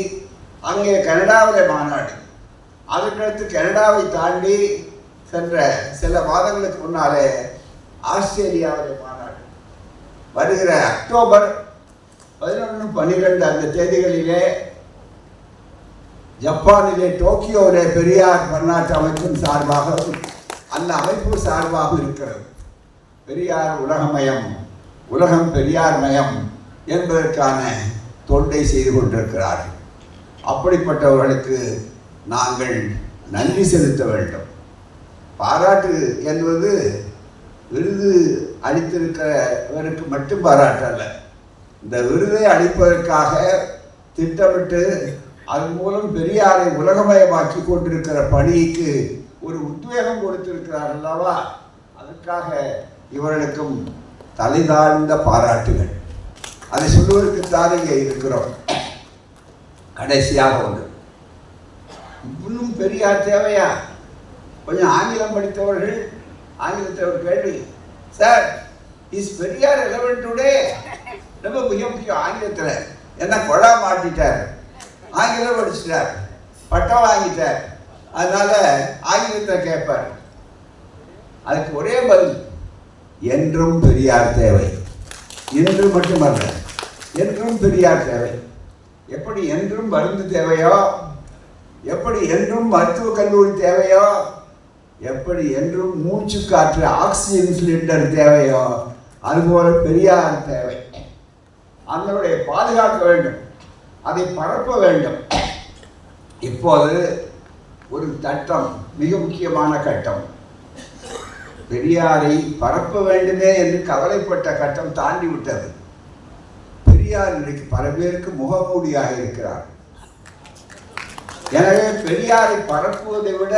S8: அங்கே கனடாவில் மாநாடு, அதுக்கடுத்து கனடாவை தாண்டி சென்ற சில மாதங்களுக்கு முன்னாலே ஆஸ்திரேலியாவில் மாநாடு. வருகிற அக்டோபர் 11, 12 அந்த தேதிகளிலே ஜப்பானிலே டோக்கியோவிலே பெரியார் பன்னாட்டு அமைப்பின் சார்பாக, அந்த அமைப்பு சார்பாக இருக்கிறது. பெரியார் உலகமயம், உலகம் பெரியார் மயம் என்பதற்கான தொண்டை செய்து கொண்டிருக்கிறார்கள். அப்படிப்பட்டவர்களுக்கு நாங்கள் நன்றி செலுத்த வேண்டும். பாராட்டு என்பது விருது அளித்திருக்கிறவருக்கு மட்டும் பாராட்டு அல்ல. இந்த விருதை அளிப்பதற்காக திட்டமிட்டு அதன் மூலம் பெரியாரை உலகமயமாக்கி கொண்டிருக்கிற பணிக்கு ஒரு உத்வேகம் கொடுத்திருக்கிறார் அல்லவா? அதற்காக இவர்களுக்கும் தலைதாழ்ந்த பாராட்டுகள். அதை சொல்லுவதற்குத்தான் இங்கே இருக்கிறோம். கடைசியாக ஒன்று, இன்னும் பெரியார் தேவையா? கொஞ்சம் ஆங்கிலம் படித்தவர்கள் ஆங்கிலத்தை ஒரு கேள்வி, sir is Periyar relevant today? ரொம்ப மிக முக்கியம். ஆங்கிலத்தில் என்ன கொடா மாட்டிட்டார், ஆங்கிலம் படிச்சிட்டார், பட்டம் வாங்கிட்டார், அதனால ஆங்கிலத்தை கேட்பார். அதுக்கு ஒரே பதில், என்றும் பெரியார் தேவை. இன்று மட்டுமல்ல, என்றும் பெரியார் தேவை. எப்படி என்றும் மருந்து தேவையோ, எப்படி என்றும் மருத்துவக் கல்லூரி தேவையோ, எப்படி என்றும் மூச்சு காற்று ஆக்சிஜன் சிலிண்டர் தேவையோ, அதுபோல பெரியார் தேவை. அதனுடைய பாதுகாக்க வேண்டும், அதை பரப்ப வேண்டும். இப்போது ஒரு கட்டம், மிக முக்கியமான கட்டம், பெரியாரை பரப்ப வேண்டுமே என்று கவலைப்பட்ட கட்டம் தாண்டி விட்டது. பெரியார் இன்றைக்கு பல பேருக்கு முகமூடியாக இருக்கிறார். எனவே பெரியாரை பரப்புவதை விட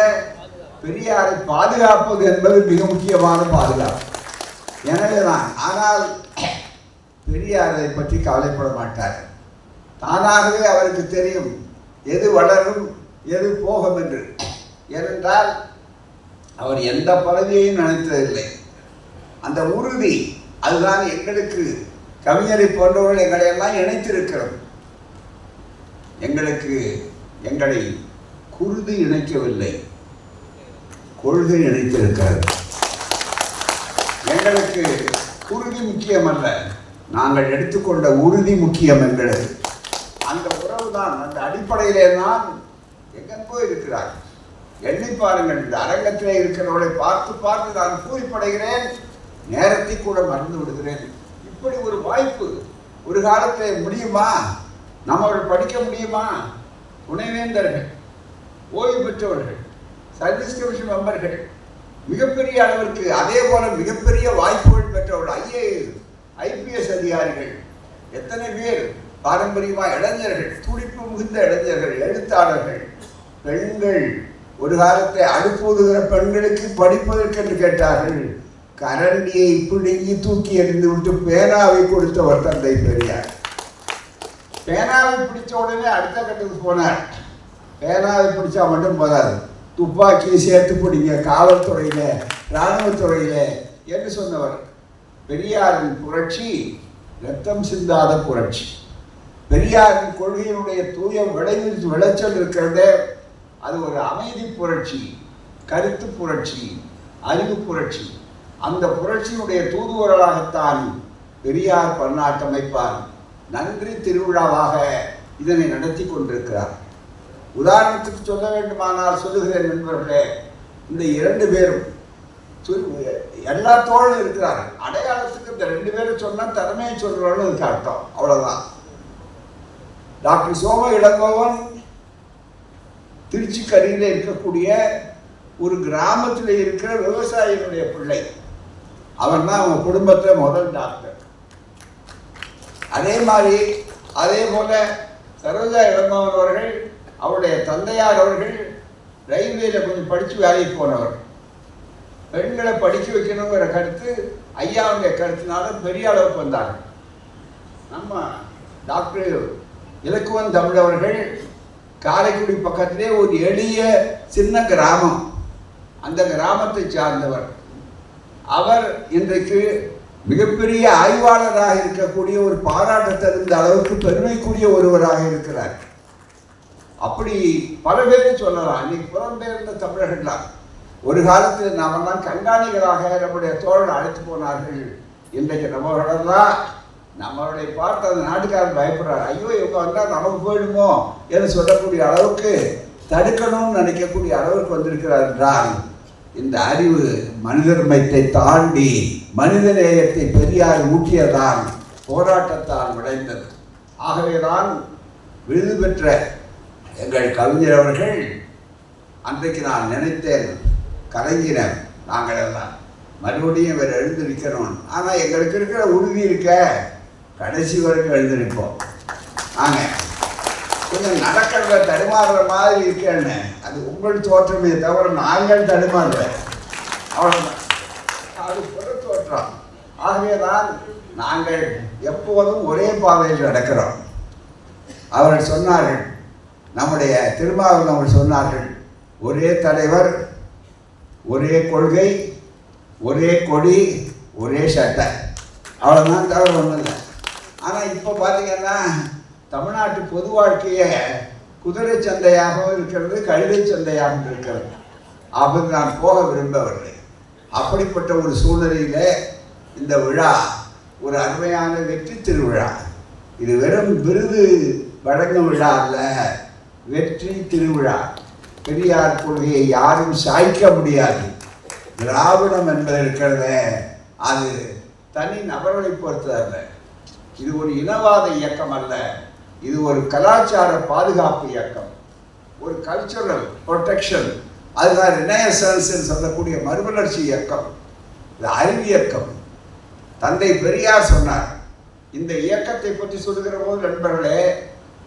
S8: பெரியாரை பாதுகாப்பது என்பது மிக முக்கியமான பாதுகாப்பு. எனவே தான், ஆனால் பெரியாரை பற்றி கவலைப்பட மாட்டார். தானாகவே அவருக்கு தெரியும் எது வளரும் எது போகும் என்று. ஏனென்றால் அவர் எந்த பதவியையும் நினைத்ததில்லை. அந்த உறுதி, அதுதான் எங்களுக்கு கவிஞரை போன்றவர்கள் எங்களை எல்லாம் இணைத்திருக்கிறது. எங்களை குருதி இணைக்கவில்லை, கொள்கை இணைத்திருக்கிறது. எங்களுக்கு குருதி முக்கியம் அல்ல, நாங்கள் எடுத்துக்கொண்ட உறுதி முக்கியம் எங்களுக்கு. அந்த உறவு தான், அந்த அடிப்படையிலே தான் எங்கெங்கோ இருக்கிறார். எண்ணி பாருங்கள், இந்த அரங்கத்திலே இருக்கிறவர்களை பார்த்து பார்த்து நான் பூரிப்படைகிறேன், நேரத்தை கூட மறந்து விடுகிறேன். இப்படி ஒரு வாய்ப்பு ஒரு காலத்தில் முடியுமா? நம்மவர்கள் படிக்க முடியுமா? துணைவேந்தர்கள், ஓய்வு பெற்றவர்கள், சர்வீஸ் கமிஷன் மெம்பர்கள், மிகப்பெரிய அளவிற்கு அதே போல மிகப்பெரிய வாய்ப்புகள் பெற்றவர்கள், IAS IPS அதிகாரிகள், எத்தனை பேர் பாரம்பரியமாக இளைஞர்கள், துடிப்பு மிகுந்த இளைஞர்கள், எழுத்தாளர்கள், பெண்கள். ஒரு காலத்தை அடுப்பூதுகிற பெண்களுக்கு படிப்பதற்கென்று கேட்டார்கள், கரண்டியை பிடுங்கி தூக்கி எறிந்து விட்டு பேனாவை கொடுத்தவர் தந்தை பெரியார். பேனாவை பிடிச்ச உடனே அடுத்த கட்டத்துக்கு போனார். பேனாவை பிடிச்சா மட்டும் போதாது, துப்பாக்கியை சேர்த்து பிடிங்க காவல்துறையில, இராணுவத்துறையில என்று சொன்னவர். பெரியாரின் புரட்சி ரத்தம் சிந்தாத புரட்சி. பெரியாரின் கொள்கையினுடைய தூய விளைச்சல் இருக்கிறதே, அது ஒரு அமைதி புரட்சி, கருத்து புரட்சி, அறிவு புரட்சி. அந்த புரட்சியினுடைய தூதுவர்களாகத்தான் பெரியார் பன்னாட்டு அமைப்பார் நன்றி திருவிழாவாக இதனை நடத்தி கொண்டிருக்கிறார். உதாரணத்துக்கு சொல்ல வேண்டுமானால் சொல்லுகிறேன் நண்பர்களே, இந்த 2 பேரும் எல்லா தோழரும் இருக்கிறார்கள். அடையாளத்துக்கு இந்த 2 பேரும் சொன்னால் திறமையை சொல்றோம்னு அதுக்கு அர்த்தம், அவ்வளவுதான். டாக்டர் சோம இளங்கோவன் திருச்சிக்கரையில் இருக்கக்கூடிய ஒரு கிராமத்தில் இருக்கிற விவசாயியினுடைய பிள்ளை. அவன் தான் அவங்க குடும்பத்தில் முதல் டாக்டர். அதே போல சரோஜா இளங்கோவன் அவர்கள், அவருடைய தந்தையார் அவர்கள் ரயில்வேல கொஞ்சம் படித்து வேலைக்கு போனவர். பெண்களை படிக்க வைக்கணுங்கிற கருத்து ஐயாவுடைய கருத்தினால பெரிய அளவுக்கு வந்தாங்க. நம்ம டாக்டர் இலக்குவன் தமிழ் அவர்கள் காரைக்குடி பக்கத்திலே ஒரு எளிய சின்ன கிராமம், அந்த கிராமத்தை சார்ந்தவர். அவர் இன்றைக்கு மிகப்பெரிய ஆய்வாளராக இருக்கக்கூடிய, ஒரு பாராட்ட தகுந்த அளவுக்கு பெருமைக்குரிய ஒருவராக இருக்கிறார். அப்படி பல பேரை சொல்லலாம். இன்னைக்கு புலம்பெயர்ந்த தமிழர்கள்லாம் ஒரு காலத்தில் நாமெல்லாம் கண்காணிகளாக நம்முடைய தோழர்கள் அழைத்து போனார்கள். இன்றைக்கு நம்மளெல்லாம் நம்மளை பார்த்து அந்த நாட்டுக்காரர் பயப்படுறார். ஐயோ இவங்க வந்தால் நமக்கு போயிடுமோ என்று சொல்லக்கூடிய அளவுக்கு, தடுக்கணும்னு நினைக்கக்கூடிய அளவுக்கு வந்திருக்கிறார் என்றால், இந்த அறிவு மனிதர்மத்தை தாண்டி மனிதநேயத்தை பெரியார் ஊட்டியதான் போராட்டத்தால் விளைந்தது. ஆகவேதான் விருது பெற்ற எங்கள் கவிஞர் அவர்கள் அன்றைக்கு நான் நினைத்தேன், கலைஞர் நாங்கள் எல்லாம் மறுபடியும் இவர் எழுந்திருக்கணும். ஆனால் எங்களுக்கு இருக்கிற உறுதி இருக்க கடைசி வரைக்கும் எழுந்திருப்போம். நாங்கள் கொஞ்சம் நடக்கிறத தடுமாறுற மாதிரி இருக்கேன்னு அது உங்கள் தோற்றமே தவிர நாங்கள் தடுமாறுவேன், அவ்வளோதான். அது புற தோற்றம். ஆகவே தான் நாங்கள் எப்போதும் ஒரே பாதையில் நடக்கிறோம். அவர்கள் சொன்னார்கள், நம்முடைய திருமாவளவன் அவர்கள் சொன்னார்கள், ஒரே தலைவர், ஒரே கொள்கை, ஒரே கொடி, ஒரே சட்டை, அவ்வளோதான், தவிர ஒன்றும் இல்லை. ஆனால் இப்போ பார்த்தீங்கன்னா தமிழ்நாட்டு பொது வாழ்க்கையை குதிரை சந்தையாகவும் இருக்கிறது, கழுதை சந்தையாகவும் இருக்கிறது. அப்படி நான் போக விரும்பவில்லை. அப்படிப்பட்ட ஒரு சூழ்நிலையில் இந்த விழா ஒரு அருமையான வெற்றி திருவிழா. இது வெறும் விருது வழங்கும் விழா அல்ல, வெற்றி திருவிழா. பெரியார் கொள்கையை யாரும் சாய்க்க முடியாது. திராவிடம் என்பது இருக்கிறத அது தனி நபர்களை பொறுத்ததல்ல. இது ஒரு இனவாத இயக்கம் அல்ல, இது ஒரு கலாச்சார பாதுகாப்பு இயக்கம், ஒரு கல்ச்சுரல் ப்ரொடெக்ஷன். அதுதான் ரினைசன்ஸ் சொல்லக்கூடிய மறுமலர்ச்சி இயக்கம், இது அறிவியக்கம். தந்தை பெரியார் சொன்னார். இந்த இயக்கத்தை பற்றி சொல்லுகிற போது நண்பர்களே,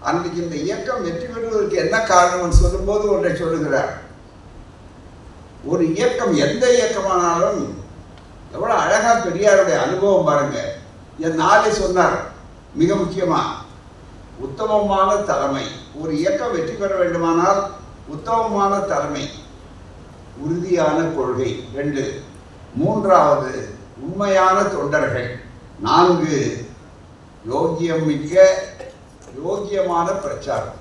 S8: அன்றைக்கு இந்த இயக்கம் வெற்றி பெறுவதற்கு என்ன காரணம்னு சொல்லும்போது ஒன்றை சொல்லுகிறார். ஒரு இயக்கம், எந்த இயக்கமானாலும் எவ்வளோ அழகா பெரியாருடைய அனுபவம் பாருங்க. என் நாளை சொன்னார், மிக முக்கியமா உத்தமமான தலைமை. ஒரு இயக்கம் வெற்றி பெற வேண்டுமானால் உத்தமமான தலைமை, உறுதியான கொள்கை 2, 3வது உண்மையான தொண்டர்கள், 4 யோகியமிக்க யோகியமான பிரச்சாரம்.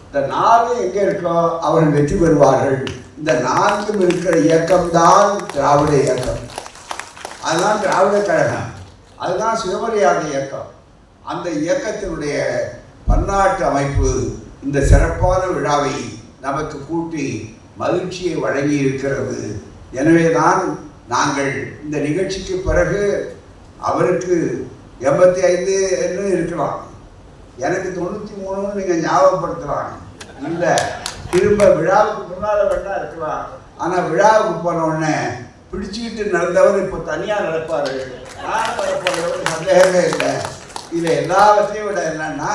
S8: இந்த 4 எங்கே இருக்கோ அவர்கள் வெற்றி பெறுவார்கள். இந்த 4 இருக்கிற இயக்கம்தான் திராவிட இயக்கம், அதுதான் திராவிட கழகம், அதுதான் சுயமரியாதை இயக்கம். அந்த இயக்கத்தினுடைய பன்னாட்டு அமைப்பு இந்த சிறப்பான விழாவை நமக்கு கூட்டி மகிழ்ச்சியை வழங்கி இருக்கிறது. எனவே தான் நாங்கள் இந்த நிகழ்ச்சிக்கு பிறகு அவருக்கு 85 என்று இருக்கலாம், எனக்கு 93 நீங்கள் ஞாபகப்படுத்தலாம், இல்லை திரும்ப விழாவுக்கு முன்னால் வேணா இருக்கலாம். ஆனால் விழாவுக்கு போன உடனே பிடிச்சிக்கிட்டு நடந்தவர் இப்போ தனியாக நடப்பார், நான் நடப்பவர் சந்தேகமே இல்லை. இதில் எல்லாவற்றையும் விட என்னன்னா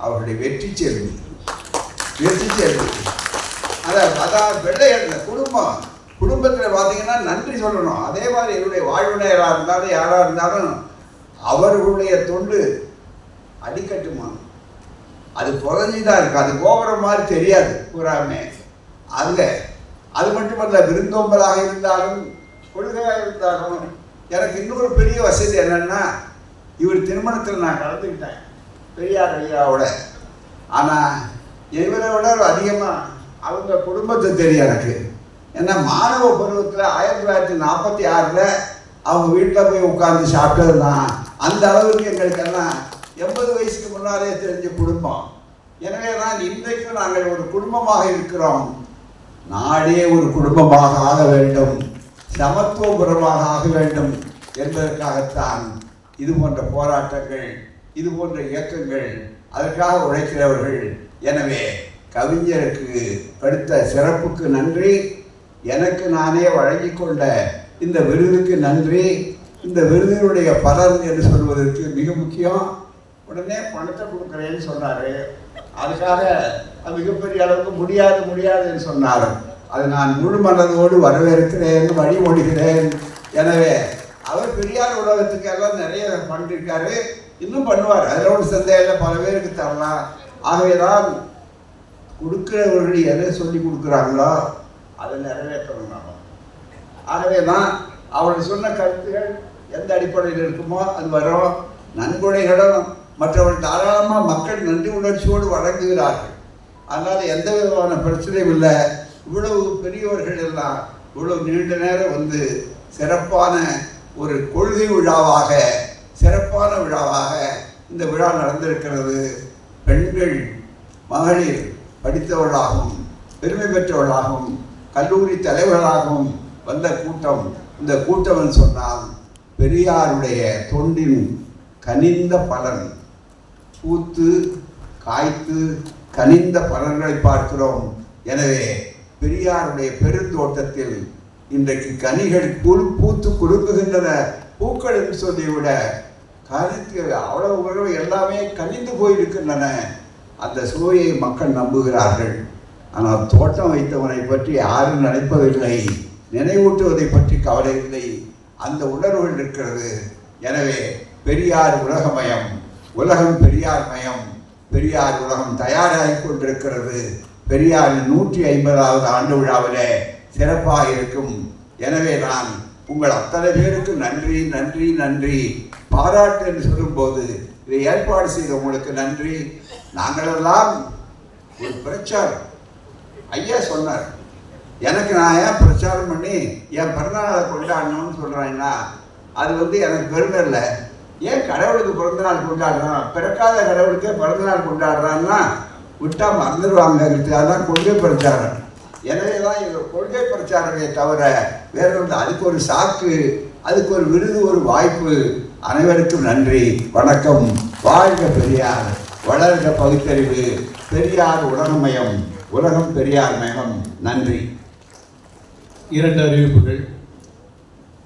S8: அவருடைய வெற்றி செல்வி, வெற்றி செல்வி. அதான் வெள்ளை எழுந்த குடும்பம், குடும்பத்தில் பார்த்தீங்கன்னா நன்றி சொல்லணும். அதே மாதிரி என்னுடைய வாழ்வினையராக இருந்தாலும் யாராக இருந்தாலும் அவர்களுடைய தொண்டு அடிக்கட்டுமானம், அது புகஞ்சிதான் இருக்கு, அது கோபுரம் மாதிரி தெரியாது பூராமே. அது மட்டுமல்ல, விருந்தோம்பலாக இருந்தாலும் கொள்கையாக இருந்தாலும். எனக்கு இன்னொரு பெரிய வசதி என்னன்னா, இவர் திருமணத்தில் நான் கலந்துக்கிட்டேன் பெரியார் ஐயாவோட. ஆனால் இவரை விட அதிகமாக அவங்க குடும்பத்தை தெரியும் எனக்கு. ஏன்னா மாணவ பருவத்தில் 1946 அவங்க வீட்டில் போய் உட்காந்து சாப்பிட்டது தான். அந்த அளவுக்கு எங்களுக்கெல்லாம் 80 வயசுக்கு முன்னாலே தெரிஞ்ச குடும்பம். எனவே தான் இன்றைக்கும் நாங்கள் ஒரு குடும்பமாக இருக்கிறோம். நாடே ஒரு குடும்பமாக ஆக வேண்டும், சமத்துவபுரமாக ஆக வேண்டும் என்பதற்காகத்தான் இது போன்ற போராட்டங்கள், இது போன்ற இயக்கங்கள், அதற்காக உழைக்கிறவர்கள். எனவே கவிஞருக்கு அடுத்த சிறப்புக்கு நன்றி, எனக்கு நானே வழங்கி கொண்ட இந்த விருதுக்கு நன்றி. இந்த விருதினுடைய பலன் என்று சொல்வதற்கு மிக முக்கியம். உடனே பணத்தை கொடுக்குறேன்னு சொன்னார். அதுக்காக மிகப்பெரிய அளவுக்கு முடியாதுன்னு சொன்னார். அது நான் முழு மனதோடு வரவேற்கிறேன், வழிமொழிகிறேன். எனவே அவர் பெரியார் உலகத்துக்கு எல்லாம் நிறைய பண்ணிருக்காரு, இன்னும் பண்ணுவார், அதில் ஒரு சந்தேகம் பல பேருக்கு தரலாம். ஆகவேதான் கொடுக்கிறவர்கள் எதை சொல்லி கொடுக்குறாங்களோ அதை நிறைவேற்றணும். ஆகவே தான் அவர்கள் சொன்ன கருத்துகள் எந்த அடிப்படையில் இருக்குமோ அது வரும். நன்கொடைகளும் மற்றவர்கள் தாராளமாக மக்கள் நன்றி உணர்ச்சியோடு வழங்குகிறார்கள். அதனால் எந்த விதமான பிரச்சனையும் இல்லை. இவ்வளவு பெரியவர்கள் எல்லாம் இவ்வளவு நீண்ட நேரம் வந்து சிறப்பான ஒரு கொள்கை விழாவாக, சிறப்பான விழாவாக இந்த விழா நடந்திருக்கிறது. பெண்கள், மகளிர் படித்தவர்களாகவும் பெருமை பெற்றவர்களாகவும் கல்லூரி தலைவர்களாகவும் வந்த கூட்டம். இந்த கூட்டம் சொன்னால் பெரியாருடைய தொண்டின் கனிந்த பலன், பூத்து காய்த்து கனிந்த பலன்களை பார்க்கிறோம். எனவே பெரியாருடைய பெருந்தோட்டத்தில் இன்றைக்கு கனிகள் பூத்து குலுங்குகின்றன. பூக்கள் என்று சொல்லிவிட கருத்து அவ்வளவு எல்லாமே கனிந்து போயிருக்கின்றன. அந்த சுவையை மக்கள் நம்புகிறார்கள். ஆனால் தோட்டம் வைத்தவனை பற்றி யாரும் நினைப்பதில்லை, நினைவூட்டுவதை பற்றி கவலை இல்லை. அந்த உணர்வுகள் இருக்கிறது. எனவே பெரியார் உலகமயம், உலகம் பெரியார் மயம், பெரியார் உலகம் தயாராகி கொண்டிருக்கிறது. பெரியாரின் 150வது ஆண்டு விழாவிலே சிறப்பாக இருக்கும். எனவே நான் உங்கள் அத்தனை பேருக்கு நன்றி நன்றி நன்றி. பாராட்டு என்று சொல்லும்போது இதை ஏற்பாடு செய்த உங்களுக்கு நன்றி. நாங்களெல்லாம் ஒரு பிரச்சாரம் ஐயா சொன்னார். எனக்கு நான் ஏன் பிரச்சாரம் பண்ணி என் பிறந்தநாளை கொண்டாடணும்னு சொல்கிறேன்னா அது எனக்கு பெருமை இல்லை. ஏன் கடவுளுக்கு பிறந்தநாள் கொண்டாடுறான், பிறக்காத கடவுளுக்கே பிறந்தநாள் கொண்டாடுறான்னா விட்டா மறந்துடுவாங்க. அதுதான் கொள்கை பிரச்சாரம். எனவே தான் இது கொள்கை பிரச்சாரமே தவிர வேற அதுக்கு ஒரு சாக்கு, அதுக்கு ஒரு விருது, ஒரு வாய்ப்பு. அனைவருக்கும் நன்றி, வணக்கம். வாழ்க பெரியார், வளர்க பகுத்தறிவு. பெரியார் உலகமயம், உலகம் பெரியார் மயம். நன்றி.
S1: 2 அறிவிப்புகள்.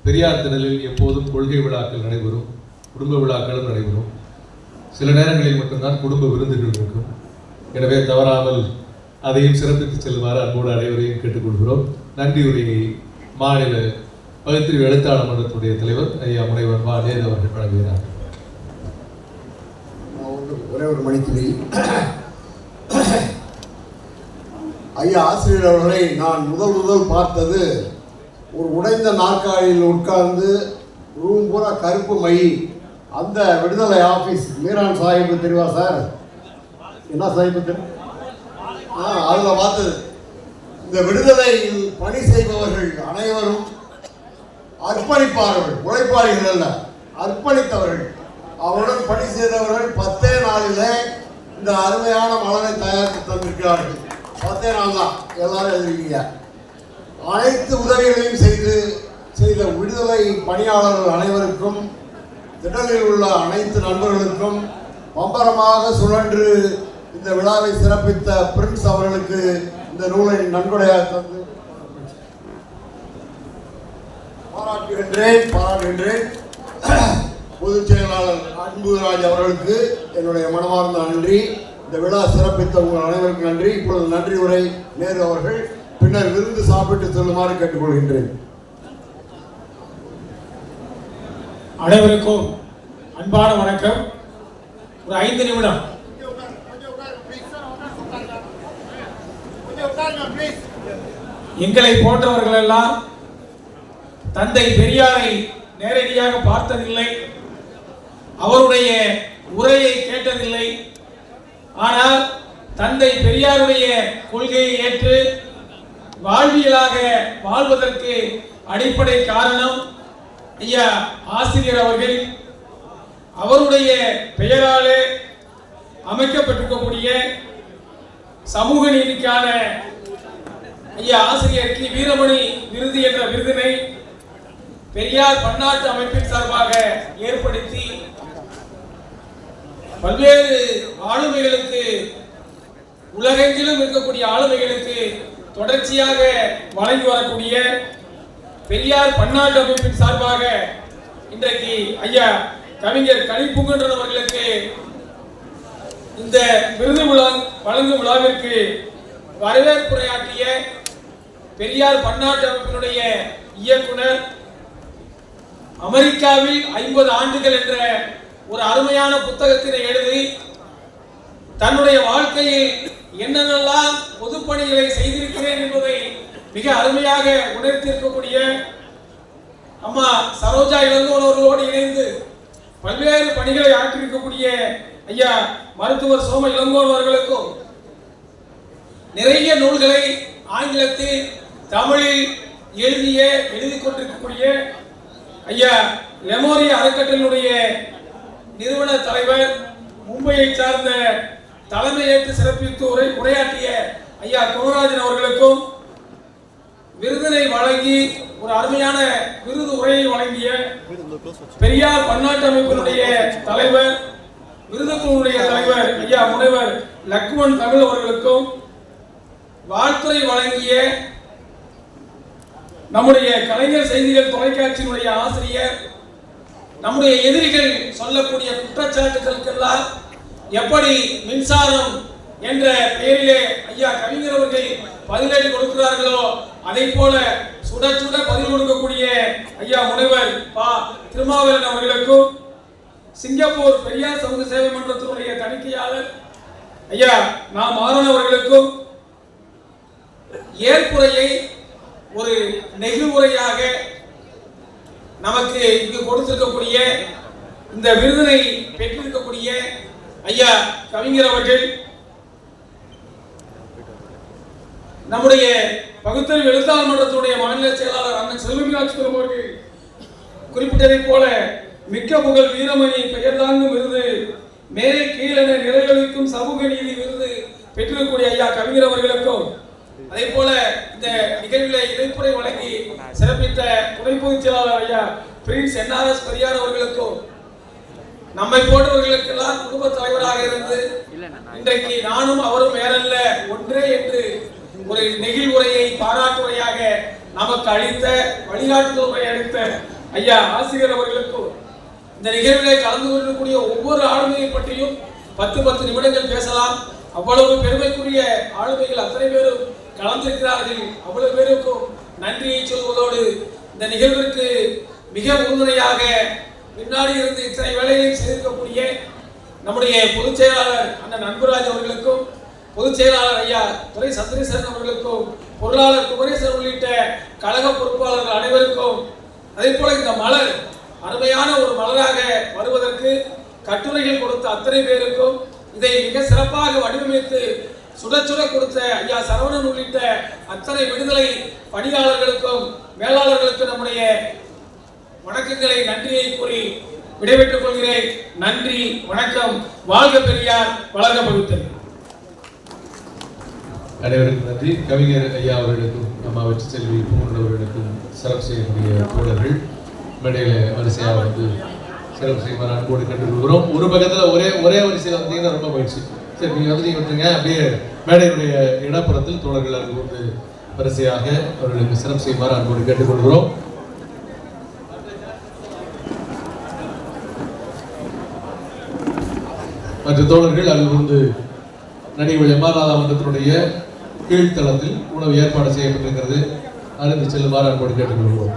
S1: பெரியார் திடலில் எப்போதும் கொள்கை விழாக்கள் நடைபெறும், குடும்ப விழாக்களும் நடைபெறும். சில நேரங்களில் மட்டும்தான் குடும்ப விருந்துகள் இருக்கும். எனவே தவறாமல் அதையும் சிறப்பித்து செல்லுமாறு அன்போடு அனைவரையும் கேட்டுக்கொள்கிறோம். நன்றி உரையை மாநில பகுத்தறிவு எழுத்தாளர் மன்றத்துடைய தலைவர் ஐயா முனைவர் மா நேரு அவர்கள் வழங்குகிறார்.
S7: ஒரே ஒரு மணித்துளி. ஐயா ஆசிரியர் அவர்களை நான் முதல் பார்த்தது ஒரு உடைந்த நாற்காலியில் உட்கார்ந்து ரூம் பூரா கருப்பு மை, அந்த விடுதலை ஆஃபீஸ் மீரான் சாஹிப்பு தெரியுமா சார்? என்ன சாஹிப்பு தெரியும்? அதில் பார்த்தது. இந்த விடுதலையில் பணி செய்பவர்கள் அனைவரும் அர்ப்பணிப்பார்கள், உழைப்பாளிகள் அல்ல, அர்ப்பணித்தவர்கள். அவருடன் பணி செய்தவர்கள் 10 நாளிலே இந்த அருமையான மலரை தயாரித்து தந்திருக்கிறார்கள். 10 நாள் தான் எல்லாரும் எழுதிருக்கீங்க. அனைத்து உதவிகளையும் செய்த விடுதலை பணியாளர்கள் அனைவருக்கும், திடலில் உள்ள அனைத்து நண்பர்களுக்கும், பம்பரமாக சுழன்று இந்த விழாவை சிறப்பித்த பிரின்ஸ் அவர்களுக்கு இந்த நூலை நன்கொடையாக தந்து பாராட்டுகின்றேன். பொதுச் செயலாளர் அன்புராஜ் அவர்களுக்கு என்னுடைய மனமார்ந்த நன்றி. இந்த விழா சிறப்பித்த உங்கள் அனைவருக்கும் நன்றி. இப்பொழுது நன்றி உரை நேரு அவர்கள், பின்னர் விருந்து சாப்பிட்டு செல்லுமாறு கேட்டுக்கொள்கின்றேன்.
S9: அனைவருக்கும் அன்பான வணக்கம். ஒரு 5 நிமிடம் எங்களை போன்றவர்கள் எல்லாம் தந்தை பெரியாரை நேரடியாக பார்த்ததில்லை, அவருடைய உரையை கேட்டதில்லை. ஆனால் தந்தை பெரியாருடைய கொள்கையை ஏற்று வாழ்வியலாக வாழ்வதற்கு அடிப்படை காரணம் ஐயா ஆசிரியர் அவர்கள். அவருடைய பெயராலே அமைக்கப்பட்டிருக்கக்கூடிய சமூக நீதிக்கான ஐயா ஆசிரியர் கி வீரமணி விருது என்ற விருதினை பெரியார் பன்னாட்டு அமைப்பின் சார்பாக ஏற்படுத்தி பல்வேறு ஆளுமைகளுக்கு, உலகெங்கிலும் இருக்கக்கூடிய ஆளுமைகளுக்கு தொடர்ச்சியாக வழங்கி வரக்கூடிய பெரியார் பன்னாட்டு அமைப்பின் சார்பாக இன்றைக்கு ஐயா கவிஞர் கலிப்பூங்கன்றன் அவர்களுக்கு இந்த விருது வழங்கும் விழாவிற்கு வரவேற்புரையாற்றிய பெரியார் பன்னாட்டு அமைப்பினுடைய இயக்குனர், அமெரிக்காவில் 50 ஆண்டுகள் என்ற ஒரு அருமையான புத்தகத்தினை எழுதி தன்னுடைய வாழ்க்கையில் என்னென்னலாம் பொதுப்பணிகளை செய்திருக்கிறேன் என்பதை மிக அருமையாக உணர்த்தியிருக்கக்கூடிய அம்மா சரோஜா இளங்கோவன் அவர்களோடு இணைந்து பல்வேறு பணிகளை ஆற்றியிருக்கக்கூடிய ஐயா மருத்துவர் சோம இளங்கோவன் அவர்களுக்கும் நிறைய நூல்களை ஆங்கிலத்தில் தமிழில் எழுதி கொண்டிருக்கக்கூடிய ஐயா லெமோரிய அறக்கட்டளையினுடைய நிறுவன தலைவர், மும்பையை சார்ந்த தலைமையேற்று சிறப்பித்து உரையாற்றிய ஐயா குணராஜன் அவர்களுக்கும் விருதினை வழங்கி ஒரு அருமையான விருது உரையை வழங்கிய பெரியார் பன்னாட்டு அமைப்பினுடைய தலைவர், விருதுக்குழுடைய தலைவர் ஐயா முனைவர் லக்குமன் தமிழ் அவர்களுக்கும் வாழ்த்துறை வழங்கிய நம்முடைய கலைஞர் செய்திகள் தொலைக்காட்சியினுடைய ஆசிரியர், நம்முடைய எதிரிகள் சொல்லக்கூடிய குற்றச்சாட்டுகளுக்கெல்லாம் எப்படி மின்சாரம் என்ற பெயரிலே ஐயா கவிஞர் அவர்கள் பதிலடி கொடுக்கிறார்களோ அதை போல சுட சுட பதில் கொடுக்கக்கூடிய ஐயா முனைவர் பா திருமாவளவன் அவர்களுக்கும், சிங்கப்பூர் பெரியார் சமூக சேவை மன்றத்தினுடைய தணிக்கையாளர் ஐயா நாம் மாறன் அவர்களுக்கும் ஏற்புரையை ஒரு நெகிழ்வுரையாக நமக்கு இங்கு கொடுத்திருக்கக்கூடிய இந்த விருதினை பெற்றிருக்கக்கூடிய ஐயா கவிஞர் அவர்கள், நம்முடைய பகுத்தறிவு எழுத்தாளர் மன்றத்துடைய மாநில செயலாளர் அண்ணன் செல்வமீனாட்சிபுரம் அவர்கள் குறிப்பிட்டதைப் போல மிக்க புகழ் வீரமணி பெயர்தாங்கும் விருது, மேலே கீழென நிறைவளிக்கும் சமூக நீதி விருது பெற்றிருக்கக்கூடிய ஐயா கவிஞர் அவர்களுக்கும், அதே போல இந்த நிகழ்விலே இணைப்புரை வழங்கி சிறப்பித்த துணை பொதுச் செயலாளர் ஐயா பிரின்ஸ் NRS பெரியார் அவர்களுக்கும், நம்மை போன்றவர்களுக்கெல்லாம் குடும்ப தலைவராக இருந்து இன்றைக்கு நானும் அவரும் வேறல்ல ஒன்றே என்று ஒரு நெகிழ்வுரையை பாராட்டுரையாக நமக்கு அளித்த வழிகாட்டுதலை அளித்த ஐயா ஆசிரியர் அவர்களுக்கும், இந்த நிகழ்விலே கலந்து கொள்ளக்கூடிய ஒவ்வொரு ஆளுமையை பற்றியும் 10 நிமிடங்கள் பேசலாம். அவ்வளவு பெருமைக்குரிய ஆளுமைகள் அத்தனை பேரும் கலந்திருக்கிறார்கள். அவ்வளவு பேருக்கும் நன்றியை சொல்வதோடு இந்த நிகழ்விற்கு மிக உறுதுணையாக பின்னாடி இருந்து இத்தனை வேலைகளை செய்திருக்கக்கூடிய நம்முடைய பொதுச் செயலாளர் அண்ணன் அன்புராஜ் அவர்களுக்கும், பொதுச் செயலாளர் ஐயா துரை சந்திரசேகரன் அவர்களுக்கும், பொருளாளர் குமரேசன் உள்ளிட்ட கழக பொறுப்பாளர்கள் அனைவருக்கும், அதே போல இந்த மலர் அருமையான ஒரு மலராக வருவதற்கு கட்டுரைகள் கொடுத்த அத்தனை பேருக்கும், இதை மிக சிறப்பாக வடிவமைத்து சுட சுட கொடுத்த ஐயா சரவணன் உள்ளிட்ட அத்தனை விடுதலை பணியாளர்களுக்கும் மேலாளர்களுக்கும் நம்முடைய வணக்கங்களை நன்றியை கூறி விடைபெற்றுக் கொள்கிறேன். நன்றி, வணக்கம். வாழ்க பெரியார், வளர்க பகுத்தறிவு.
S1: அனைவருக்கும் நன்றி. கவிஞர் ஐயா அவர்களுக்கும் அம்மா வெற்றி செல்வி பூங்குன்றன் அவர்களுக்கும் சிறப்பு செய்யக்கூடிய தோழர்கள் மேடையில் வரிசையாக வந்து சிறப்பு செய்யுமாறு அன்போடு கண்டுகொள்கிறோம். ஒரு பக்கத்தில் ஒரே வரிசையில் வந்தீங்கன்னா ரொம்ப மகிழ்ச்சி. சரி, நீங்கள் வந்து நீங்கள் வந்துருங்க. அப்படியே மேடையினுடைய இடப்புறத்தில் தோழர்கள் அங்கு வந்து வரிசையாக அவர்களுக்கு சிறப்பு செய்யுமாறு அன்போடு கேட்டுக்கொள்கிறோம். மற்ற தோழர்கள் அங்கு வந்து நடிகர் எம்ஆர் மன்றத்தினுடைய கீழ்த்தளத்தில் உணவு ஏற்பாடு செய்யப்பட்டிருக்கிறது. அருந்து செல்லுமாறு அன்போடு கேட்டுக்கொள்கிறோம்.